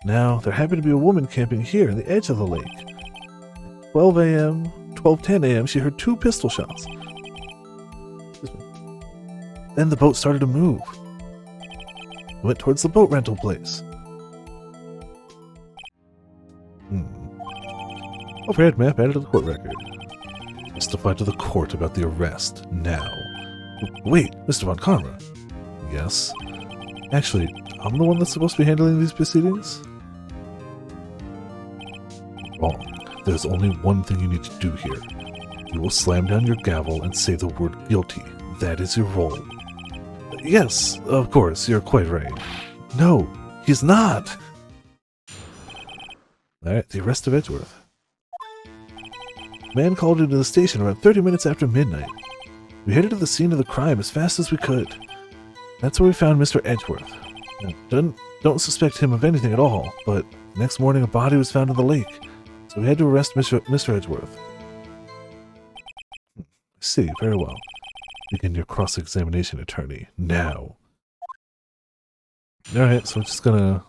A: Now, there happened to be a woman camping here on the edge of the lake. At 12:10 a.m., she heard 2 pistol shots. Then the boat started to move. went towards the boat rental place. Overhead map added to the court record. Testify to the court about the arrest, now. Wait, Mr. Von Karma. Yes? Actually, I'm the one that's supposed to be handling these proceedings? Wrong. There's only one thing you need to do here. You will slam down your gavel and say the word guilty. That is your role. Yes, of course, you're quite right. No, he's not! Alright, the arrest of Edgeworth. Man called into the station around 30 minutes after midnight. We headed to the scene of the crime as fast as we could. That's where we found Mr. Edgeworth. Now, don't suspect him of anything at all, but next morning a body was found in the lake, so we had to arrest Mr. Edgeworth. I see, very well. Begin your cross-examination, attorney, now. Alright, so we're just gonna...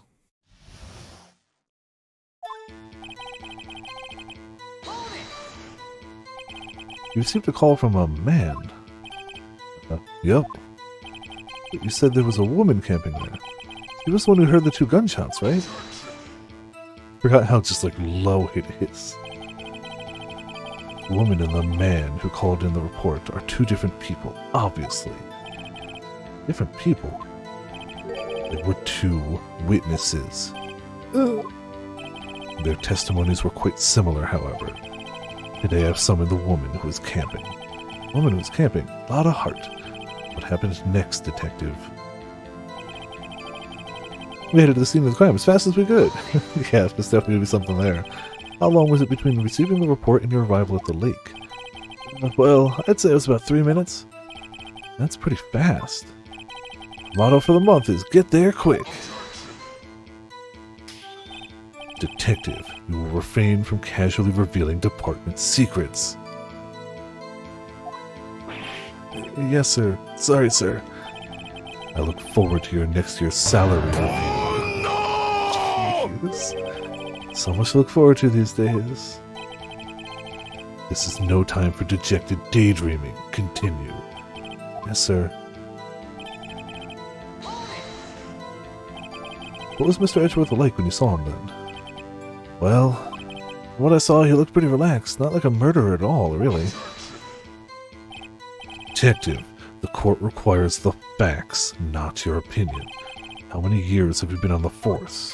A: You received a call from a man. Yep. But you said there was a woman camping there. She was the one who heard the 2 gunshots, right? Forgot how just like low it is. The woman and the man who called in the report are 2 different people, obviously. Different people? They were 2 witnesses. Their testimonies were quite similar, however. Today I've summoned the woman who was camping. The woman who was camping, a lot of heart. What happened next, detective? We headed to the scene of the crime as fast as we could. Yeah, there's definitely going to be something there. How long was it between receiving the report and your arrival at the lake? Well, I'd say it was about 3 minutes. That's pretty fast. Motto for the month is get there quick. Detective, you will refrain from casually revealing department secrets. Yes, sir. Sorry, sir. I look forward to your next year's salary review. Oh, no! Jeez. So much to look forward to these days. This is no time for dejected daydreaming. Continue. Yes, sir. What was Mr. Edgeworth like when you saw him then? Well, from what I saw, he looked pretty relaxed. Not like a murderer at all, really. Detective, the court requires the facts, not your opinion. How many years have you been on the force?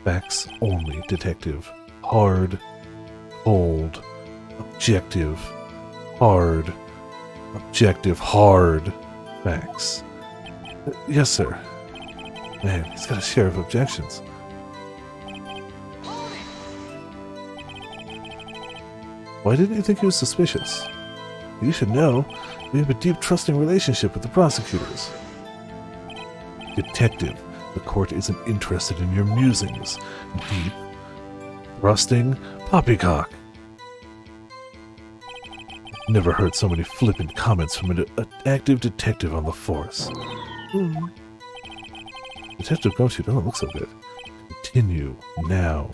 A: Facts only, detective. Hard, cold, objective, hard, objective, hard facts. Yes, sir. Man, he's got a share of objections. Why didn't you think he was suspicious? You should know. We have a deep, trusting relationship with the prosecutors. Detective, the court isn't interested in your musings. Deep, trusting, poppycock. Never heard so many flippant comments from an active detective on the force. Detective Gumshoe doesn't look so good. Continue now.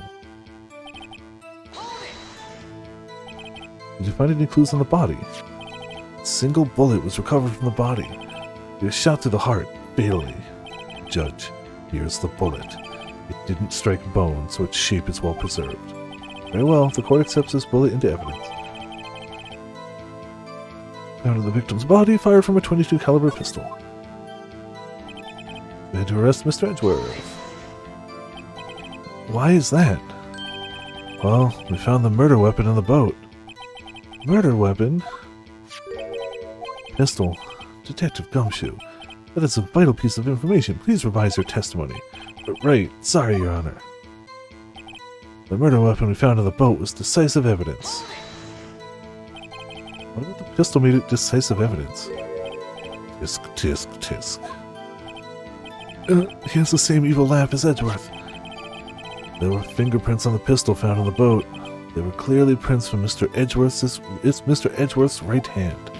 A: Did you find any clues on the body? A single bullet was recovered from the body. It was shot through the heart, fatally. Judge, here's the bullet. It didn't strike bone, so its shape is well preserved. Very well, the court accepts this bullet into evidence. Found in the victim's body, fired from a .22 caliber pistol. We had to arrest Mr. Edgeworth. Why is that? Well, we found the murder weapon in the boat. Murder weapon? Pistol. Detective Gumshoe. That is a vital piece of information. Please revise your testimony. Right. Sorry, Your Honor. The murder weapon we found in the boat was decisive evidence. What about the pistol made it decisive evidence? Tisk, tisk, tisk. He has the same evil laugh as Edgeworth. There were fingerprints on the pistol found in the boat. They were clearly prints from Mr. Edgeworth's right hand.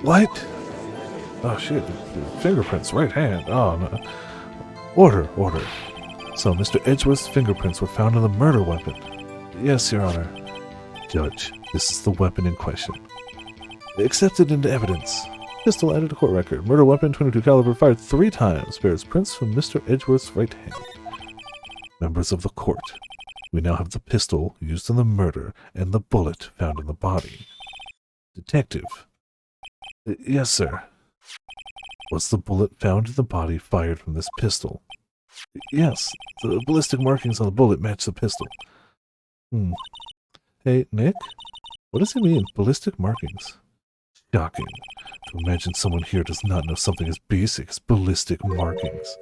A: What? Oh shit, fingerprints, right hand. Oh no. Order. So Mr. Edgeworth's fingerprints were found on the murder weapon. Yes, Your Honor. Judge, this is the weapon in question. Accepted into evidence. Pistol added to court record. Murder weapon, 22 caliber, fired 3 times. Bears prints from Mr. Edgeworth's right hand. Members of the court, we now have the pistol used in the murder and the bullet found in the body. Detective. Yes, sir. Was the bullet found in the body fired from this pistol? Yes. The ballistic markings on the bullet match the pistol. Hey, Nick? What does he mean, ballistic markings? Shocking. To imagine someone here does not know something as basic as ballistic markings.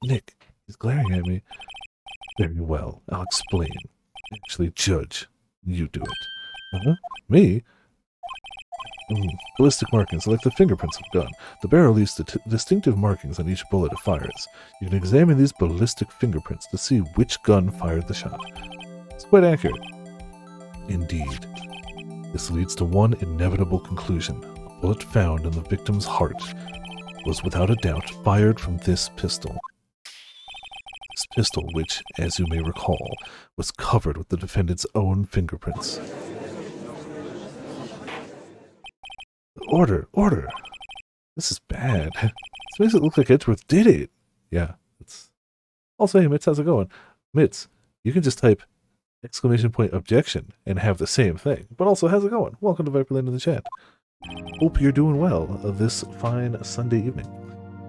A: Nick, he's glaring at me. Very well, I'll explain. Actually, Judge, you do it. Me? Ballistic markings are like the fingerprints of a gun. The barrel leaves distinctive markings on each bullet it fires. You can examine these ballistic fingerprints to see which gun fired the shot. It's quite accurate. Indeed. This leads to one inevitable conclusion. The bullet found in the victim's heart was without a doubt fired from this pistol. This pistol, which, as you may recall, was covered with the defendant's own fingerprints. Order! Order! This is bad. This makes it look like Edgeworth did it. Yeah, it's... Also, hey, Mitz, how's it going? Mitz, you can just type !objection and have the same thing. But also, how's it going? Welcome to Viperland in the chat. Hope you're doing well this fine Sunday evening.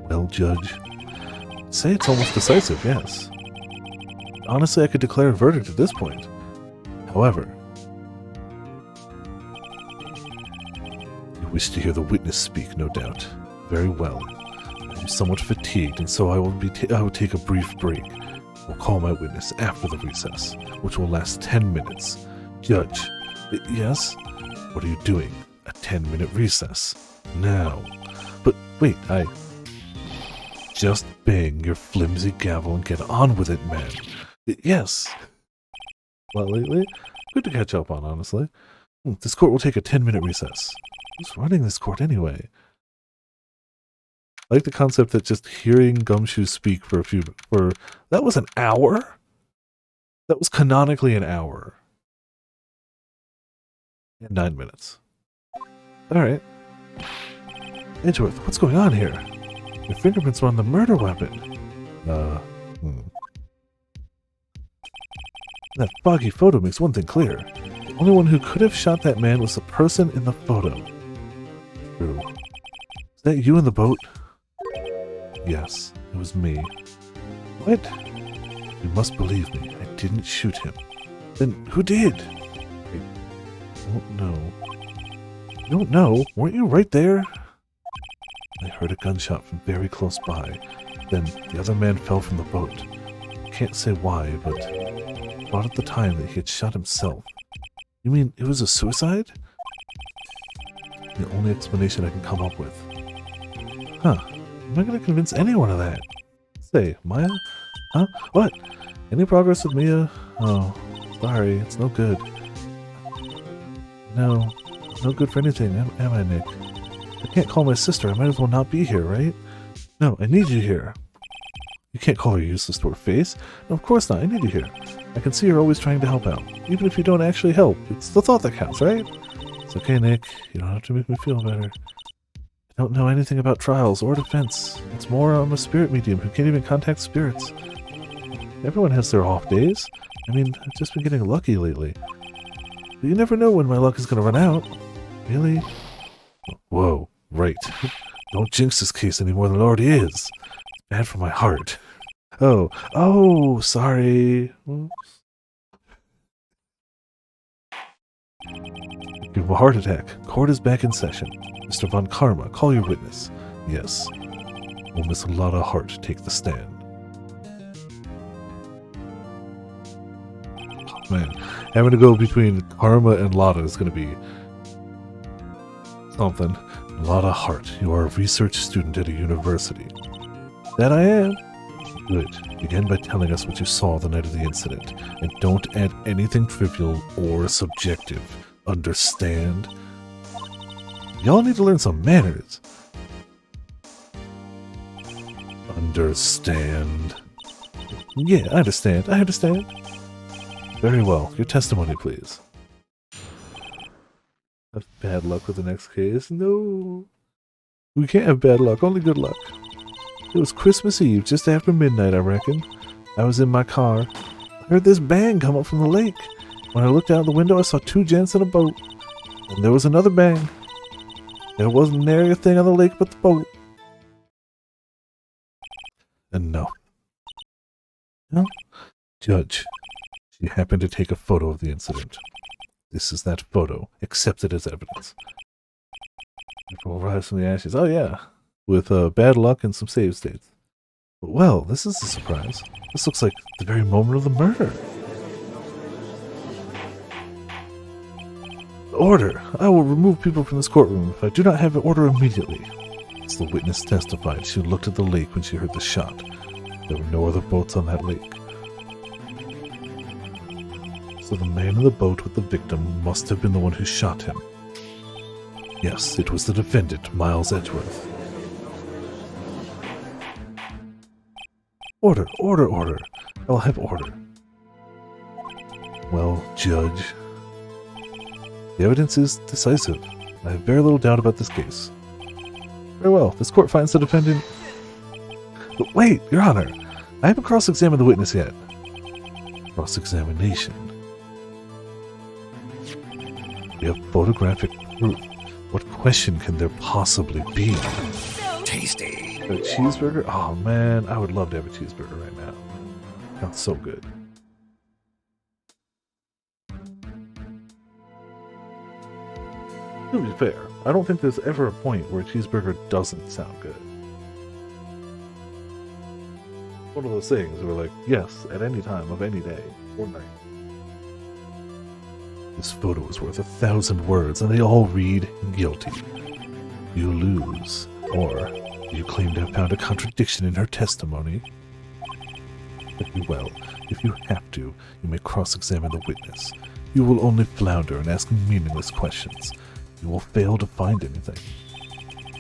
A: Well, Judge, I'd say it's almost decisive, yes. Honestly, I could declare a verdict at this point. However, you wish to hear the witness speak, no doubt. Very well. I'm somewhat fatigued, and so I will take a brief break. We'll call my witness after the recess, which will last 10 minutes. Judge. Yes? What are you doing? A 10-minute recess. Now. But wait, Just bang your flimsy gavel and get on with it, man. Yes. Well, lately? Good to catch up on, honestly. This court will take a 10-minute recess. Who's running this court anyway? I like the concept that just hearing Gumshoe speak for that was an hour? That was canonically an hour. And 9 minutes. Alright. Edgeworth, what's going on here? Your fingerprints were on the murder weapon. That foggy photo makes one thing clear. The only one who could have shot that man was the person in the photo. True. Is that you in the boat? Yes, it was me. What? You must believe me. I didn't shoot him. Then who did? I don't know. You don't know? Weren't you right there? I heard a gunshot from very close by. Then the other man fell from the boat. I can't say why, but I thought at the time that he had shot himself. You mean it was a suicide? The only explanation I can come up with. Huh. I'm not going to convince anyone of that. Say, Maya? Huh? What? Any progress with Mia? Oh, sorry, it's no good. No, no good for anything, am I, Nick? I can't call my sister, I might as well not be here, right? No, I need you here. You can't call her useless to her face. No, of course not, I need you here. I can see you're always trying to help out. Even if you don't actually help, it's the thought that counts, right? It's okay, Nick. You don't have to make me feel better. I don't know anything about trials or defense. It's more I'm a spirit medium who can't even contact spirits. Everyone has their off days. I mean, I've just been getting lucky lately. But you never know when my luck is going to run out. Really? Whoa, right. Don't jinx this case any more than it already is. It's bad for my heart. Oh, sorry. Oops. Give him a heart attack. Court is back in session. Mr. Von Karma, call your witness. Yes. Will Miss Lotta Hart take the stand? Oh, man, having to go between Karma and Lotta is going to be something. Lotta Hart, you are a research student at a university. That I am. Good. Begin by telling us what you saw the night of the incident, and don't add anything trivial or subjective. Understand? Y'all need to learn some manners. Understand? Yeah, I understand. I understand. Very well. Your testimony, please. Have bad luck with the next case. No. We can't have bad luck, only good luck. It was Christmas Eve, just after midnight, I reckon. I was in my car. I heard this bang come up from the lake. When I looked out the window, I saw two gents in a boat. And there was another bang. There wasn't nary a thing on the lake but the boat. And no. No? Judge, she happened to take a photo of the incident. This is that photo, accepted as evidence. People rise from the ashes. Oh yeah, with bad luck and some save states. But well, this is a surprise. This looks like the very moment of the murder. Order! I will remove people from this courtroom if I do not have an order immediately. As the witness testified, she looked at the lake when she heard the shot. There were no other boats on that lake. So the man in the boat with the victim must have been the one who shot him. Yes, it was the defendant, Miles Edgeworth. Order, order, order. I'll have order. Well, Judge, the evidence is decisive. I have very little doubt about this case. Very well, this court finds the defendant... But wait, Your Honor, I haven't cross-examined the witness yet. Cross-examination. We have photographic proof. What question can there possibly be?
B: Tasty.
A: A cheeseburger? Oh man, I would love to have a cheeseburger right now. Sounds so good. To be fair, I don't think there's ever a point where a cheeseburger doesn't sound good. One of those things where like, yes, at any time of any day or night. This photo is worth 1,000 words, and they all read guilty. You lose. Or, you claim to have found a contradiction in her testimony. Very well, if you have to, you may cross-examine the witness. You will only flounder and ask meaningless questions. You will fail to find anything.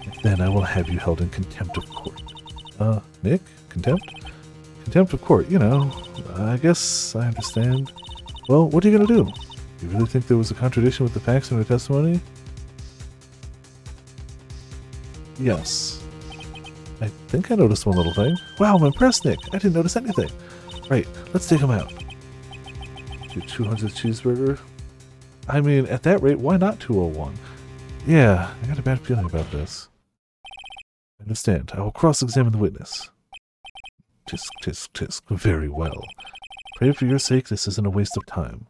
A: And then I will have you held in contempt of court. Nick? Contempt? Contempt of court, you know. I guess I understand. Well, what are you going to do? You really think there was a contradiction with the facts in her testimony? Yes. I think I noticed one little thing. Wow, I'm impressed, Nick. I didn't notice anything. Right, let's take him out. 200 cheeseburger? I mean, at that rate, why not 201? Yeah, I got a bad feeling about this. I understand. I will cross-examine the witness. Tisk, tisk, tisk. Very well. Pray for your sake this isn't a waste of time.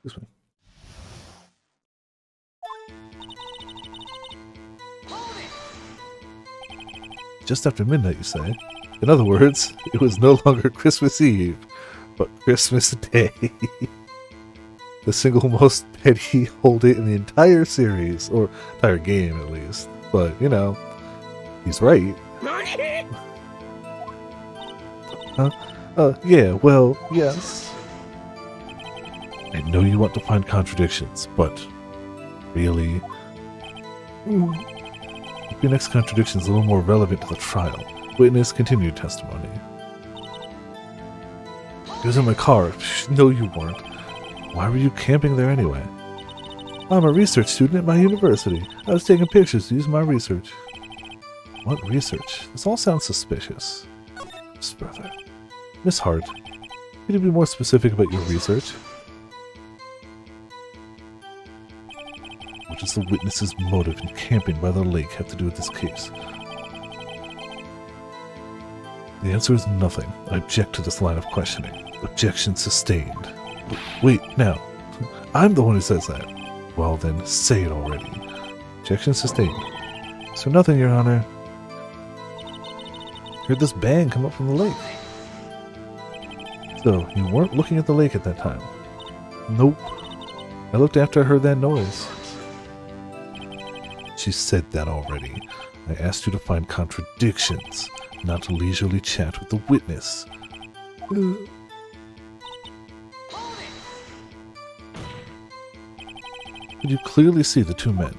A: This one. Just after midnight, you say? In other words, it was no longer Christmas Eve, but Christmas Day. The single most petty hold-it in the entire series, or entire game at least. But, you know, he's right. Yeah, well, yes. I know you want to find contradictions, but really? Your next contradiction is a little more relevant to the trial. Witness continued testimony. He was in my car. No, you weren't. Why were you camping there anyway? I'm a research student at my university. I was taking pictures to use my research. What research? This all sounds suspicious. Miss Brother. Miss Hart, could you be more specific about your research? What does the witness's motive in camping by the lake have to do with this case? The answer is nothing. I object to this line of questioning. Objection sustained. Wait, now. I'm the one who says that. Well then, say it already. Objection sustained. So nothing, Your Honor. Heard this bang come up from the lake. So, you weren't looking at the lake at that time? Nope. I looked after I heard that noise. She said that already. I asked you to find contradictions, not to leisurely chat with the witness. Could you clearly see the two men?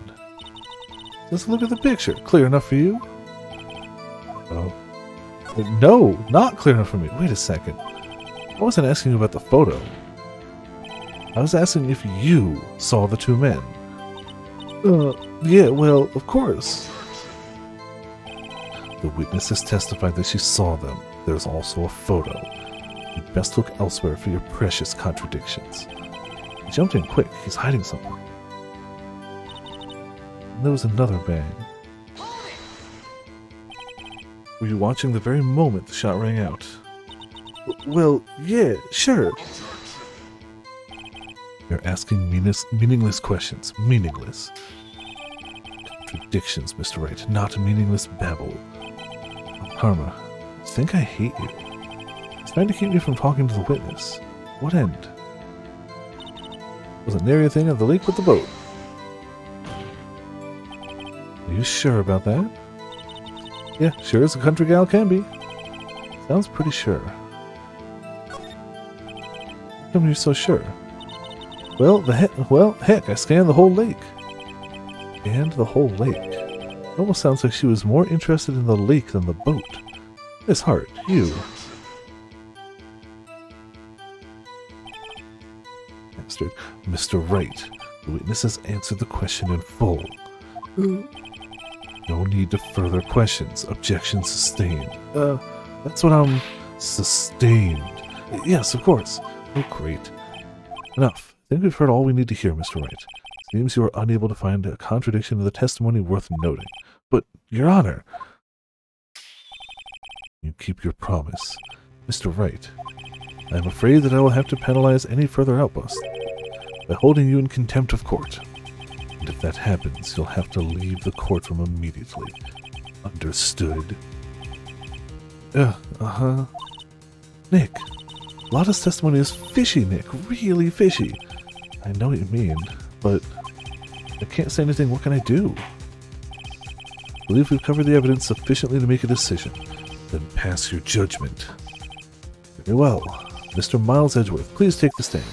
A: Let's look at the picture. Clear enough for you? Oh. No, not clear enough for me. Wait a second. I wasn't asking you about the photo. I was asking if you saw the two men. Yeah, well, of course. The witness has testified that she saw them. There's also a photo. You'd best look elsewhere for your precious contradictions. He jumped in quick. He's hiding something. And there was another bang. Were you watching the very moment the shot rang out? Well, yeah, sure. You're asking meaningless questions. Meaningless. Contradictions, Mr. Wright, not meaningless babble. Karma, I think I hate you. He's trying to keep me from talking to the witness. What end? Wasn't there anything at the lake with the boat? Are you sure about that? Yeah, sure as a country gal can be. Sounds pretty sure. How come you're so sure? Well, heck, I scanned the whole lake. Scanned the whole lake? It almost sounds like she was more interested in the lake than the boat. Miss Hart, you. Bastard. Mr. Wright, the witness has answered the question in full. No need to further questions. Objection sustained. That's what I'm... Sustained. Yes, of course. Oh, great. Enough. I think we've heard all we need to hear, Mr. Wright. Seems you are unable to find a contradiction in the testimony worth noting. But, Your Honor... You keep your promise. Mr. Wright, I am afraid that I will have to penalize any further outbursts by holding you in contempt of court. And if that happens, you'll have to leave the courtroom immediately. Understood? Uh-huh. Nick, Lotta's testimony is fishy, Nick. Really fishy. I know what you mean, but I can't say anything. What can I do? I believe we've covered the evidence sufficiently to make a decision. Then pass your judgment. Very well. Mr. Miles Edgeworth, please take the stand.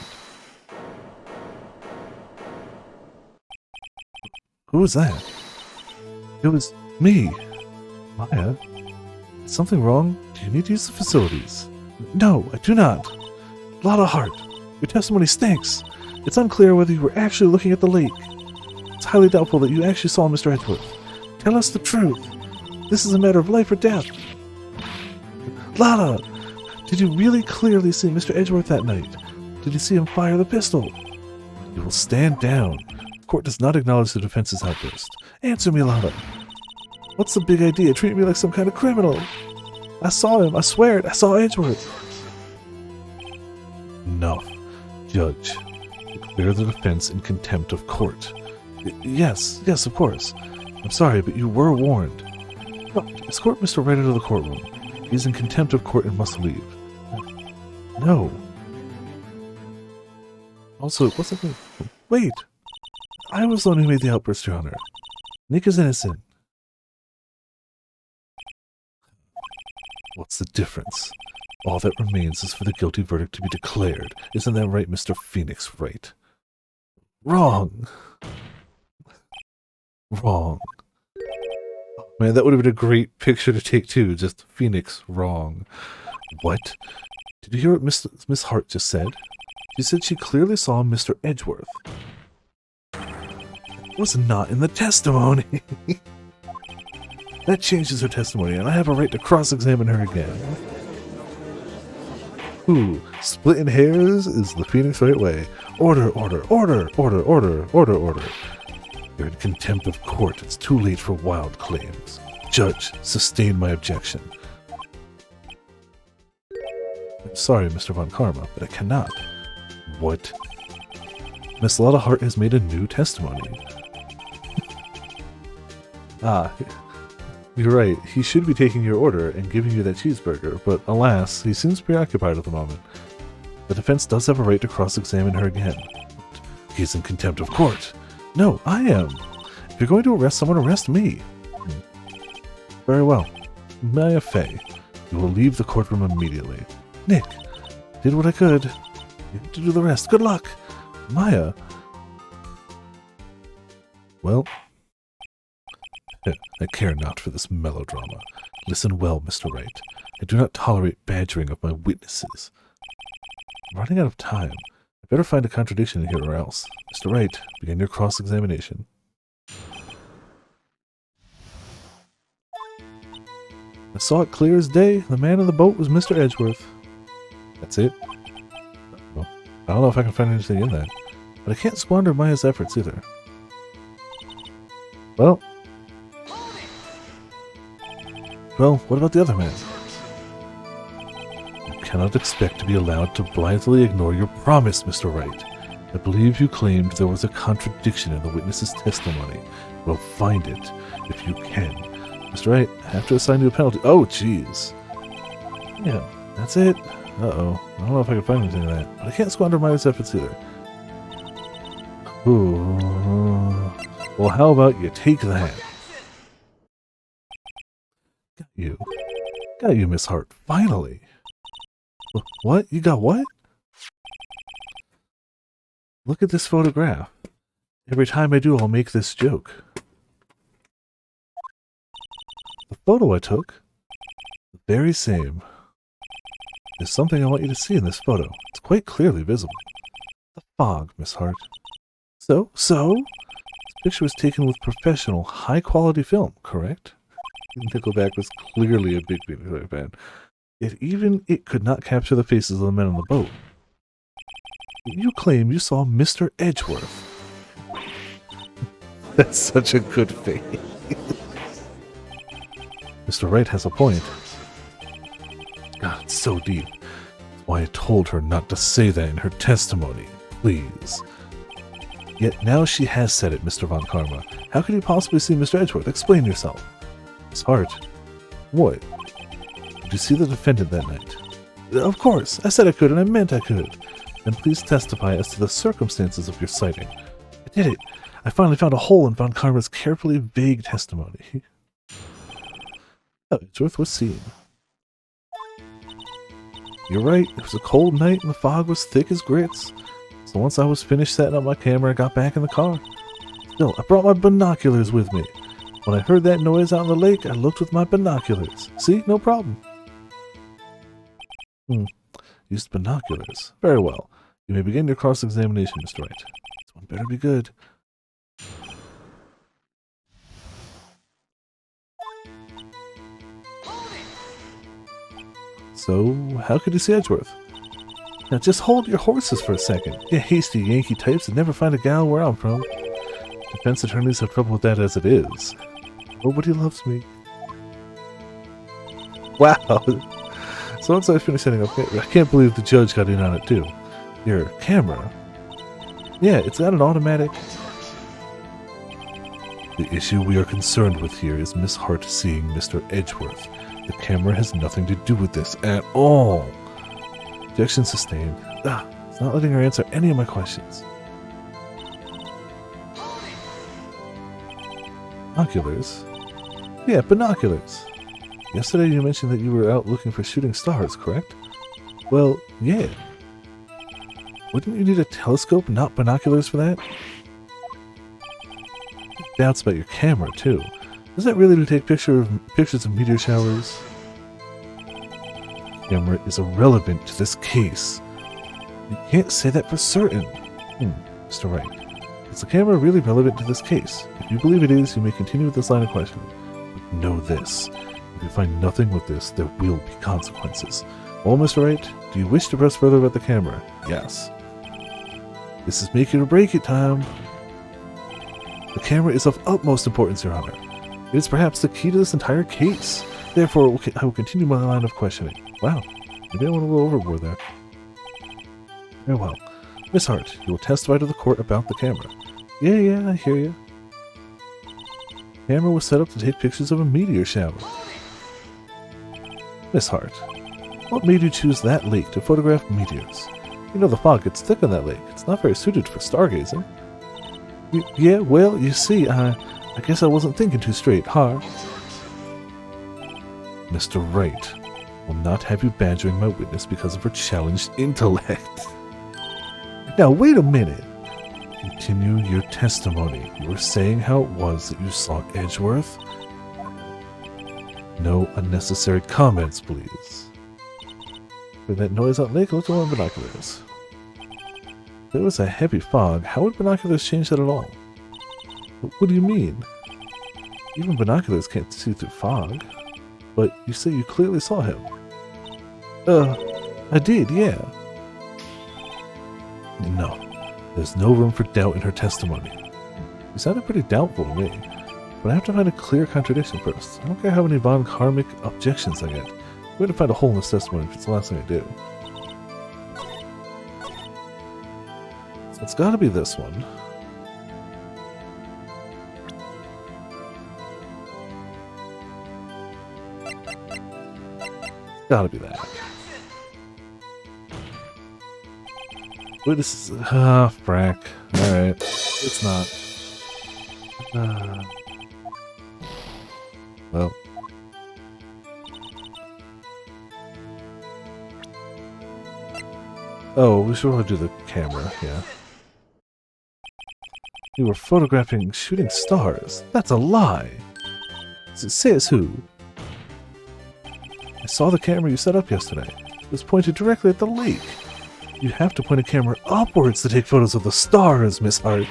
A: Who was that? It was me. Maya? Is something wrong? Do you need to use the facilities? No, I do not. Lotta Hart, your testimony stinks. It's unclear whether you were actually looking at the lake. It's highly doubtful that you actually saw Mr. Edgeworth. Tell us the truth. This is a matter of life or death. Lotta, did you really clearly see Mr. Edgeworth that night? Did you see him fire the pistol? You will stand down. The court does not acknowledge the defense's outburst. Answer me, Lotta. What's the big idea? Treat me like some kind of criminal. I saw him. I swear it. I saw Edgeworth. Enough. Judge, declare the defense in contempt of court. Yes, of course. I'm sorry, but you were warned. No, escort Mr. Wright into the courtroom. He's in contempt of court and must leave. No. Also, it wasn't me. Wait. I was the one who made the outburst, Your Honor. Nick is innocent. What's the difference? All that remains is for the guilty verdict to be declared. Isn't that right, Mr. Phoenix Wright? Wrong. Wrong. Man, that would have been a great picture to take too. Just Phoenix wrong. What? Did you hear what Miss Hart just said? She said she clearly saw Mr. Edgeworth. That was not in the testimony. That changes her testimony, and I have a right to cross-examine her again. Ooh, splitting hairs is the Phoenix Wright way. Order, order, order, order, order, order, order. You're in contempt of court. It's too late for wild claims. Judge, sustain my objection. I'm sorry, Mr. Von Karma, but I cannot. What? Miss Lotta Hart has made a new testimony. You're right. He should be taking your order and giving you that cheeseburger, but alas, he seems preoccupied at the moment. The defense does have a right to cross-examine her again. He's in contempt of court. No, I am. If you're going to arrest someone, arrest me. Very well. Maya Fey, you will leave the courtroom immediately. Nick, did what I could. You have to do the rest. Good luck. Maya. Well, I care not for this melodrama. Listen well, Mr. Wright. I do not tolerate badgering of my witnesses. I'm running out of time. I better find a contradiction here or else. Mr. Wright, begin your cross-examination. I saw it clear as day. The man in the boat was Mr. Edgeworth. That's it? Well, I don't know if I can find anything in that. But I can't squander Maya's efforts either. Well, what about the other man? You cannot expect to be allowed to blithely ignore your promise, Mr. Wright. I believe you claimed there was a contradiction in the witness's testimony. Well, find it, if you can. Mr. Wright, I have to assign you a penalty. Oh, jeez. Yeah, that's it. Uh-oh. I don't know if I can find anything in that. But I can't squander Maya's efforts either. Ooh. Well, how about you take that? Got you. Got you, Miss Hart. Finally. What? You got what? Look at this photograph. Every time I do, I'll make this joke. The photo I took, the very same. There's something I want you to see in this photo. It's quite clearly visible. The fog, Miss Hart. So? This picture was taken with professional, high-quality film, correct? Nickelback was clearly a big Nickelback fan. Yet even it could not capture the faces of the men on the boat. You claim you saw Mr. Edgeworth. That's such a good face. Mr. Wright has a point. God, it's so deep. That's why I told her not to say that in her testimony. Please. Yet now she has said it, Mr. Von Karma. How could you possibly see Mr. Edgeworth? Explain yourself. Miss Hart. What? Did you see the defendant that night? Of course. I said I could, and I meant I could. Then please testify as to the circumstances of your sighting. I did it. I finally found a hole in Von Karma's carefully vague testimony. Edgeworth was seen. You're right. It was a cold night and the fog was thick as grits. So once I was finished setting up my camera, I got back in the car. Still, I brought my binoculars with me. When I heard that noise out in the lake, I looked with my binoculars. See? No problem. Used binoculars. Very well. You may begin your cross-examination, Mr. Wright. This one better be good. So, how could you see Edgeworth? Now just hold your horses for a second. You hasty Yankee types that never find a gal where I'm from. Defense attorneys have trouble with that as it is. Nobody loves me. Wow. So once I finished setting up, I can't believe the judge got in on it too. Your camera? Yeah, it's got an automatic. The issue we are concerned with here is Miss Hart seeing Mr. Edgeworth. The camera has nothing to do with this at all. Objection sustained. It's not letting her answer any of my questions. Binoculars? Yeah, binoculars. Yesterday you mentioned that you were out looking for shooting stars, correct? Well, yeah. Wouldn't you need a telescope, not binoculars for that? Doubts about your camera, too. Is that really to take pictures of meteor showers? The camera is irrelevant to this case. You can't say that for certain. Mr. Wright. Is the camera really relevant to this case? If you believe it is, you may continue with this line of questioning. But know this. If you find nothing with this, there will be consequences. Well, Mr. Wright, do you wish to press further about the camera? Yes. This is make it or break it time. The camera is of utmost importance, Your Honor. It is perhaps the key to this entire case. Therefore, I will continue my line of questioning. Wow, maybe I went a little overboard there. Very well. Miss Hart, you will testify to the court about the camera. Yeah, I hear you. The camera was set up to take pictures of a meteor shower. Miss Hart, what made you choose that lake to photograph meteors? You know the fog gets thick on that lake. It's not very suited for stargazing. Yeah, well, you see, I guess I wasn't thinking too straight, huh? Mr. Wright will not have you badgering my witness because of her challenged intellect. Now, wait a minute. Continue your testimony. You were saying how it was that you saw Edgeworth? No unnecessary comments, please. With that noise out lake, look at my binoculars. If it was a heavy fog, how would binoculars change that at all? What do you mean? Even binoculars can't see through fog. But you say you clearly saw him. I did, yeah. No, there's no room for doubt in her testimony. You sounded pretty doubtful to me, but I have to find a clear contradiction first. I don't care how many von Karmic objections I get. I'm going to find a hole in this testimony if it's the last thing I do. So it's got to be this one. Gotta be that. Wait, this is... frack. Alright. It's not. Well. Oh, we should probably do the camera, yeah. You were photographing shooting stars. That's a lie! Says who? I saw the camera you set up yesterday. It was pointed directly at the lake. You have to point a camera upwards to take photos of the stars, Miss Hart.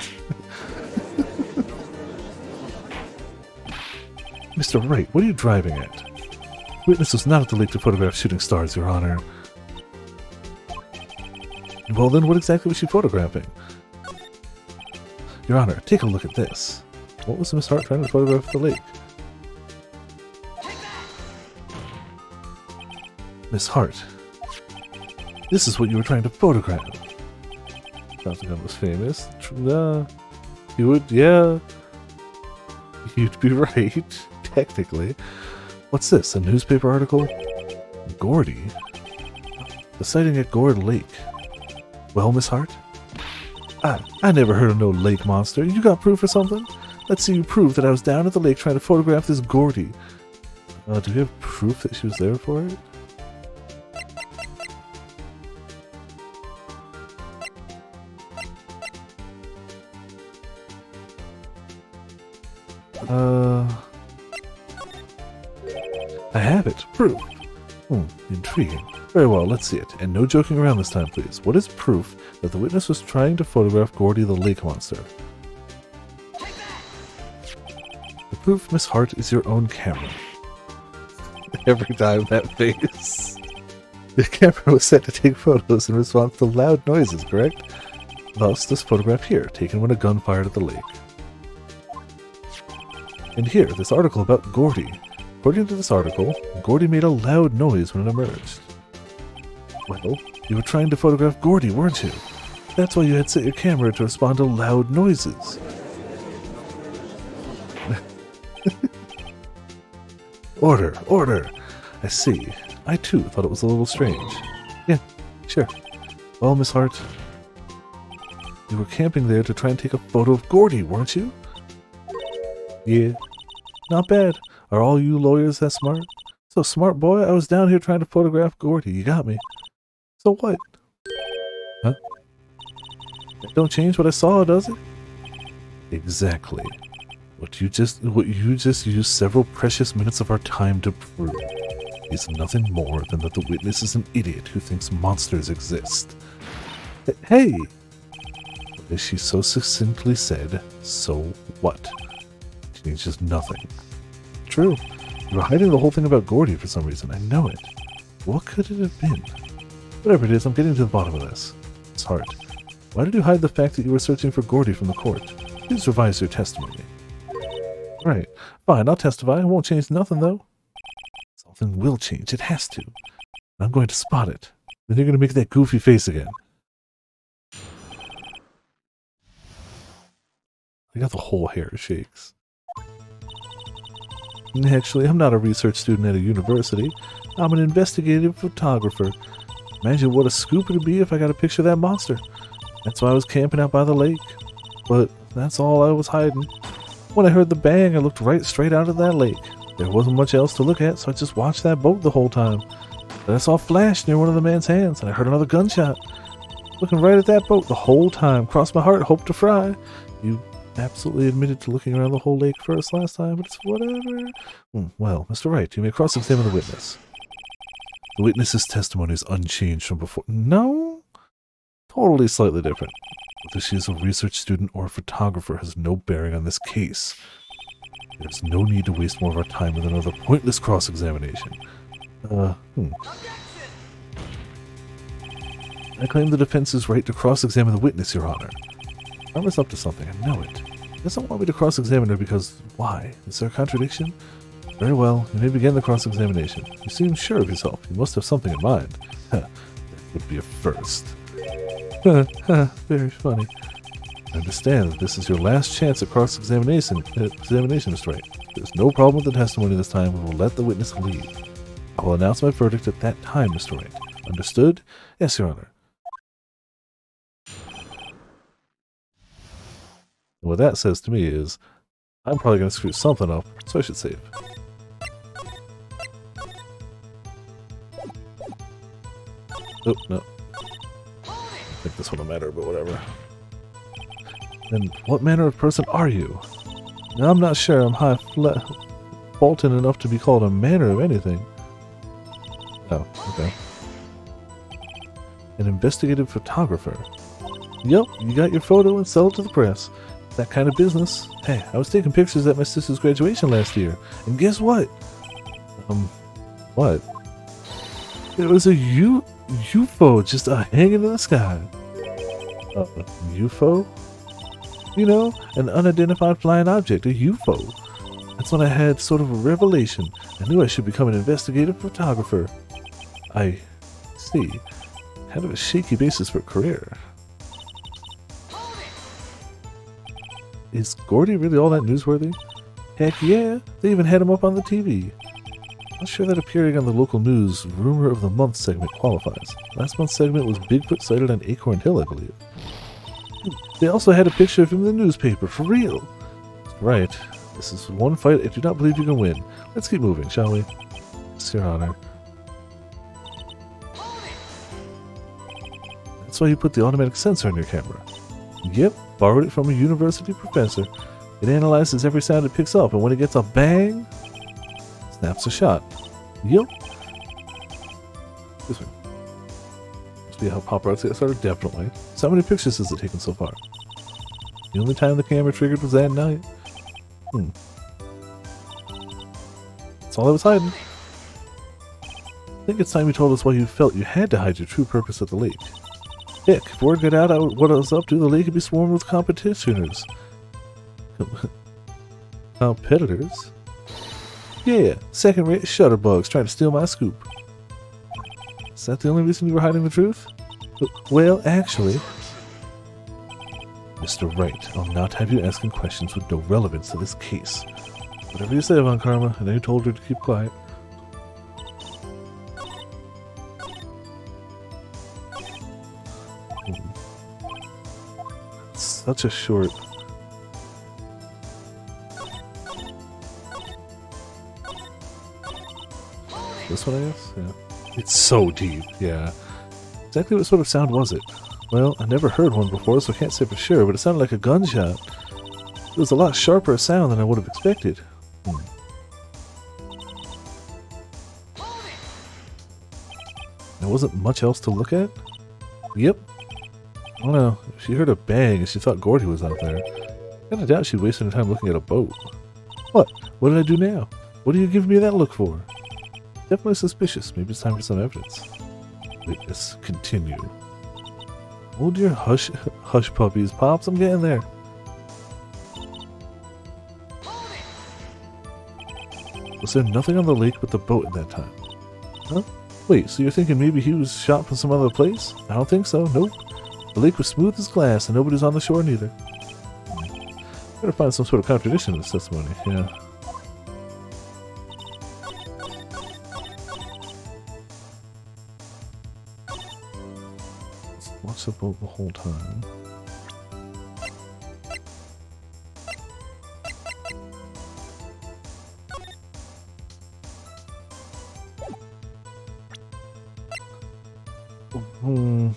A: Mr. Wright, what are you driving at? Witness was not at the lake to photograph shooting stars, Your Honor. Well then, what exactly was she photographing? Your Honor, take a look at this. What was Miss Hart trying to photograph at the lake? Miss Hart, this is what you were trying to photograph. Sounds like I was famous. You would, yeah. You'd be right, technically. What's this, a newspaper article? Gourdy? The sighting at Gourd Lake. Well, Miss Hart? I never heard of no lake monster. You got proof or something? Let's see you prove that I was down at the lake trying to photograph this Gourdy. Do you have proof that she was there for it? I have it. Proof. Intriguing. Very well, let's see it. And no joking around this time, please. What is proof that the witness was trying to photograph Gourdy the lake monster? The proof, Miss Hart, is your own camera. Every time that face. The camera was set to take photos in response to loud noises, correct? Thus, this photograph here, taken when a gun fired at the lake. And here, this article about Gourdy. According to this article, Gourdy made a loud noise when it emerged. Well, you were trying to photograph Gourdy, weren't you? That's why you had set your camera to respond to loud noises. Order, order! I see. I too thought it was a little strange. Yeah, sure. Well, Miss Hart, you were camping there to try and take a photo of Gourdy, weren't you? Yeah. Not bad. Are all you lawyers that smart? So smart, boy, I was down here trying to photograph Gourdy. You got me. So what? Huh? That don't change what I saw, does it? Exactly. What you just used several precious minutes of our time to prove is nothing more than that the witness is an idiot who thinks monsters exist. Hey! As she so succinctly said, so what? It means just nothing. True. You were hiding the whole thing about Gourdy for some reason. I know it. What could it have been? Whatever it is, I'm getting to the bottom of this. It's hard. Why did you hide the fact that you were searching for Gourdy from the court? Please revise your testimony. Right. Fine, I'll testify. It won't change nothing, though. Something will change. It has to. I'm going to spot it. Then you're going to make that goofy face again. I got the whole hair shakes. Actually, I'm not a research student at a university. I'm an investigative photographer. Imagine what a scoop it would be if I got a picture of that monster. That's why I was camping out by the lake. But that's all I was hiding. When I heard the bang, I looked right straight out of that lake. There wasn't much else to look at, so I just watched that boat the whole time. Then I saw a flash near one of the man's hands, and I heard another gunshot. Looking right at that boat the whole time. Crossed my heart, hoped to fry. You absolutely admitted to looking around the whole lake first last time, but it's whatever. Well, Mr. Wright, you may cross-examine the witness. The witness's testimony is unchanged from before. No? Totally slightly different. Whether she is a research student or a photographer has no bearing on this case. There's no need to waste more of our time with another pointless cross-examination. I claim the defense's right to cross-examine the witness, Your Honor. Karma's up to something, I know it. He doesn't want me to cross-examine her because... why? Is there a contradiction? Very well, you may begin the cross-examination. You seem sure of yourself. You must have something in mind. That would be a first. Very funny. I understand that this is your last chance at cross-examination, Mr. Wright. There's no problem with the testimony this time. We will let the witness leave. I will announce my verdict at that time, Mr. Wright. Understood? Yes, Your Honor. And what that says to me is, I'm probably going to screw something up, so I should save. Oh, no. I think this one will matter, but whatever. Then what manner of person are you? Now, I'm not sure I'm faulted enough to be called a manner of anything. Oh, okay. An investigative photographer. Yep, you got your photo and sell it to the press. That kind of business. Hey, I was taking pictures at my sister's graduation last year, and guess what? What? It was a UFO just hanging in the sky. UFO? You know, an unidentified flying object, a UFO. That's when I had sort of a revelation. I knew I should become an investigative photographer. I see. Kind of a shaky basis for a career. Is Gourdy really all that newsworthy? Heck yeah, they even had him up on the TV. Not sure that appearing on the local news Rumor of the Month segment qualifies. Last month's segment was Bigfoot sighted on Acorn Hill, I believe. They also had a picture of him in the newspaper, for real. Right, this is one fight I do not believe you can win. Let's keep moving, shall we? Yes, Your Honor. That's why you put the automatic sensor on your camera. Yep, borrowed it from a university professor. It analyzes every sound it picks up, and when it gets a bang, snaps a shot. Yep. This one. Must be how paparazzi got started? Definitely. So how many pictures has it taken so far? The only time the camera triggered was that night. That's all I was hiding. I think it's time you told us why you felt you had to hide your true purpose at the lake. Heck, if word got out what I was up to, the lake could be swarmed with competitioners. Competitors? Yeah, second-rate shutterbugs trying to steal my scoop. Is that the only reason you were hiding the truth? Well, actually... Mr. Wright, I'll not have you asking questions with no relevance to this case. Whatever you say, Von Karma, I know you told her to keep quiet. Such a short... This one, I guess? Yeah. It's so deep, yeah. Exactly what sort of sound was it? Well, I never heard one before, so I can't say for sure, but it sounded like a gunshot. It was a lot sharper a sound than I would have expected. There wasn't much else to look at? Yep. I don't know, if she heard a bang and she thought Gourdy was out there, I kinda doubt she'd waste any time looking at a boat. What? What did I do now? What are you giving me that look for? Definitely suspicious. Maybe it's time for some evidence. Witness, continue. Hold your hush puppies, Pops, I'm getting there. Was there nothing on the lake but the boat at that time? Huh? Wait, so you're thinking maybe he was shot from some other place? I don't think so, nope. The lake was smooth as glass and nobody's on the shore neither. Better find some sort of contradiction in this testimony, yeah. Watch the boat the whole time.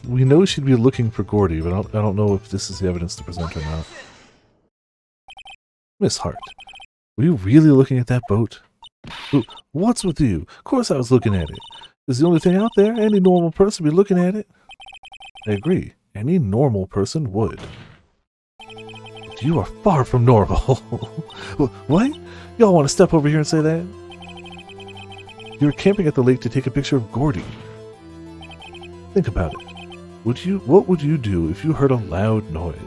A: We know she'd be looking for Gourdy, but I don't know if this is the evidence to present or not. Miss Hart, were you really looking at that boat? Ooh, what's with you? Of course I was looking at it. It's the only thing out there. Any normal person would be looking at it. I agree. Any normal person would. Did You are far from normal. What? Y'all want to step over here and say that? You were camping at the lake to take a picture of Gourdy. Think about it. What would you do if you heard a loud noise?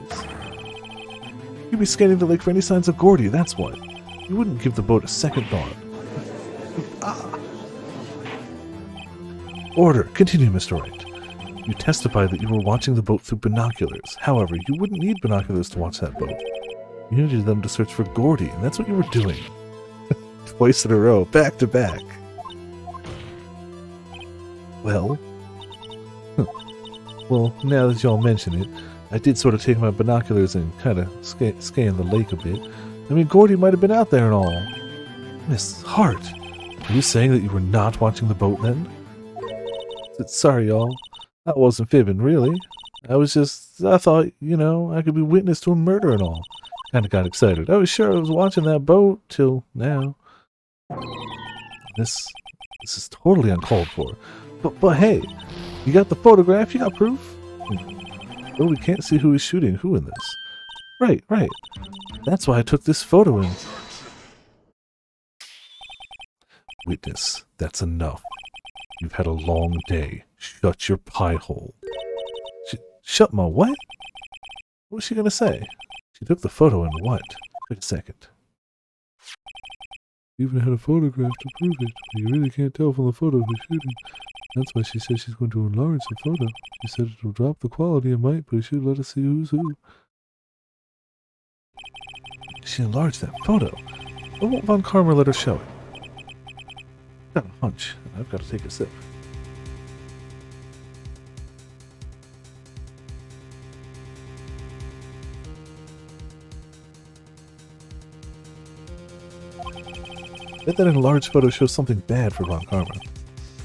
A: You'd be scanning the lake for any signs of Gourdy, that's what. You wouldn't give the boat a second thought. Ah. Order. Continue, Mr. Wright. You testified that you were watching the boat through binoculars. However, you wouldn't need binoculars to watch that boat. You needed them to search for Gourdy, and that's what you were doing. Twice in a row, back to back. Well... Well, now that y'all mention it, I did sort of take my binoculars and kind of scan the lake a bit. I mean, Gourdy might have been out there and all. Miss Hart, are you saying that you were not watching the boat then? Sorry, y'all. I wasn't fibbing, really. I thought, you know, I could be witness to a murder and all. Kinda got excited. I was sure I was watching that boat till now. This is totally uncalled for. But hey, you got the photograph, you got proof? Though we can't see who is shooting who in this. Right. That's why I took this photo in. Witness, that's enough. You've had a long day. Shut your pie hole. Shut my what? What was she gonna say? She took the photo and what? Wait a second. You even had a photograph to prove it, but you really can't tell from the photo who's shooting. That's why she said she's going to enlarge the photo. She said it will drop the quality it might, but it should let us see who's who. She enlarged that photo. Why won't Von Karma let her show it? Got a hunch, and I've got to take a sip. Bet that enlarged photo shows something bad for Von Karma.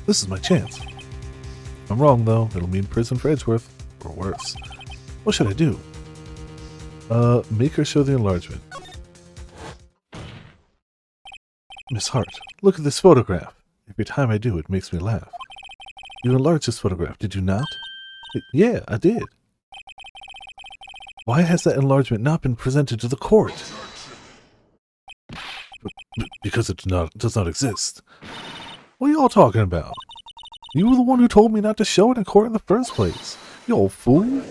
A: This is my chance. If I'm wrong, though, it'll mean prison for Edgeworth, or worse. What should I do? Make her show the enlargement. Miss Hart, look at this photograph. Every time I do, it makes me laugh. You enlarged this photograph, did you not? Yeah, I did. Why has that enlargement not been presented to the court? Because it does not exist. What are you all talking about? You were the one who told me not to show it in court in the first place. You old fool.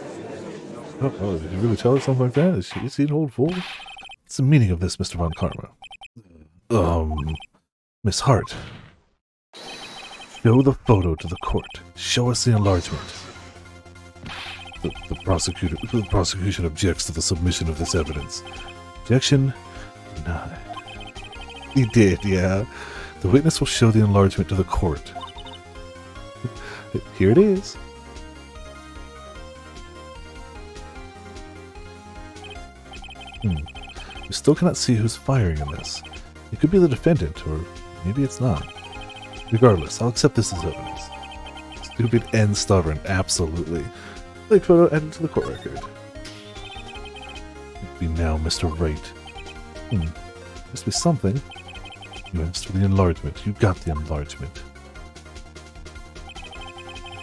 A: Oh, did you really tell her something like that? Is she an old fool? What's the meaning of this, Mr. Von Karma? Miss Hart. Show the photo to the court. Show us the enlargement. The prosecution objects to the submission of this evidence. Objection denied. He did, yeah. The witness will show the enlargement to the court. Here it is. We still cannot see who's firing in this. It could be the defendant, or maybe it's not. Regardless, I'll accept this as evidence. Stupid and stubborn, absolutely. Lake photo added to the court record. Be now, Mr. Wright. Must be something. You asked for the enlargement. You got the enlargement.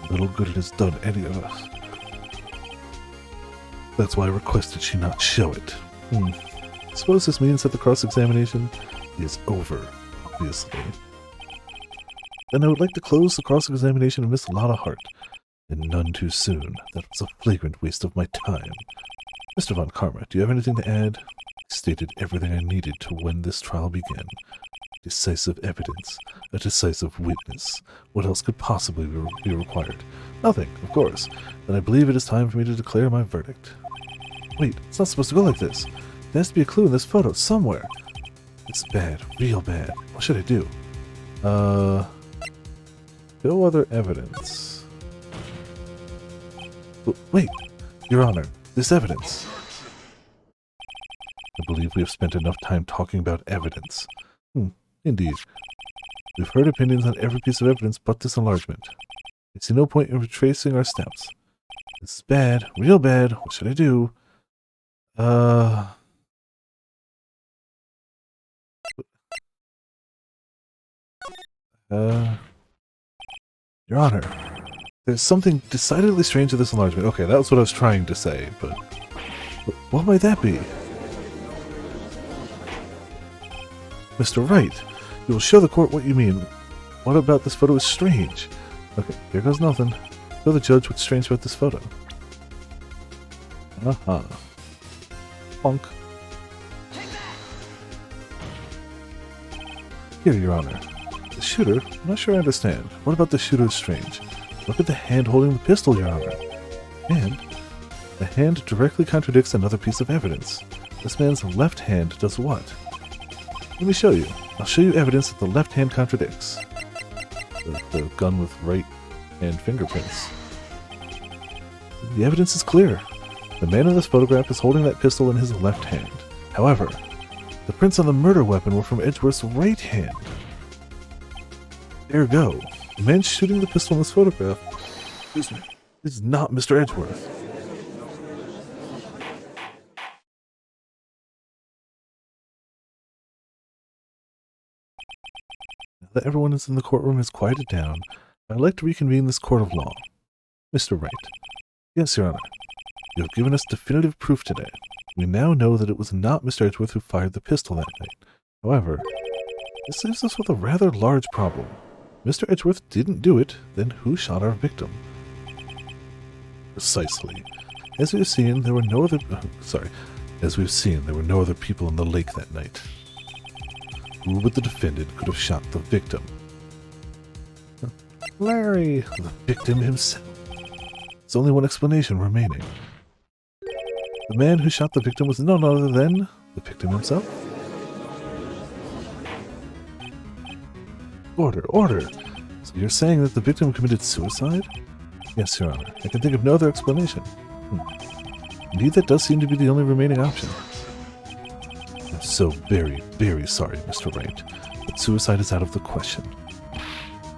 A: Little good it has done any of us. That's why I requested she not show it. Suppose this means that the cross-examination is over, obviously. Then I would like to close the cross-examination of Miss Lotta Hart. And none too soon. That was a flagrant waste of my time. Mr. Von Karma, do you have anything to add? I stated everything I needed to when this trial began. Decisive evidence. A decisive witness. What else could possibly be required? Nothing, of course. Then I believe it is time for me to declare my verdict. Wait, it's not supposed to go like this. There has to be a clue in this photo, somewhere. It's bad, real bad. What should I do? No other evidence. Wait, Your Honor, this evidence. I believe we have spent enough time talking about evidence. Indeed. We've heard opinions on every piece of evidence but this enlargement. I see no point in retracing our steps. This is bad, real bad. What should I do? Your Honor, there's something decidedly strange to this enlargement. Okay, that was what I was trying to say, but what might that be? Mr. Wright, you will show the court what you mean. What about this photo is strange? Okay, here goes nothing. Show the judge what's strange about this photo. Aha. Plunk. Here, Your Honor. The shooter? I'm not sure I understand. What about the shooter is strange? Look at the hand holding the pistol, Your Honor. And the hand directly contradicts another piece of evidence. This man's left hand does what? Let me show you. I'll show you evidence that the left hand contradicts. The gun with right hand fingerprints. The evidence is clear. The man in this photograph is holding that pistol in his left hand. However, the prints on the murder weapon were from Edgeworth's right hand. Ergo, the man shooting the pistol in this photograph is not Mr. Edgeworth. Now that everyone is in the courtroom has quieted down, I'd like to reconvene this court of law. Mr. Wright. Yes, Your Honor. You have given us definitive proof today. We now know that it was not Mr. Edgeworth who fired the pistol that night. However, this leaves us with a rather large problem. Mr. Edgeworth didn't do it, then who shot our victim? Precisely. As we've seen, there were no other people in the lake that night. Who but the defendant could have shot the victim? Larry, the victim himself. There's only one explanation remaining. The man who shot the victim was none other than the victim himself. Order, order! So you're saying that the victim committed suicide? Yes, Your Honor. I can think of no other explanation. Indeed, that does seem to be the only remaining option. I'm so very, very sorry, Mr. Wright, but suicide is out of the question.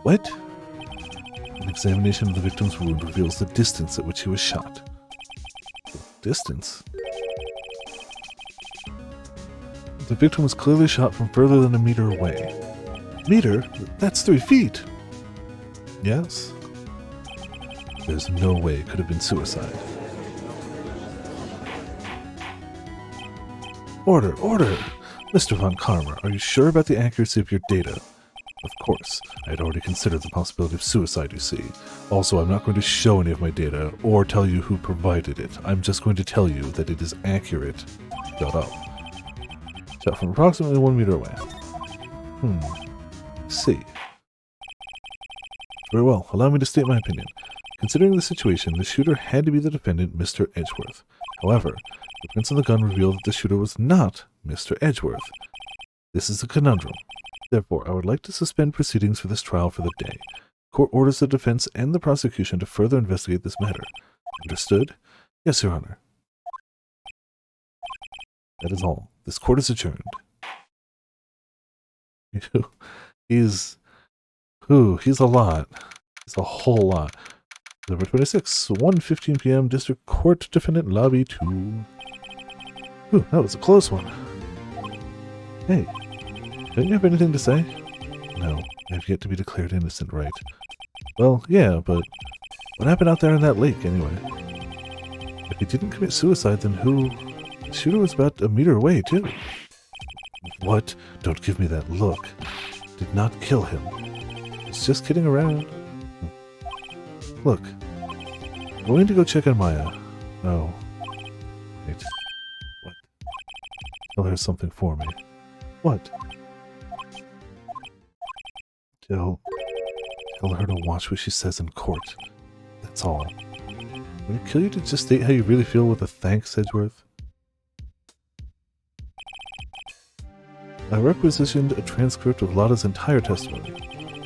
A: What? An examination of the victim's wound reveals the distance at which he was shot. Distance? The victim was clearly shot from further than a meter away. Meter? That's 3 feet! Yes. There's no way it could have been suicide. Order, order! Mr. Von Karma, are you sure about the accuracy of your data? Of course, I had already considered the possibility of suicide, you see. Also, I'm not going to show any of my data or tell you who provided it. I'm just going to tell you that it is accurate. Shut up. Shot from approximately 1 meter away. See. Very well, allow me to state my opinion. Considering the situation, the shooter had to be the defendant, Mr. Edgeworth. However, the prints on the gun reveal that the shooter was not Mr. Edgeworth. This is a conundrum. Therefore, I would like to suspend proceedings for this trial for the day. Court orders the defense and the prosecution to further investigate this matter. Understood? Yes, Your Honor. That is all. This court is adjourned. He's a lot. He's a whole lot. Number 26, 1:15 p.m. District Court Defendant Lobby 2. Ooh, that was a close one. Hey, don't you have anything to say? No, I have yet to be declared innocent, right? Well, yeah, but what happened out there in that lake, anyway? If he didn't commit suicide, then who? The shooter was about a meter away, too. What? Don't give me that look. Did not kill him. He's just kidding around. Look. I'm going to go check on Maya. Oh. Wait. What? Tell her something for me. What? Tell her to watch what she says in court. That's all. Would it kill you to just state how you really feel with a thanks, Edgeworth? I requisitioned a transcript of Lotta's entire testimony.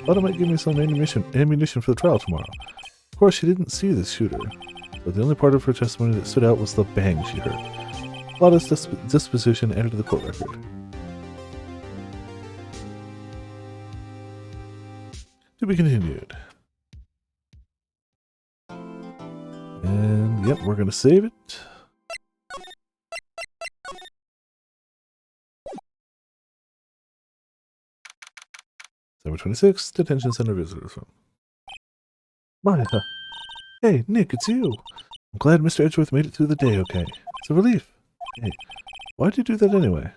A: Lotta might give me some ammunition for the trial tomorrow. Of course, she didn't see the shooter, but the only part of her testimony that stood out was the bang she heard. Lotta's disposition entered the court record. To be continued. And, yep, we're going to save it. Number 26, Detention Center Visitors Room. Maya. Hey, Nick, it's you. I'm glad Mr. Edgeworth made it through the day okay. It's a relief. Hey, why'd you do that anyway?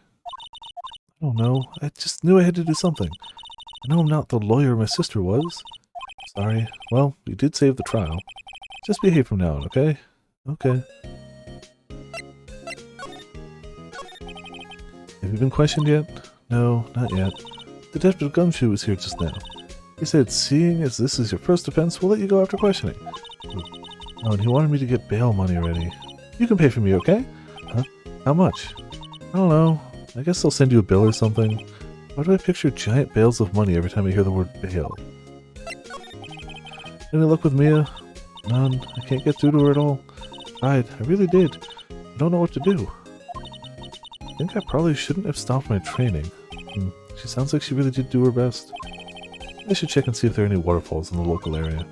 A: I don't know. I just knew I had to do something. I know I'm not the lawyer my sister was. Sorry. Well, we did save the trial. Just behave from now on, okay? Okay. Have you been questioned yet? No, not yet. Detective Gumshoe was here just now. He said, seeing as this is your first offense, we'll let you go after questioning. Oh, and he wanted me to get bail money ready. You can pay for me, okay? Huh? How much? I don't know. I guess they'll send you a bill or something. Why do I picture giant bales of money every time I hear the word bail? Any luck with Mia? None. I can't get through to her at all. Tried. I really did. I don't know what to do. I think I probably shouldn't have stopped my training. She sounds like she really did do her best. I should check and see if there are any waterfalls in the local area.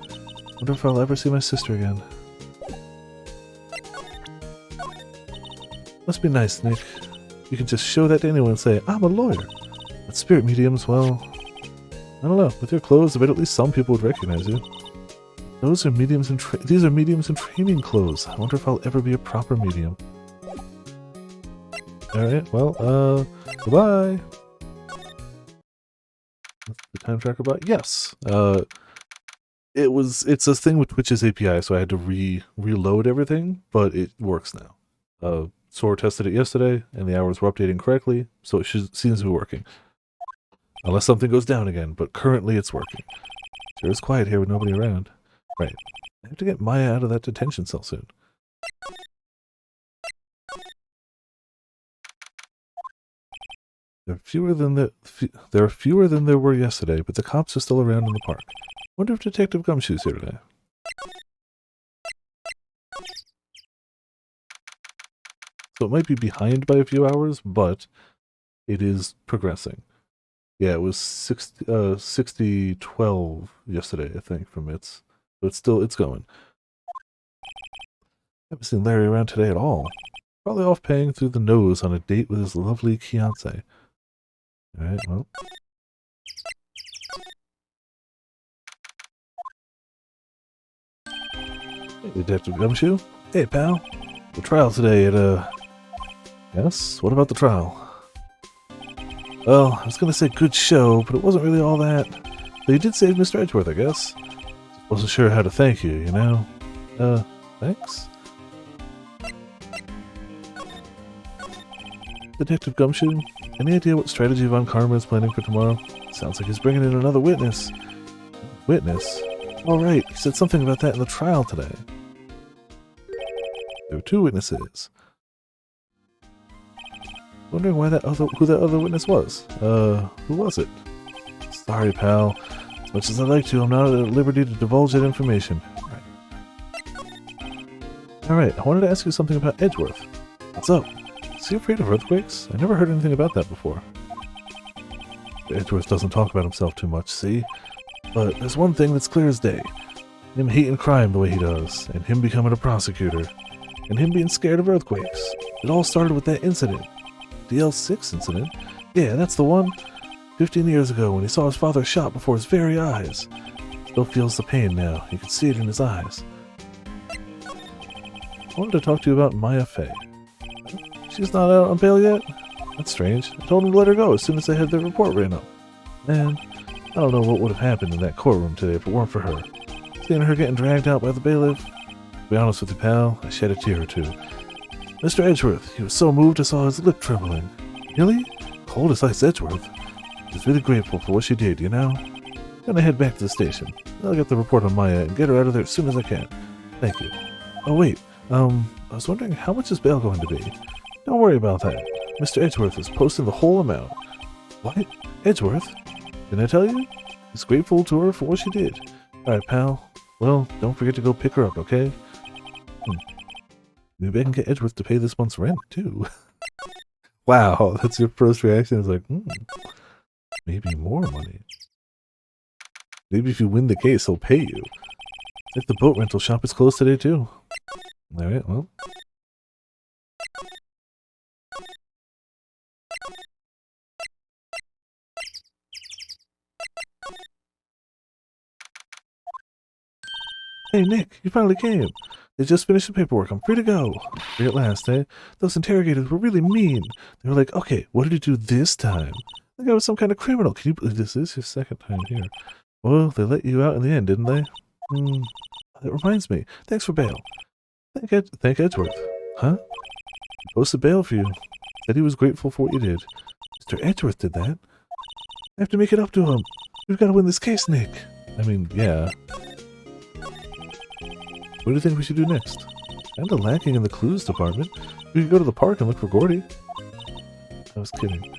A: Wonder if I'll ever see my sister again. Must be nice, Nick. You can just show that to anyone and say, I'm a lawyer. But spirit mediums, well, I don't know. With your clothes, I bet at least some people would recognize you. These are mediums in training clothes. I wonder if I'll ever be a proper medium. Alright, well, goodbye. What's the time tracker about? Yes. It's a thing with Twitch's API, so I had to reload everything, but it works now. Sora tested it yesterday, and the hours were updating correctly, so it seems to be working. Unless something goes down again, but currently it's working. Sure is quiet here with nobody around. Right. I have to get Maya out of that detention cell soon. There are fewer than there were yesterday, but the cops are still around in the park. Wonder if Detective Gumshoe's here today. So it might be behind by a few hours, but it is progressing. Yeah, it was 60-12 yesterday, I think, from its. So it's going. I haven't seen Larry around today at all. Probably off paying through the nose on a date with his lovely fiancée. Alright, well. Hey, Detective Gumshoe. Hey, pal. The trial today at, Yes? What about the trial? Well, I was gonna say good show, but it wasn't really all that. But you did save Mr. Edgeworth, I guess. Just wasn't sure how to thank you, you know? Thanks? Detective Gumshoe, any idea what strategy Von Karma is planning for tomorrow? Sounds like he's bringing in another witness. Witness? All right, he said something about that in the trial today. There were two witnesses. Wondering who that other witness was. Who was it? Sorry, pal. As much as I'd like to, I'm not at liberty to divulge that information. Alright, I wanted to ask you something about Edgeworth. What's up? Is he afraid of earthquakes? I never heard anything about that before. Edgeworth doesn't talk about himself too much, see? But there's one thing that's clear as day. Him hating crime the way he does, and him becoming a prosecutor, and him being scared of earthquakes. It all started with that incident. The L6 incident? Yeah, that's the one. 15 years ago when he saw his father shot before his very eyes. Still feels the pain now. You can see it in his eyes. I wanted to talk to you about Maya Fey. She's not out on bail yet? That's strange. I told him to let her go as soon as I had the report written up. Man, I don't know what would have happened in that courtroom today if it weren't for her. Seeing her getting dragged out by the bailiff. To be honest with you, pal, I shed a tear or two. Mr. Edgeworth, he was so moved I saw his lip trembling. Really? Cold as ice Edgeworth. He's really grateful for what she did, you know? Gonna head back to the station. I'll get the report on Maya and get her out of there as soon as I can. Thank you. Oh wait, I was wondering how much is bail going to be? Don't worry about that. Mr. Edgeworth is posting the whole amount. What? Edgeworth? Didn't I tell you? He's grateful to her for what she did. Alright, pal. Well, don't forget to go pick her up, okay? Maybe I can get Edgeworth to pay this month's rent, too. Wow, that's your first reaction. It's like, maybe more money. Maybe if you win the case, he'll pay you. Like the boat rental shop is closed today, too. Alright, well. Hey, Nick, you finally came. They just finished the paperwork. I'm free to go. Free at last, eh? Those interrogators were really mean. They were like, okay, what did you do this time? Like I was some kind of criminal. Can you believe this is your second time here? Well, they let you out in the end, didn't they? That reminds me. Thanks for bail. Thank Edgeworth. Huh? He posted bail for you. Said he was grateful for what you did. Mr. Edgeworth did that? I have to make it up to him. We've got to win this case, Nick. I mean, yeah. What do you think we should do next? Kinda lacking in the clues department. We could go to the park and look for Gourdy. I was kidding.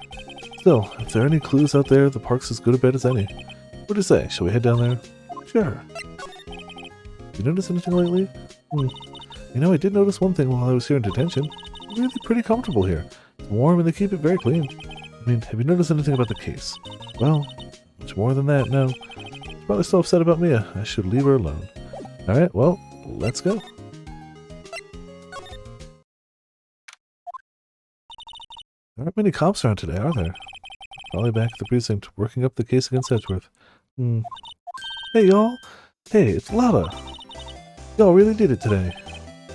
A: Still, if there are any clues out there, the park's as good a bet as any. What do you say? Shall we head down there? Sure. You notice anything lately? You know, I did notice one thing while I was here in detention. It's really pretty comfortable here. It's warm and they keep it very clean. I mean, have you noticed anything about the case? Well, much more than that, no. She's probably still upset about Mia. I should leave her alone. Alright, well, let's go. There aren't many cops around today, are there? Probably back at the precinct, working up the case against Edgeworth. Hey, y'all. Hey, it's Lotta. Y'all really did it today.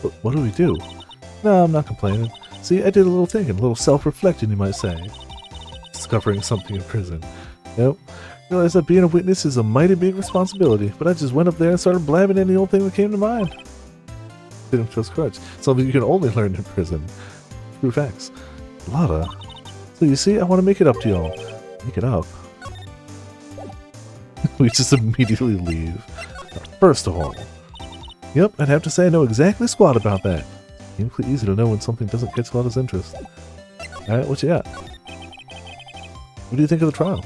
A: But what do we do? No, I'm not complaining. See, I did a little thinking, a little self-reflecting, you might say. Discovering something in prison. Yep. Realized that being a witness is a mighty big responsibility, but I just went up there and started blabbing any old thing that came to mind. Didn't trust crutch. Something you can only learn in prison. True facts. Lotta. So you see, I want to make it up to y'all. Make it up? We just immediately leave. First of all. Yep, I'd have to say I know exactly squat about that. Painfully easy to know when something doesn't catch Lotta's interest. Alright, what you got? What do you think of the trial?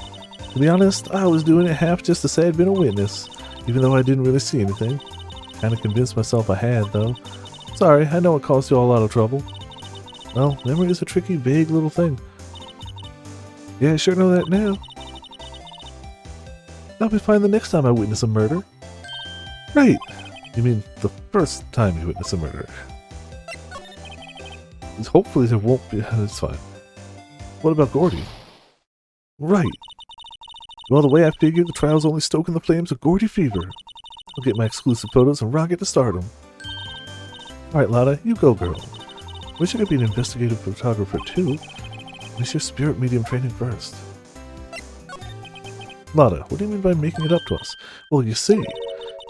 A: To be honest, I was doing it half just to say I'd been a witness, even though I didn't really see anything. Kinda convinced myself I had, though. Sorry, I know it caused you all a lot of trouble. Well, memory is a tricky, vague little thing. Yeah, I sure know that now. I'll be fine the next time I witness a murder. Right! You mean the first time you witness a murder? Hopefully there won't be. It's fine. What about Gourdy? Right. Well, the way I figure, the trial's only stoking the flames of Gourdy fever. I'll get my exclusive photos and rocket to stardom. Alright, Lotta, you go, girl. Wish I could be an investigative photographer, too. Finish your spirit medium training first. Lotta, what do you mean by making it up to us? Well, you see,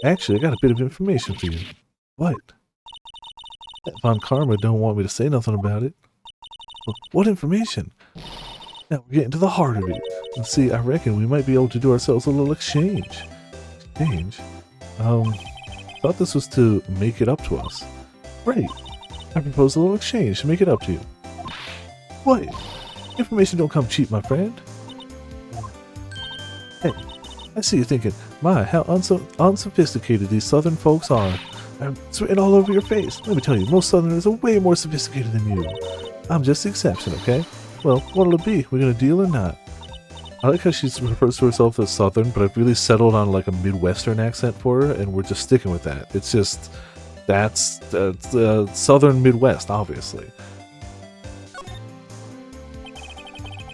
A: actually, I got a bit of information for you. What? That Von Karma don't want me to say nothing about it. Well, what information? Now we're getting to the heart of it. And see, I reckon we might be able to do ourselves a little exchange. Exchange? Thought this was to make it up to us. Right. I propose a little exchange to make it up to you. What? Information don't come cheap, my friend. Hey, I see you thinking, my, how unsophisticated these southern folks are. It's written all over your face. Let me tell you, most southerners are way more sophisticated than you. I'm just the exception, okay? Well, what'll it be? We're gonna deal or not? I like how she refers to herself as southern, but I've really settled on like a Midwestern accent for her, and we're just sticking with that. It's just, that's southern Midwest, obviously.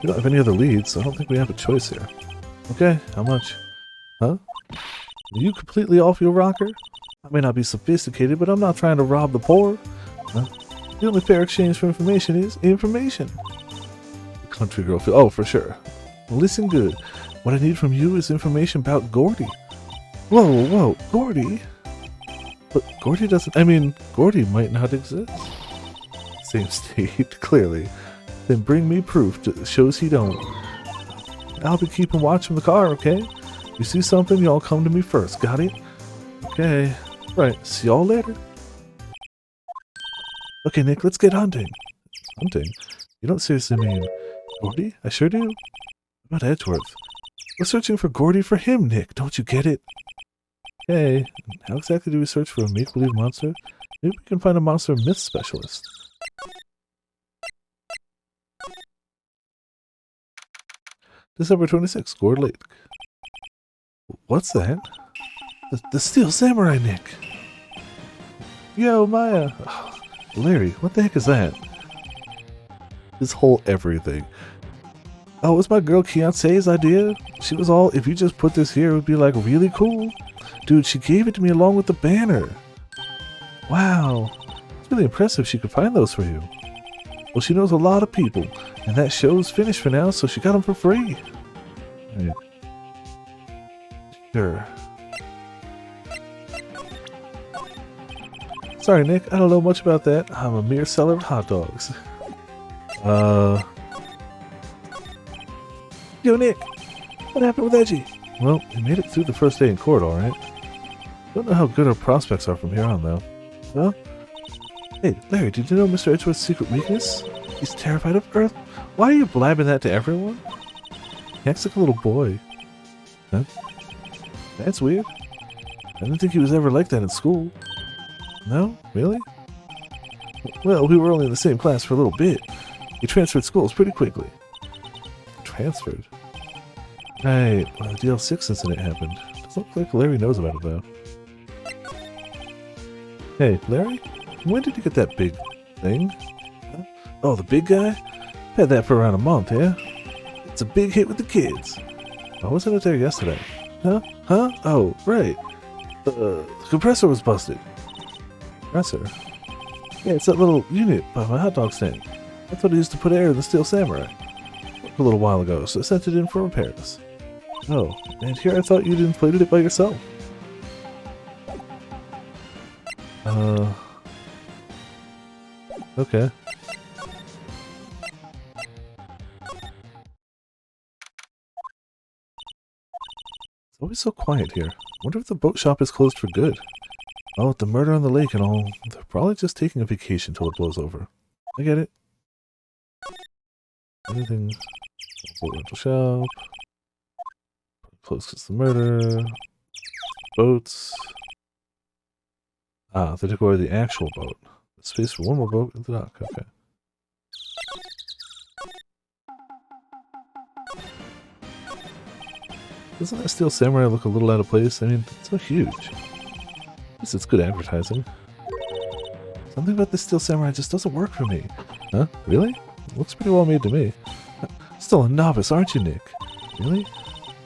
A: We don't have any other leads, so I don't think we have a choice here. Okay, how much? Huh? Are you completely off your rocker? I may not be sophisticated, but I'm not trying to rob the poor. Huh? The only fair exchange for information is information. The country girl feel, oh, for sure. Listen good. What I need from you is information about Gourdy. Whoa, Gourdy? But Gourdy doesn't, I mean, Gourdy might not exist. Same state, clearly. Then bring me proof that shows he don't. I'll be keeping watch from the car, okay? You see something, y'all come to me first, got it? Okay. Right, see y'all later. Okay, Nick, let's get hunting. Hunting? You don't seriously mean Gourdy? I sure do. What about Edgeworth? We're searching for Gourdy for him, Nick. Don't you get it? Okay. How exactly do we search for a make-believe monster? Maybe we can find a monster myth specialist. December 26th, Gourd Lake. What's that? The Steel Samurai, Nick. Yo, Maya. Oh, Larry, what the heck is that? This whole everything. Oh, it was my girl Keonce's idea. She was all, if you just put this here, it would be like really cool. Dude, she gave it to me along with the banner. Wow. It's really impressive she could find those for you. Well, she knows a lot of people, and that show's finished for now, so she got them for free. Right. Sure. Sorry, Nick, I don't know much about that. I'm a mere seller of hot dogs. Yo, Nick! What happened with Edgy? Well, he made it through the first day in court, alright. Don't know how good our prospects are from here on, though. Huh? Hey, Larry, did you know Mr. Edgeworth's secret weakness? He's terrified of Earth. Why are you blabbing that to everyone? He acts like a little boy. Huh? That's weird. I didn't think he was ever like that in school. No? Really? Well, we were only in the same class for a little bit. He transferred schools pretty quickly. Transferred? Right. Well, the DL6 incident happened. Doesn't look like Larry knows about it, though. Hey, Larry? When did you get that big thing? Huh? Oh, the big guy? Had that for around a month, yeah? It's a big hit with the kids. I wasn't there yesterday. Huh? Huh? Oh, right. The compressor was busted. Compressor? Yeah, it's that little unit by my hot dog stand. That's what I used to put air in the Steel Samurai. A little while ago, so I sent it in for repairs. Oh, and here I thought you'd inflated it by yourself. Okay. It's always so quiet here. Wonder if the boat shop is closed for good. Oh, with the murder on the lake and all, they're probably just taking a vacation till it blows over. I get it. Anything... Boat rental shop. Close because the murder. Boats. Ah, they took away the actual boat. Space for one more boat at the dock. Okay. Doesn't that Steel Samurai look a little out of place? I mean, it's so huge. At least it's good advertising. Something about this Steel Samurai just doesn't work for me. Huh? Really? It looks pretty well made to me. Still a novice, aren't you, Nick? Really?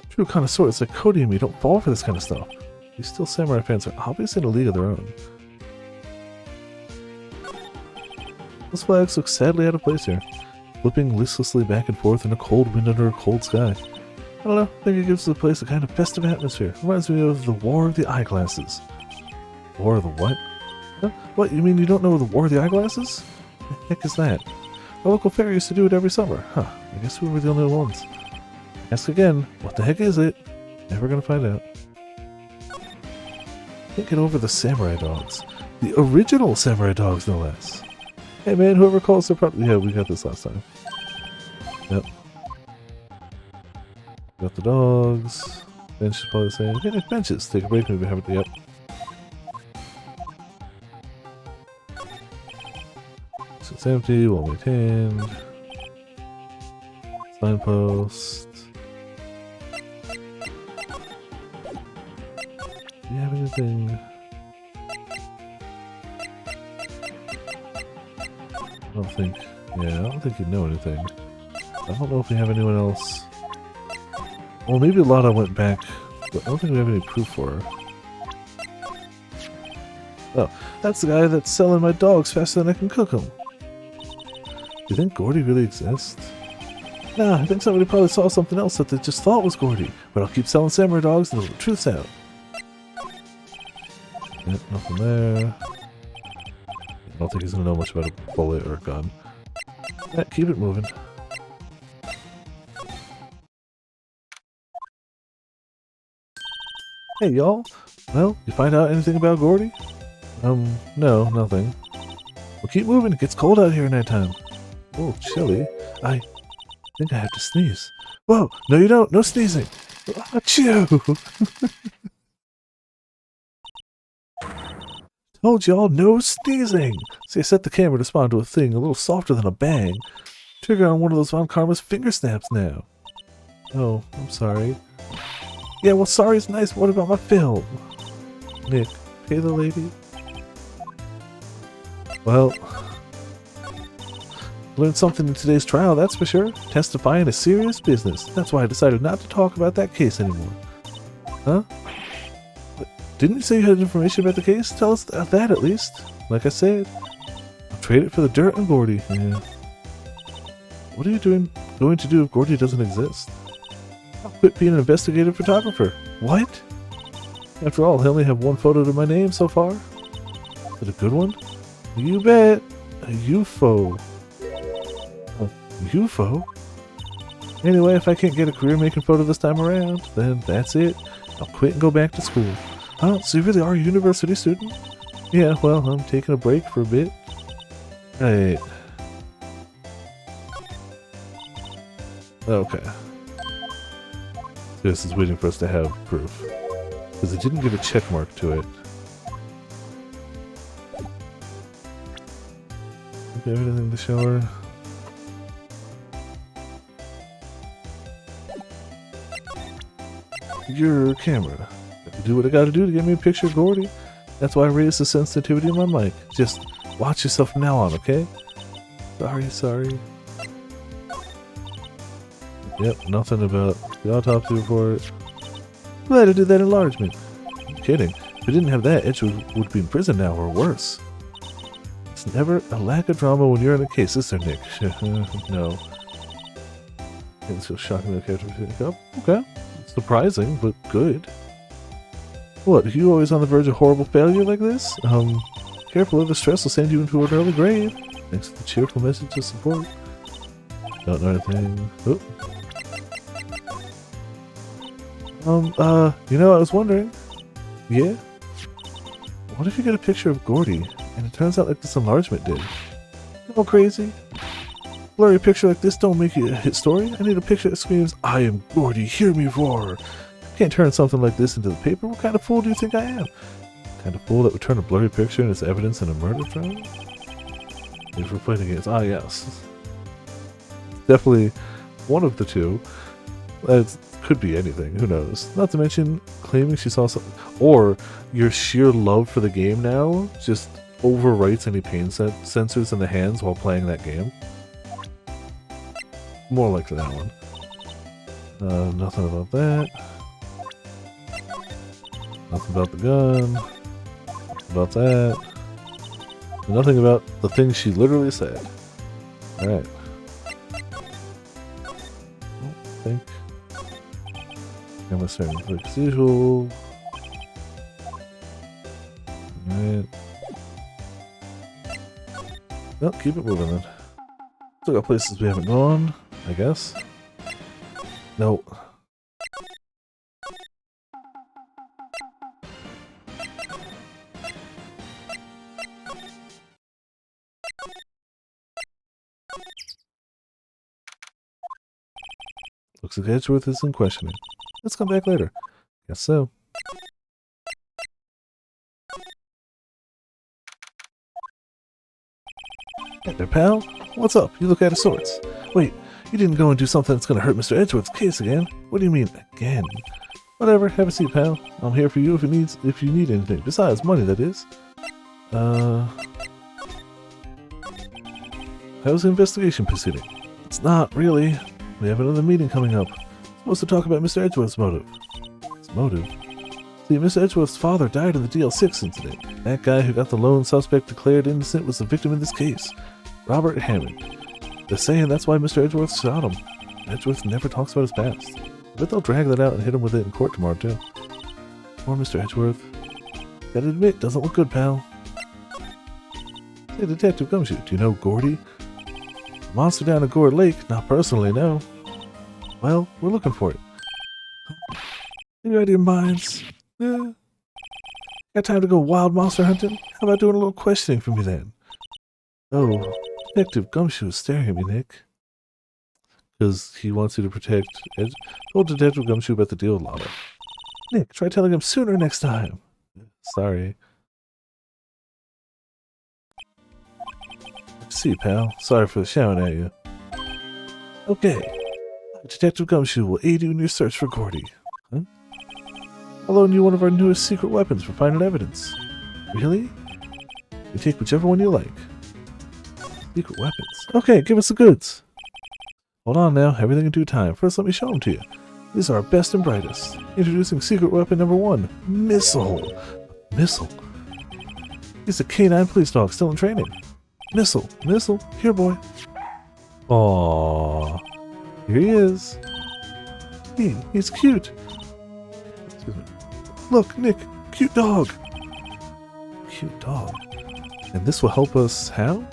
A: True connoisseurs like Cody and me don't fall for this kind of stuff. These Steel Samurai fans are obviously in a league of their own. Those flags look sadly out of place here, flipping listlessly back and forth in a cold wind under a cold sky. I don't know, I think it gives the place a kind of festive atmosphere. Reminds me of the War of the Eyeglasses. War of the what? Huh? What, you mean you don't know the War of the Eyeglasses? What the heck is that? Our local fair used to do it every summer. Huh, I guess we were the only ones. Ask again, what the heck is it? Never gonna find out. Can't get over the samurai dogs. The original samurai dogs, no less. Hey man, whoever calls their property... Yeah, we got this last time. Yep. Got the dogs. Bench is probably the same. Hey, benches. Take a break, maybe have it... Yep. So it's empty, well maintained. Signpost. Do you have anything? I don't think... Yeah, I don't think you'd know anything. I don't know if we have anyone else... Well, maybe Lotta went back, but I don't think we have any proof for her. Oh, that's the guy that's selling my dogs faster than I can cook them. Do you think Gourdy really exists? Nah, I think somebody probably saw something else that they just thought was Gourdy, but I'll keep selling samurai dogs until the truth's out. Yep, nothing there. I don't think he's gonna know much about a bullet or a gun. Yeah, keep it moving. Hey y'all! Well, you find out anything about Gourdy? No, nothing. Well, keep moving, it gets cold out here at nighttime. Oh, chilly. I think I have to sneeze. Whoa! No you don't! No sneezing! Achoo! Told y'all, no sneezing! See, I set the camera to respond to a thing a little softer than a bang. Trigger on one of those Von Karma's finger snaps now. Oh, I'm sorry. Yeah, well, sorry is nice, but what about my film? Nick, pay the lady? Well, learned something in today's trial, that's for sure. Testifying is serious business. That's why I decided not to talk about that case anymore. Huh? Didn't you say you had information about the case? Tell us that at least. Like I said, I'll trade it for the dirt and Gourdy. Yeah. What are you going to do if Gourdy doesn't exist? I'll quit being an investigative photographer. What? After all, I only have one photo to my name so far. Is it a good one? You bet. A UFO. A UFO? Anyway, if I can't get a career making photo this time around, then that's it. I'll quit and go back to school. Huh? So you really are a university student? Yeah, well, I'm taking a break for a bit. Right. Okay. This is waiting for us to have proof. Because it didn't give a check mark to it. Okay, everything to show her. Your camera. Do what I gotta do to get me a picture of Gourdy. That's why I raised the sensitivity of my mic. Just watch yourself from now on, okay? Sorry. Yep, nothing about the autopsy report. Glad I did that enlargement. I'm kidding. If we didn't have that, Edgewood would be in prison now, or worse. It's never a lack of drama when you're in a case, is there, Nick? No. It's so shocking that character pick up. Okay. Surprising, but good. What, are you always on the verge of horrible failure like this? Careful, or the stress will send you into an early grave. Thanks for the cheerful message of support. Don't know anything. Oh. You know, I was wondering. Yeah? What if you get a picture of Gourdy, and it turns out like this enlargement did? Oh, crazy. Blurry picture like this don't make you a historian. I need a picture that screams, I am Gourdy, hear me roar. Can't turn something like this into the paper. What kind of fool do you think I am? Kind of fool that would turn a blurry picture into evidence in a murder trial? If we're playing against, yes. Definitely one of the two. It could be anything, who knows. Not to mention claiming she saw something, or your sheer love for the game now just overwrites any pain sensors in the hands while playing that game. More like that one. Nothing about that. Nothing about the gun. Nothing about that. Nothing about the things she literally said. Alright. I think I'm starting to look as usual. Alright. Well, keep it moving then. Still got places we haven't gone, I guess. No. Looks like Edgeworth is in questioning. Let's come back later. Guess so. Hey there, pal. What's up? You look out of sorts. Wait, you didn't go and do something that's gonna hurt Mr. Edgeworth's case again? What do you mean, again? Whatever, have a seat, pal. I'm here for you if you need anything. Besides money, that is. How's the investigation proceeding? It's not, really. We have another meeting coming up. Supposed to talk about Mr. Edgeworth's motive. His motive? See, Mr. Edgeworth's father died in the DL6 incident. That guy who got the lone suspect declared innocent was the victim in this case. Robert Hammond. They're saying that's why Mr. Edgeworth shot him. Edgeworth never talks about his past. I bet they'll drag that out and hit him with it in court tomorrow, too. Poor Mr. Edgeworth. Gotta admit, doesn't look good, pal. Hey, Detective Gumshoe, do you know Gourdy? Monster down at Gourd Lake? Not personally, no. Well, we're looking for it. You out of your minds? Yeah. Got time to go wild monster hunting? How about doing a little questioning for me then? Oh, Detective Gumshoe is staring at me, Nick. Because he wants you to protect... Told Detective Gumshoe about the deal with Lana. Nick, try telling him sooner next time. Sorry. See, pal. Sorry for shouting at you. Okay. Detective Gumshoe will aid you in your search for Gourdy. Huh? I'll loan you one of our newest secret weapons for finding evidence. Really? You take whichever one you like. Secret weapons? Okay, give us the goods. Hold on now. Everything in due time. First, let me show them to you. These are our best and brightest. Introducing secret weapon number 1, Missile. Missile? He's a canine police dog still in training. Missile, Missile, here boy. Aww. Here he is. He's cute. Excuse me. Look, Nick, cute dog. Cute dog. And this will help us how?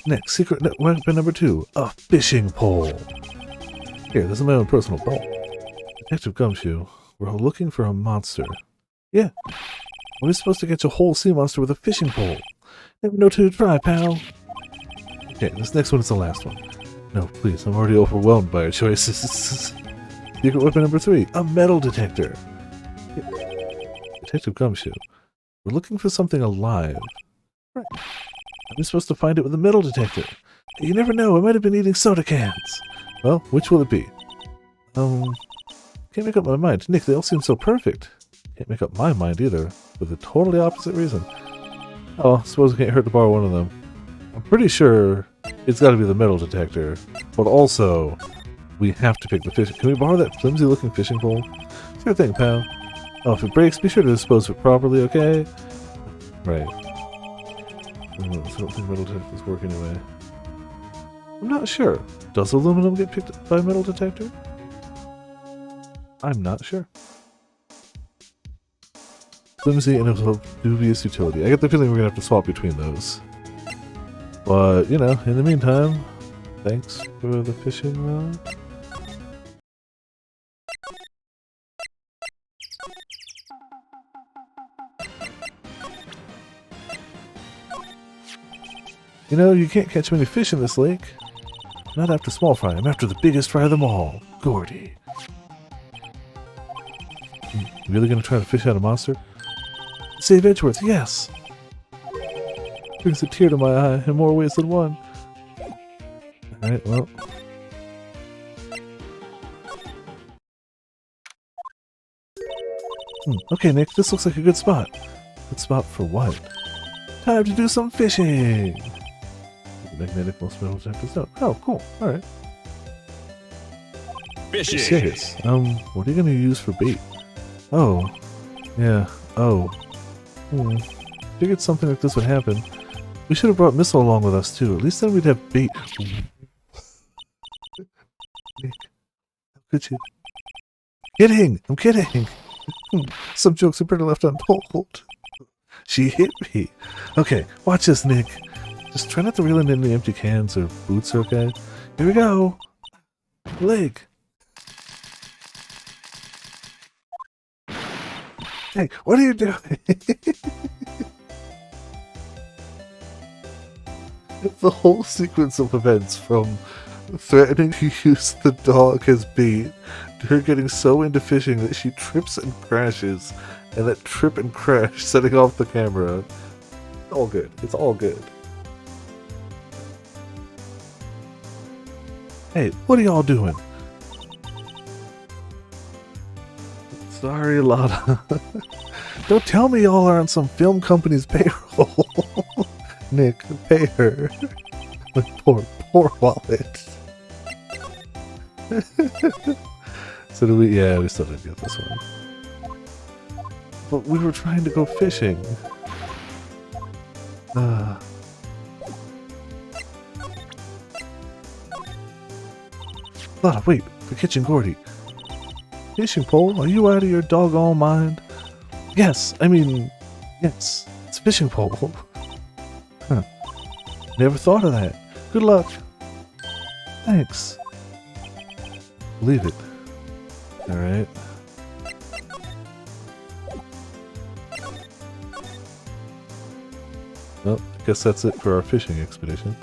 A: Next, secret weapon number 2, a fishing pole. Here, this is my own personal pole. Detective Gumshoe, we're looking for a monster. Yeah, we're supposed to catch a whole sea monster with a fishing pole. Never know till you try, pal. Okay, this next one is the last one. No, please, I'm already overwhelmed by our choices. Secret weapon number 3, a metal detector. Yeah. Detective Gumshoe, we're looking for something alive. Right. I'm supposed to find it with a metal detector. You never know, I might have been eating soda cans. Well, which will it be? Can't make up my mind. Nick, they all seem so perfect. Can't make up my mind either, for the totally opposite reason. Oh, I suppose it can't hurt to borrow one of them. I'm pretty sure it's got to be the metal detector, but also we have to pick the fish. Can we borrow that flimsy-looking fishing pole? Sure thing, pal. Oh, if it breaks, be sure to dispose of it properly, okay? Right. I don't think metal detectors work anyway. I'm not sure. Does aluminum get picked up by a metal detector? I'm not sure. Flimsy and of dubious utility. I get the feeling we're going to have to swap between those. But, you know, in the meantime, thanks for the fishing rod. You know, you can't catch many fish in this lake. Not after small fry, I'm after the biggest fry of them all, Gourdy. You really gonna try to fish out a monster? Save Edgeworth, yes! Brings a tear to my eye in more ways than one. Alright, well. Okay, Nick, this looks like a good spot. Good spot for what? Time to do some fishing! Magnetic most metal detectors. No. Oh, cool. Alright.
B: Fishing.
A: Serious. What are you gonna use for bait? Oh. Yeah. Oh. Figured something like this would happen. We should have brought Missile along with us too. At least then we'd have bait. Nick, how could you? Kidding! I'm kidding! Some jokes are better left untold. She hit me. Okay, watch this, Nick. Just try not to reel in any empty cans or boots, okay? Here we go! Leg! Hey, what are you doing? The whole sequence of events from threatening to use the dog as bait to her getting so into fishing that she trips and crashes, and that trip and crash setting off the camera. It's all good. It's all good. Hey, what are y'all doing? Sorry, Lotta. Don't tell me y'all are on some film company's payroll. Nick, pay her. My poor wallet. So do we? Yeah, we still didn't get this one. But we were trying to go fishing. Lotta, wait, for Kitchen Gourdy. Fishing pole? Are you out of your doggone mind? Yes, I mean, yes, it's a fishing pole. Huh. Never thought of that. Good luck. Thanks. Leave it. Alright. Well, I guess that's it for our fishing expedition.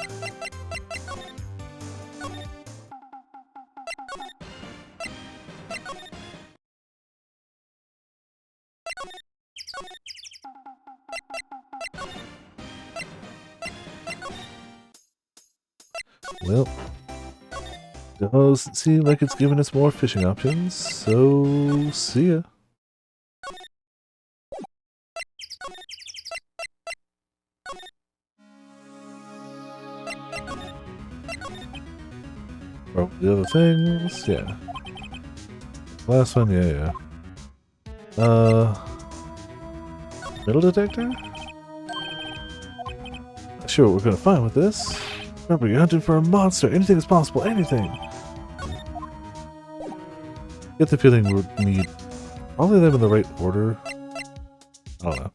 A: Well, doesn't seem like it's giving us more fishing options, so see ya. Probably the other things, yeah. Last one, yeah. Metal detector? Not sure what we're gonna find with this. Remember, you're hunting for a monster. Anything is possible. Anything. Get the feeling we'll need probably them in the right order. I don't know.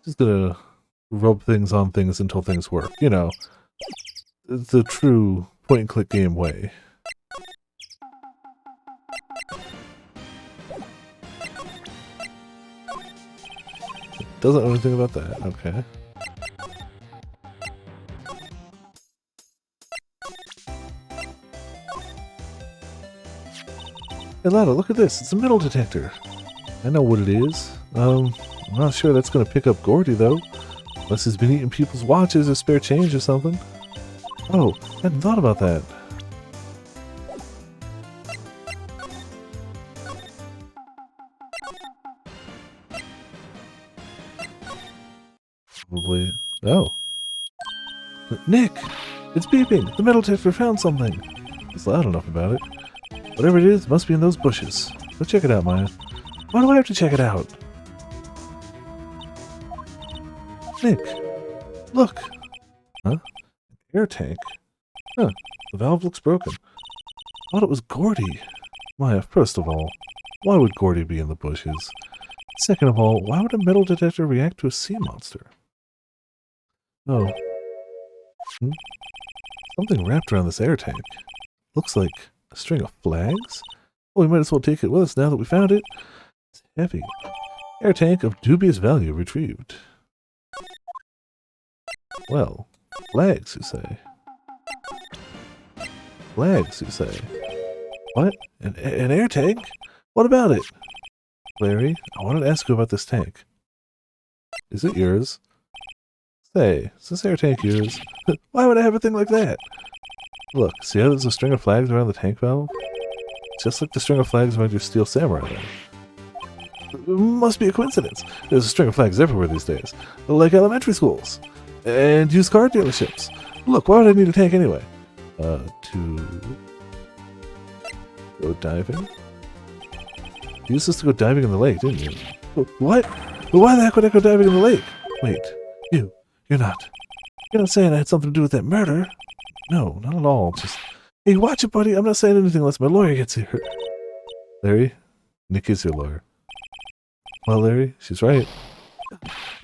A: Just gonna rub things on things until things work. You know, the true point-and-click game way. Doesn't know anything about that. Okay. Hey Lada, look at this. It's a metal detector. I know what it is. I'm not sure that's going to pick up Gourdy, though. Unless he's been eating people's watches or spare change or something. Oh, I hadn't thought about that. Probably. Oh. Nick! It's beeping! The metal detector found something! It's loud enough about it. Whatever it is, it must be in those bushes. Go check it out, Maya. Why do I have to check it out? Nick! Look! Huh? Air tank? Huh. The valve looks broken. I thought it was Gourdy. Maya, first of all, why would Gourdy be in the bushes? Second of all, why would a metal detector react to a sea monster? Oh. Something wrapped around this air tank. Looks like a string of flags? Well, we might as well take it with us now that we found it. It's heavy. Air tank of dubious value retrieved. Well, flags, you say? Flags, you say? What? An air tank? What about it? Larry, I wanted to ask you about this tank. Is it yours? Say, is this air tank yours? Why would I have a thing like that? Look, see how there's a string of flags around the tank valve? Just like the string of flags around your steel samurai there. It must be a coincidence. There's a string of flags everywhere these days. Like elementary schools. And used car dealerships. Look, why would I need a tank anyway? To go diving? You used this to go diving in the lake, didn't you? What? Why the heck would I go diving in the lake? Wait, you're not saying I had something to do with that murder? No, not at all. Just, hey, watch it, buddy. I'm not saying anything unless my lawyer gets here. Larry, Nick is your lawyer. Well, Larry, she's right.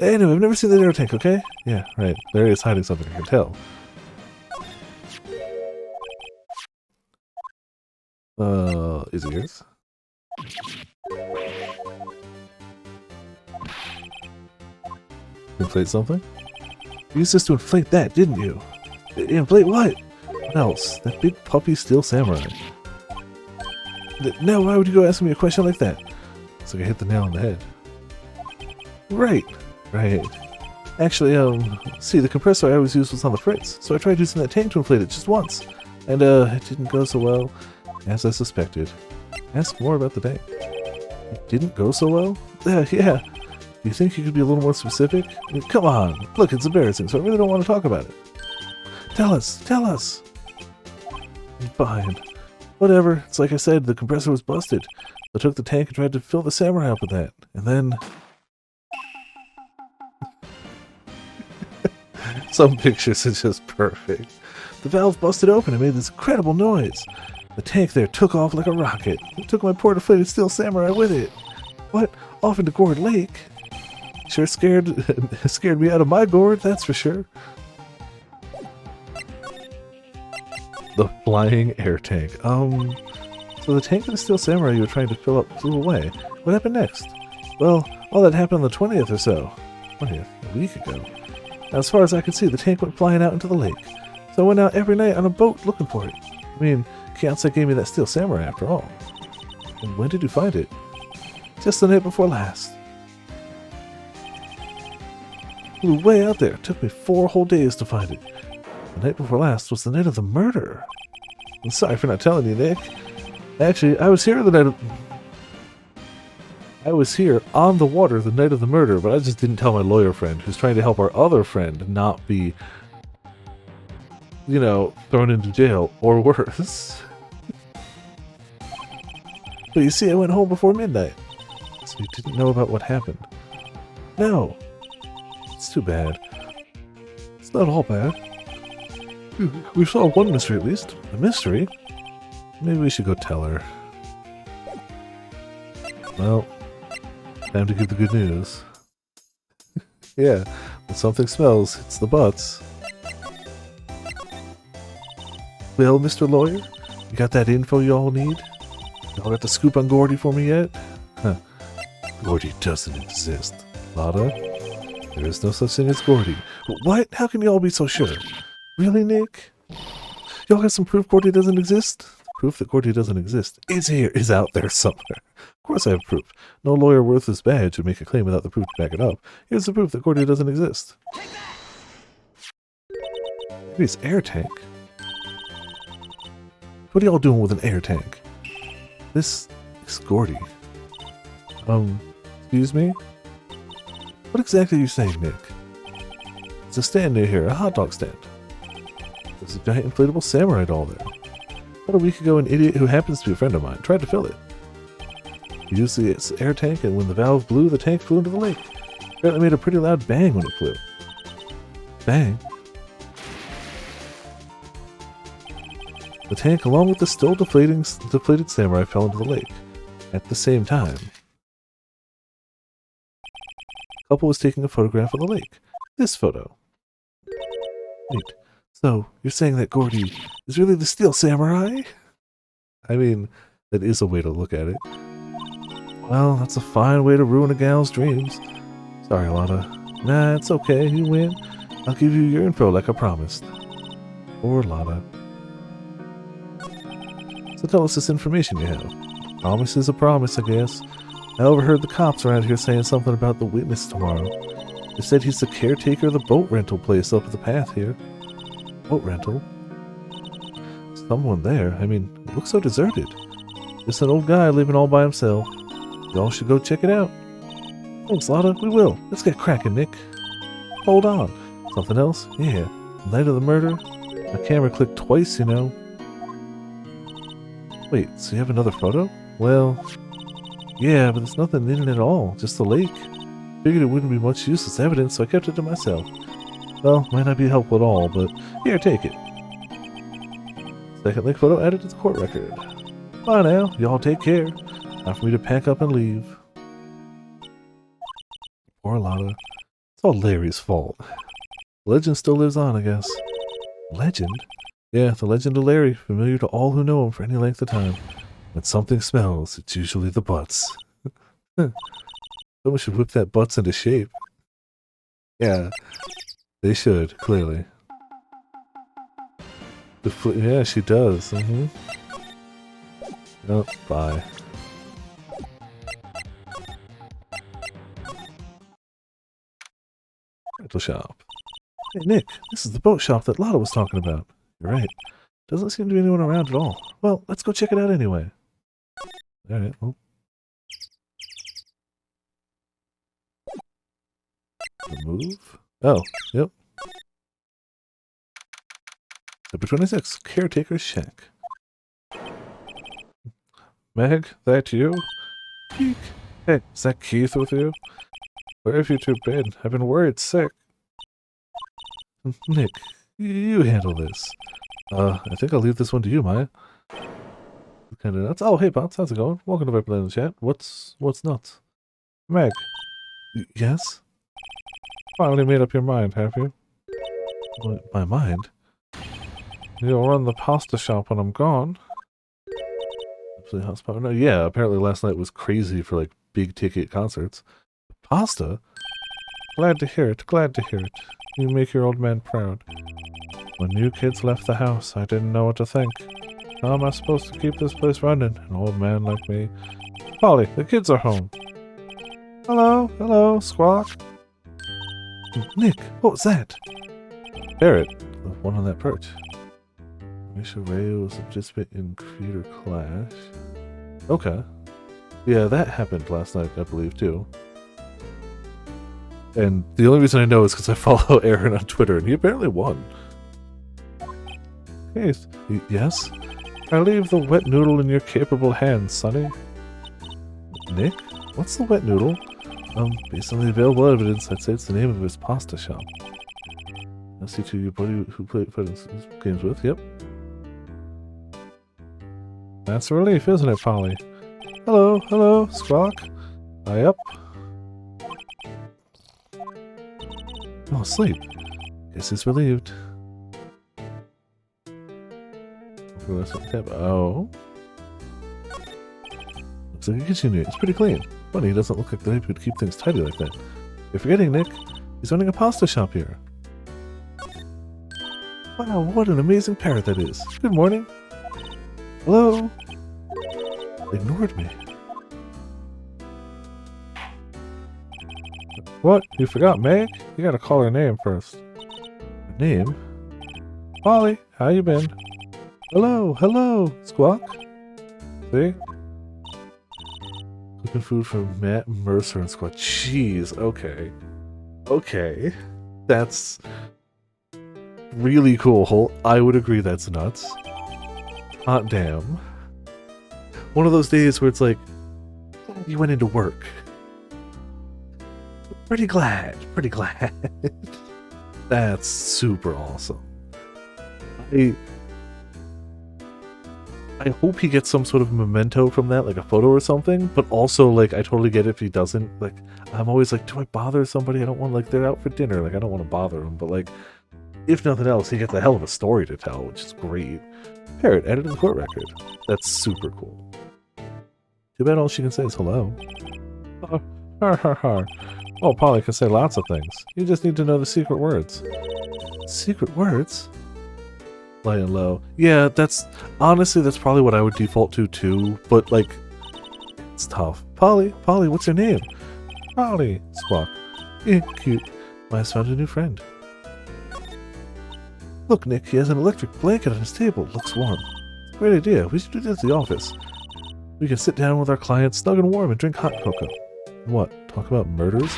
A: Anyway, I've never seen that air tank, okay? Yeah, right. Larry is hiding something, I can tell. Is it yours? Inflate something? You used this to inflate that, didn't you? Inflate what? What else? That big puppy steel samurai. Now, why would you go asking me a question like that? It's like I hit the nail on the head. Right. Actually, see, the compressor I always used was on the fritz, so I tried using that tank to inflate it just once. And, it didn't go so well, as I suspected. Ask more about the tank. It didn't go so well? Yeah. Do you think you could be a little more specific? I mean, come on! Look, it's embarrassing, so I really don't want to talk about it. Tell us! Fine. Whatever, it's like I said, the compressor was busted. I took the tank and tried to fill the samurai up with that. And then... Some pictures are just perfect. The valve busted open and made this incredible noise. The tank there took off like a rocket. It took my poor deflated steel samurai with it. What? Off into Gourd Lake? Sure scared me out of my gourd, that's for sure. The flying air tank. So the tank of the steel samurai you were trying to fill up flew away. What happened next? Well, all that happened on the 20th or so. 20th? A week ago. As far as I could see, the tank went flying out into the lake. So I went out every night on a boat looking for it. I mean, Kiansa gave me that steel samurai after all. And when did you find it? Just the night before last. Flew way out there. It took me 4 whole days to find it. The night before last was the night of the murder. I'm sorry for not telling you, Nick. Actually, I was here on the water the night of the murder, but I just didn't tell my lawyer friend, who's trying to help our other friend not be, thrown into jail, or worse. But you see, I went home before midnight. So you didn't know about what happened? No. It's too bad. It's not all bad. We solved one mystery at least. A mystery? Maybe we should go tell her. Well, time to give the good news. Yeah, when something smells, it's the butts. Well, Mr. Lawyer, you got that info you all need? Y'all got the scoop on Gourdy for me yet? Huh. Gourdy doesn't exist. Lotta, there is no such thing as Gourdy. What? How can y'all be so sure? Really, Nick? Y'all got some proof Gourdy doesn't exist? Proof that Gourdy doesn't exist is out there somewhere. Of course I have proof. No lawyer worth his badge would make a claim without the proof to back it up. Here's the proof that Gourdy doesn't exist. Maybe it's air tank. What are y'all doing with an air tank? This is Gourdy. Excuse me? What exactly are you saying, Nick? There's a stand near here, a hot dog stand. There's a giant inflatable samurai doll there. About a week ago, an idiot who happens to be a friend of mine tried to fill it. He used the air tank, and when the valve blew, the tank flew into the lake. Apparently made a pretty loud bang when it flew. Bang? The tank, along with the still deflated samurai, fell into the lake. At the same time, the couple was taking a photograph of the lake. This photo. Wait, so you're saying that Gourdy is really the Steel Samurai? I mean, that is a way to look at it. Well, that's a fine way to ruin a gal's dreams. Sorry, Lotta. Nah, it's okay, you win. I'll give you your info like I promised. Poor Lotta. So tell us this information you have. Promise is a promise, I guess. I overheard the cops around here saying something about the witness tomorrow. They said he's the caretaker of the boat rental place up the path here. Boat rental? Someone there. I mean, it looks so deserted. Just an old guy living all by himself. Y'all should go check it out. Thanks, Lotta. We will. Let's get cracking, Nick. Hold on. Something else? Yeah. The night of the murder? My camera clicked twice, you know. Wait, so you have another photo? Well, yeah, but there's nothing in it at all. Just the lake. Figured it wouldn't be much useless evidence, so I kept it to myself. Well, might not be helpful at all, but here, take it. Second lake photo added to the court record. Bye now. Y'all take care. Time for me to pack up and leave. Poor Lotta. It's all Larry's fault. Legend still lives on, I guess. Legend? Yeah, the legend of Larry, familiar to all who know him for any length of time. When something smells, it's usually the butts. Someone should whip that butts into shape. Yeah, they should, clearly. Yeah, she does. Oh, bye. Rental shop. Hey, Nick, this is the boat shop that Lotta was talking about. You're right. Doesn't seem to be anyone around at all. Well, let's go check it out anyway. Alright, well. Remove? Oh, yep. Number 26, Caretaker's Shack. Meg, that you? Eek. Hey, is that Keith with you? Where have you two been? I've been worried sick. Nick, you handle this. I think I'll leave this one to you, Maya. Kind of nuts. Oh, hey, Bounce, how's it going? Welcome to Viper Chat. What's nuts? Meg. Yes? Finally made up your mind, have you? My mind? You'll run the pasta shop when I'm gone. No, yeah, apparently last night was crazy for, like, big ticket concerts. Pasta? Glad to hear it, glad to hear it. You make your old man proud. When you kids left the house, I didn't know what to think. How am I supposed to keep this place running? An old man like me. Polly, the kids are home. Hello, Squawk. Nick, what was that? Barrett, the one on that perch. Misha Ray was a participant in Creator Clash. Okay. Yeah, that happened last night, I believe, too. And the only reason I know is because I follow Aaron on Twitter, and he apparently won. Keith, yes? I leave the wet noodle in your capable hands, Sonny. Nick? What's the wet noodle? Based on the available evidence, I'd say it's the name of his pasta shop. I see to your buddy who played games with, yep. That's a relief, isn't it, Polly? Hello, Squawk. Yep. Oh, asleep. Guess he's relieved. Oh. Looks like a kitchen unit. It's pretty clean. Funny, he doesn't look like the type who'd keep things tidy like that. You're forgetting, Nick. He's running a pasta shop here. Wow, what an amazing parrot that is. Good morning. Hello? They ignored me. What? You forgot Meg? You gotta call her name first. Her name? Polly, how you been? Hello, Squawk. See? Cooking food for Matt, Mercer, and Squawk. Jeez, okay. That's really cool. I would agree that's nuts. Hot damn. One of those days where it's like, you went into work. Pretty glad. That's super awesome. I hope he gets some sort of memento from that, like a photo or something, but also, like, I totally get it if he doesn't. Like, I'm always like, do I bother somebody? I don't want, like, they're out for dinner. Like, I don't want to bother them, but, like, if nothing else, he gets a hell of a story to tell, which is great. Parrot, added to the court record. That's super cool. Too bad all she can say is hello. Oh, Polly can say lots of things. You just need to know the secret words. Secret words? Laying low. Yeah, honestly, that's probably what I would default to too, but, like, it's tough. Polly, what's your name? Polly, Squawk. Cute. Mine's found a new friend. Look, Nick, he has an electric blanket on his table. Looks warm. It's a great idea. We should do this at the office. We can sit down with our clients, snug and warm, and drink hot cocoa. What? Talk about murders?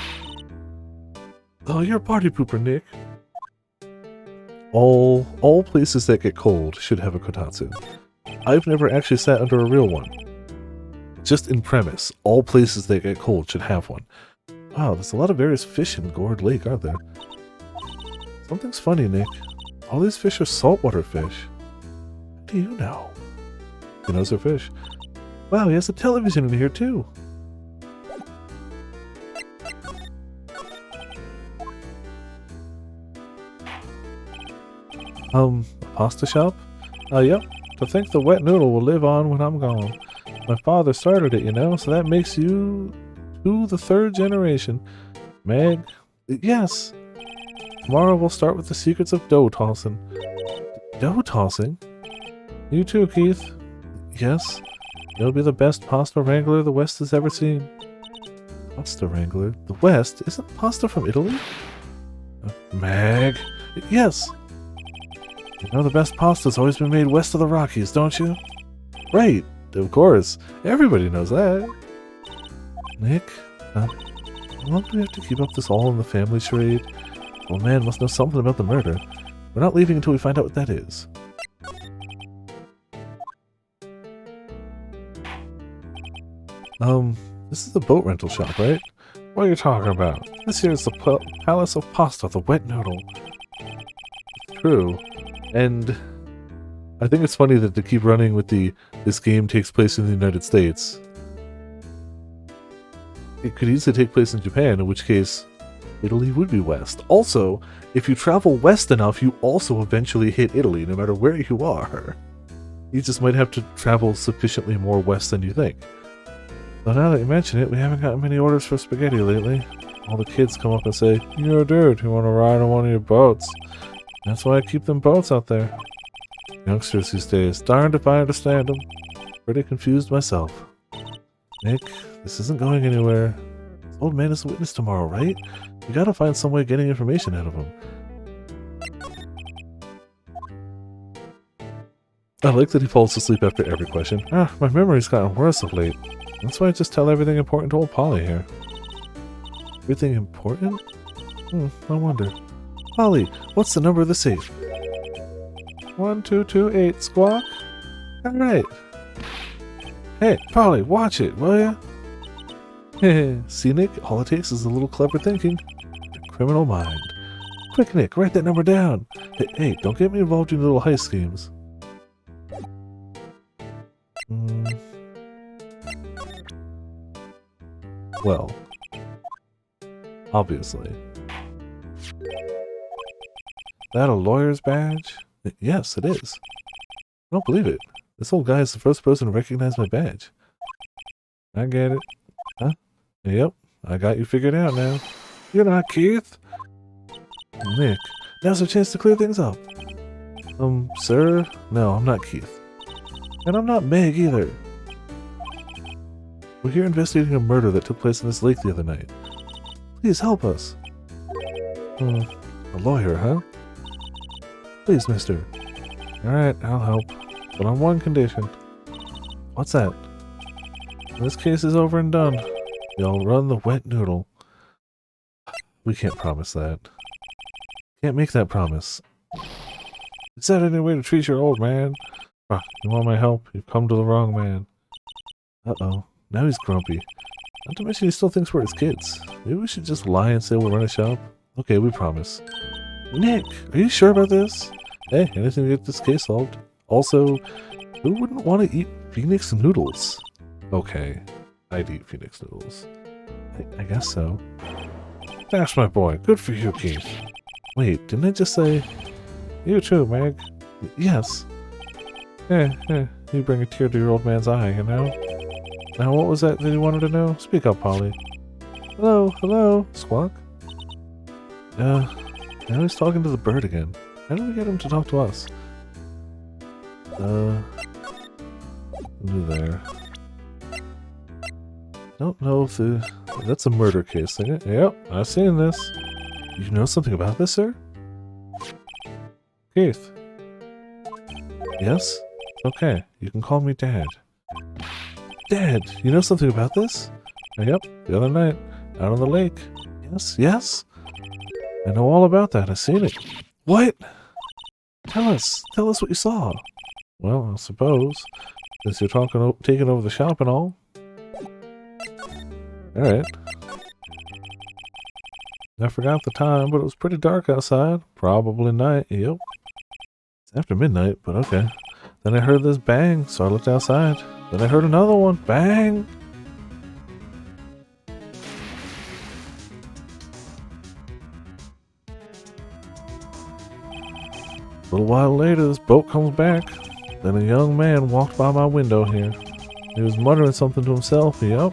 A: Oh, you're a party pooper, Nick. All places that get cold should have a kotatsu. I've never actually sat under a real one. Just in premise, all places that get cold should have one. Wow, there's a lot of various fish in Gourd Lake, aren't there? Something's funny, Nick. All these fish are saltwater fish. How do you know? He knows they're fish. Wow, he has a television in here too. A pasta shop? Yep. To think the wet noodle will live on when I'm gone. My father started it, you know, so that makes you the third generation. Meg? Yes. Tomorrow we'll start with the secrets of dough tossing. Dough tossing? You too, Keith. Yes. You'll be the best pasta wrangler the West has ever seen. Pasta wrangler? The West? Isn't pasta from Italy? Meg? Yes. You know the best pasta's always been made west of the Rockies, don't you? Right, of course. Everybody knows that. Nick, how long do we have to keep up this all in the family charade? Well, man must know something about the murder. We're not leaving until we find out what that is. This is the boat rental shop, right? What are you talking about? This here is the Palace of Pasta, the wet noodle. True. And I think it's funny that they keep running with this game takes place in the United States. It could easily take place in Japan, in which case Italy would be west. Also, if you travel west enough, you also eventually hit Italy, no matter where you are. You just might have to travel sufficiently more west than you think. So now that you mention it, we haven't gotten many orders for spaghetti lately. All the kids come up and say, "Yo dude, you want to ride on one of your boats?" That's why I keep them boats out there. Youngsters these days, darned if I understand them. Pretty confused myself. Nick, this isn't going anywhere. This old man is a witness tomorrow, right? We gotta find some way of getting information out of him. I like that he falls asleep after every question. My memory's gotten worse of late. That's why I just tell everything important to old Polly here. Everything important? I wonder. Polly, what's the number of the safe? 1228, Squawk. Alright. Hey, Polly, watch it, will ya? See, Nick, all it takes is a little clever thinking. Criminal mind. Quick, Nick, write that number down. Hey, don't get me involved in little heist schemes. Well, obviously. That a lawyer's badge? Yes, it is. I don't believe it. This old guy is the first person to recognize my badge. I get it. Huh? Yep, I got you figured out now. You're not Keith? Nick, now's a chance to clear things up. Sir? No, I'm not Keith. And I'm not Meg either. We're here investigating a murder that took place in this lake the other night. Please help us. A lawyer, huh? Please, mister. Alright, I'll help. But on one condition. What's that? This case is over and done. You'll run the wet noodle. We can't promise that. Can't make that promise. Is that any way to treat your old man? You want my help? You've come to the wrong man. Uh-oh. Now he's grumpy. Not to mention he still thinks we're his kids. Maybe we should just lie and say we'll run a shop? Okay, we promise. Nick, are you sure about this? Hey, anything to get this case solved. Also, who wouldn't want to eat Phoenix noodles? Okay, I'd eat Phoenix noodles. I guess so. That's my boy. Good for you, Keith. Wait, didn't I just say... You too, Meg. Yes. You bring a tear to your old man's eye, you know? Now, what was that you wanted to know? Speak up, Polly. Hello, Squawk? Now he's talking to the bird again. How do we get him to talk to us? Under there. Don't know if that's a murder case, isn't it? Yep, I've seen this. You know something about this, sir? Keith. Yes? Okay, you can call me Dad. Dad, you know something about this? Yep, the other night, out on the lake. Yes? I know all about that, I've seen it. What? Tell us what you saw. Well, I suppose, since you're taking over the shop and all. Alright. I forgot the time, but it was pretty dark outside. Probably night, yep. It's after midnight, but okay. Then I heard this bang, so I looked outside. Then I heard another one. Bang! A little while later, this boat comes back. Then a young man walked by my window here. He was muttering something to himself. Yep.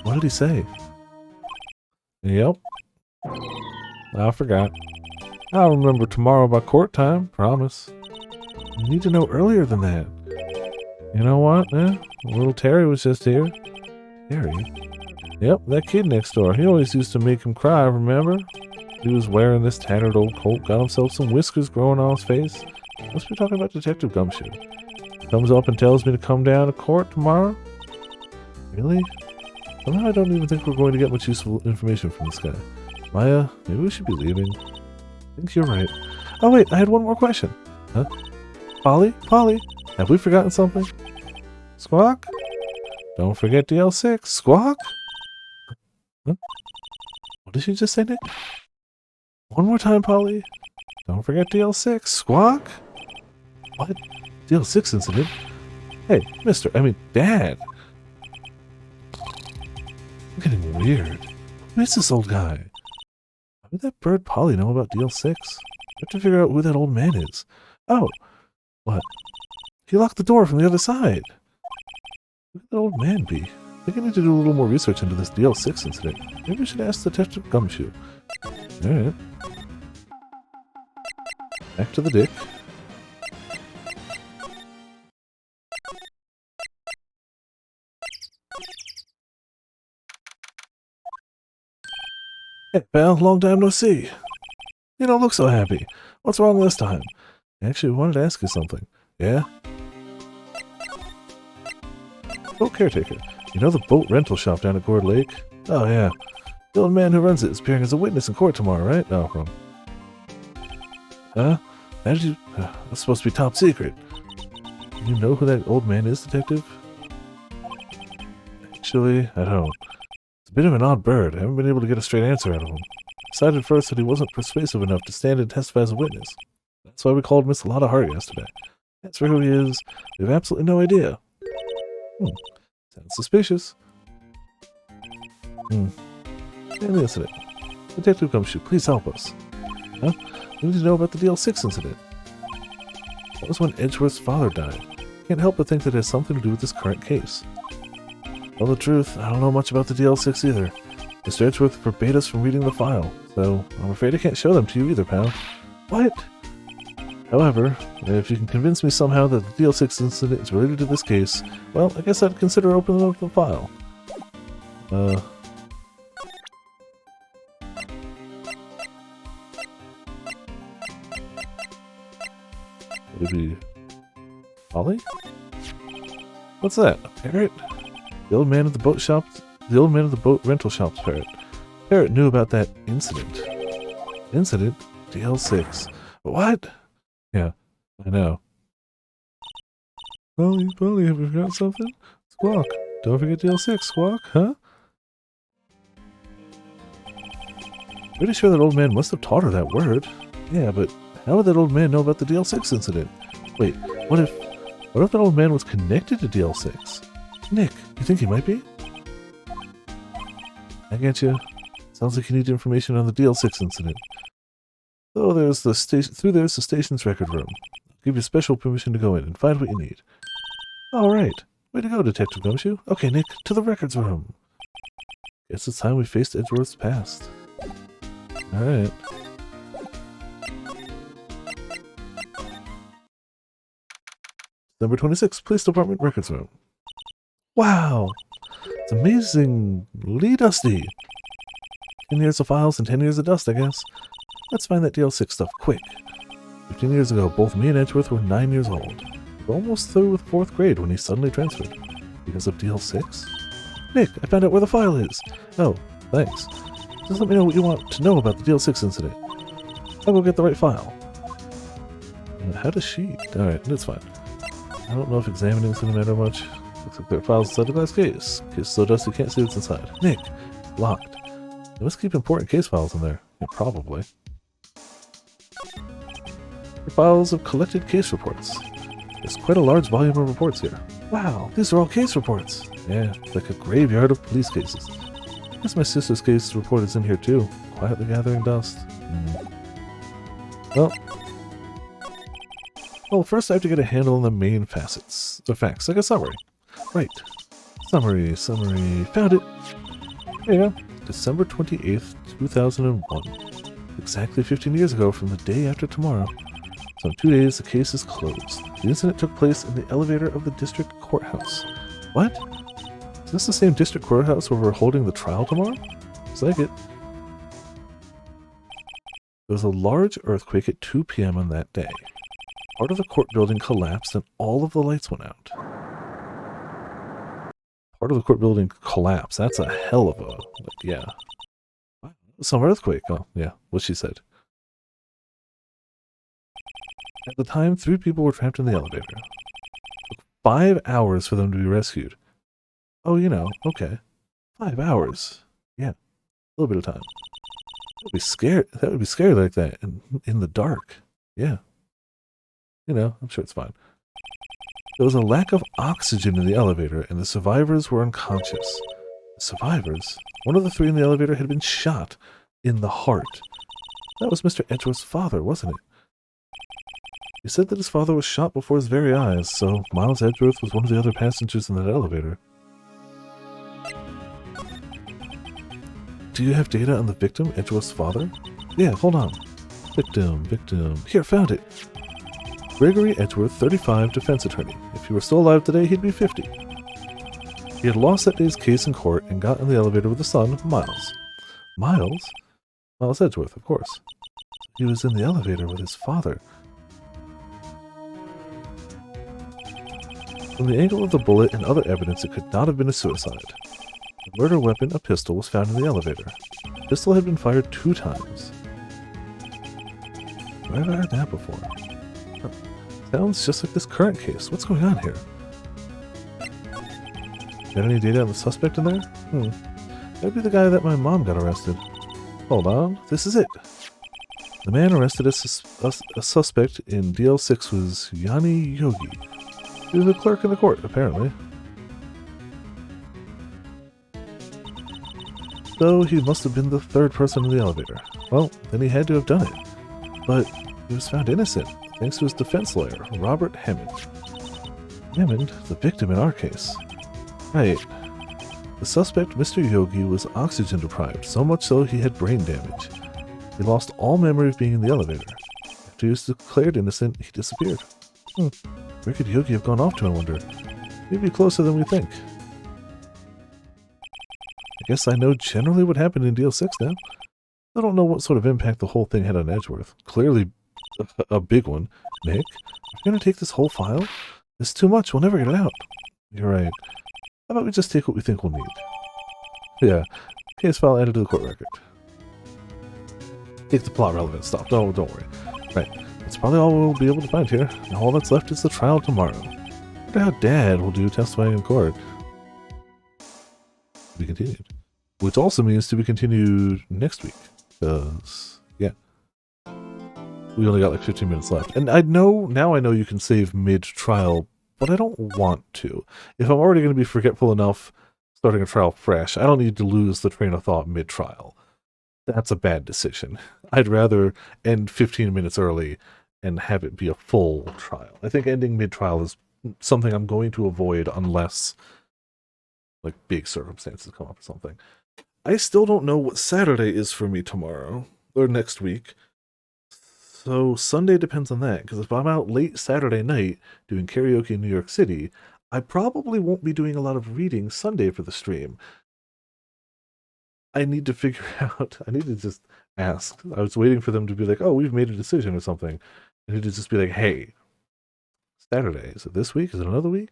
A: What did he say? Yep. I forgot. I'll remember tomorrow by court time. Promise. You need to know earlier than that. You know what? Little Terry was just here. Terry? Yep, that kid next door. He always used to make him cry, remember? He was wearing this tattered old coat, got himself some whiskers growing on his face. Must be talking about Detective Gumshoe. Comes up and tells me to come down to court tomorrow. Really? Somehow I don't even think we're going to get much useful information from this guy. Maya, maybe we should be leaving. I think you're right. Oh wait, I had one more question. Huh? Polly? Have we forgotten something? Squawk? Don't forget DL6. Squawk? Huh? What did she just say, Nick? One more time, Polly. Don't forget DL6. Squawk? What? DL6 incident? Hey, Dad. I'm getting weird. Who is this old guy? How did that bird Polly know about DL6? I have to figure out who that old man is. Oh! What? He locked the door from the other side. Who could that old man be? I think I need to do a little more research into this DL6 incident. Maybe we should ask Detective Gumshoe. Alright. Back to the dick. Hey, pal, long time no see. You don't look so happy. What's wrong this time? I actually wanted to ask you something. Yeah? Boat caretaker. You know the boat rental shop down at Gourdy Lake? Oh, yeah. The old man who runs it is appearing as a witness in court tomorrow, right? No problem. Huh? How did you... that's supposed to be top secret. Do you know who that old man is, Detective? Actually, I don't. Bit of an odd bird. I haven't been able to get a straight answer out of him. Decided first that he wasn't persuasive enough to stand and testify as a witness. That's why we called Miss Lotta Hart yesterday. As for who he is, we have absolutely no idea. Sounds suspicious. And the incident. Detective Gumshoe, please help us. Huh? We need to know about the DL6 incident. That was when Edgeworth's father died. Can't help but think that it has something to do with this current case. Tell the truth, I don't know much about the DL6 either. Mr. Edgeworth forbade us from reading the file, so I'm afraid I can't show them to you either, pal. What? However, if you can convince me somehow that the DL6 incident is related to this case, well, I guess I'd consider opening up the file. Would it be Polly? What's that? A parrot? The old man at the boat shop. The old man at the boat rental shop's parrot. Parrot knew about that incident. Incident? DL6. What? Yeah, I know. Polly, have you forgot something? Squawk. Don't forget DL6, Squawk, huh? Pretty sure that old man must have taught her that word. Yeah, but how would that old man know about the DL6 incident? Wait, what if that old man was connected to DL6? Nick, you think he might be? I get you. Sounds like you need information on the DL6 incident. So there's the station's record room. I'll give you special permission to go in and find what you need. All right. Way to go, Detective Gumshoe. Okay, Nick, to the records room. Guess it's time we faced Edgeworth's past. All right. Number 26, Police Department Records Room. Wow! It's amazingly dusty. 10 years of files and 10 years of dust, I guess. Let's find that DL6 stuff, quick. 15 years ago, both me and Edgeworth were 9 years old. We were almost through with 4th grade when he suddenly transferred. Because of DL6? Nick, I found out where the file is! Oh, thanks. Just let me know what you want to know about the DL6 incident. I'll go get the right file. How does she? Alright, that's fine. I don't know if examining is going to matter much. Looks like there are files inside the glass case. Case so dusty you can't see what's inside. Nick! Locked. They must keep important case files in there. Yeah, probably. The files of collected case reports. There's quite a large volume of reports here. Wow, these are all case reports. Yeah, it's like a graveyard of police cases. I guess my sister's case report is in here too. Quietly gathering dust. Well, first I have to get a handle on the main facts, like a summary. Right. Summary. Found it. There you go. December 28th, 2001. Exactly 15 years ago from the day after tomorrow. So in 2 days, the case is closed. The incident took place in the elevator of the district courthouse. What? Is this the same district courthouse where we're holding the trial tomorrow? Looks like it. There was a large earthquake at 2 p.m. on that day. Part of the court building collapsed and all of the lights went out. Part of the court building collapsed. That's a hell of a, yeah. Some earthquake. Oh, yeah, what she said. At the time, 3 people were trapped in the elevator. It took 5 hours for them to be rescued. Oh, you know, okay. 5 hours. Yeah, a little bit of time. That would be scary like that in the dark. Yeah. You know, I'm sure it's fine. There was a lack of oxygen in the elevator, and the survivors were unconscious. The survivors? One of the 3 in the elevator had been shot in the heart. That was Mr. Edgeworth's father, wasn't it? He said that his father was shot before his very eyes, so Miles Edgeworth was one of the other passengers in that elevator. Do you have data on the victim, Edgeworth's father? Yeah, hold on. Victim. Here, found it. Gregory Edgeworth, 35, defense attorney. If he were still alive today, he'd be 50. He had lost that day's case in court and got in the elevator with his son, Miles. Miles? Miles Edgeworth, of course. He was in the elevator with his father. From the angle of the bullet and other evidence, it could not have been a suicide. The murder weapon, a pistol, was found in the elevator. The pistol had been fired 2 times. Where have I heard that before? Sounds just like this current case. What's going on here? Got any data on the suspect in there? That'd be the guy that my mom got arrested. Hold on, this is it. The man arrested as a suspect in DL6 was Yanni Yogi. He was a clerk in the court, apparently. So he must have been the third person in the elevator. Well, then he had to have done it. But he was found innocent, thanks to his defense lawyer, Robert Hammond. Hammond, the victim in our case. Right. The suspect, Mr. Yogi, was oxygen deprived, so much so he had brain damage. He lost all memory of being in the elevator. After he was declared innocent, he disappeared. Where could Yogi have gone off to, I wonder? Maybe closer than we think. I guess I know generally what happened in DL6 now. I don't know what sort of impact the whole thing had on Edgeworth. Clearly a big one. Nick, are we going to take this whole file? It's too much, we'll never get it out. You're right. How about we just take what we think we'll need? Yeah, case file added to the court record. Take the plot relevant stuff, don't worry. Right, that's probably all we'll be able to find here. Now all that's left is the trial tomorrow. I wonder how Dad will do testifying in court. To be continued. Which also means to be continued next week. Because, yeah. We only got like 15 minutes left. And now I know you can save mid-trial, but I don't want to. If I'm already going to be forgetful enough starting a trial fresh, I don't need to lose the train of thought mid-trial. That's a bad decision. I'd rather end 15 minutes early and have it be a full trial. I think ending mid-trial is something I'm going to avoid unless like big circumstances come up or something. I still don't know what Saturday is for me tomorrow or next week. So Sunday depends on that, because if I'm out late Saturday night doing karaoke in New York City, I probably won't be doing a lot of reading Sunday for the stream. I need to figure out, I need to just ask. I was waiting for them to be like, oh, we've made a decision or something. I need to just be like, hey, Saturday, is it this week? Is it another week?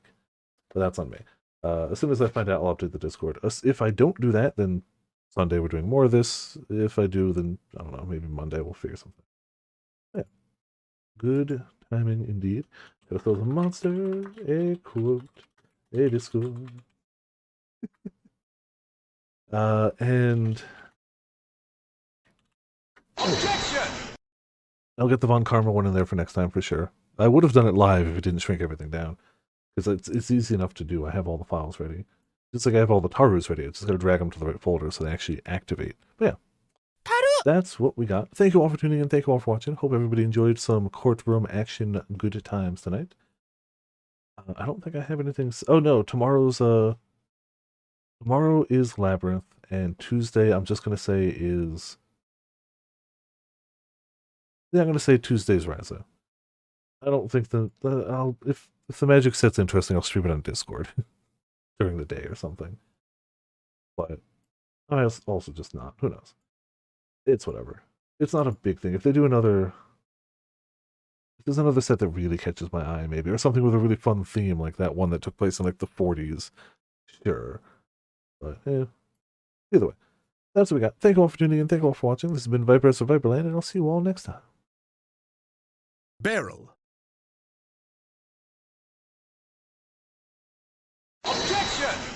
A: But that's on me. As soon as I find out, I'll update the Discord. If I don't do that, then Sunday we're doing more of this. If I do, then, I don't know, maybe Monday we'll figure something. Yeah. Good timing indeed. Gotta throw the monster, a quote, a Discord. And
B: Objection!
A: I'll get the Von Karma one in there for next time for sure. I would have done it live if it didn't shrink everything down. Because it's easy enough to do. I have all the files ready. Just like I have all the Tarus ready. I just gotta drag them to the right folder so they actually activate. But yeah. That's what we got. Thank you all for tuning in. Thank you all for watching. Hope everybody enjoyed some courtroom action good times tonight. I don't think I have anything... Oh no, tomorrow is Labyrinth, and Tuesday I'm just going to say is... Yeah, I'm going to say Tuesday's Raza. I don't think if the magic set's interesting, I'll stream it on Discord during the day or something. But I also just not. Who knows? It's whatever. It's not a big thing. If there's another set that really catches my eye, maybe, or something with a really fun theme, like that one that took place in like the 40s, sure. But yeah, either way, that's what we got. Thank you all for tuning in. Thank you all for watching. This has been Vipers of Viperland, and I'll see you all next time.
B: Barrel. Objection!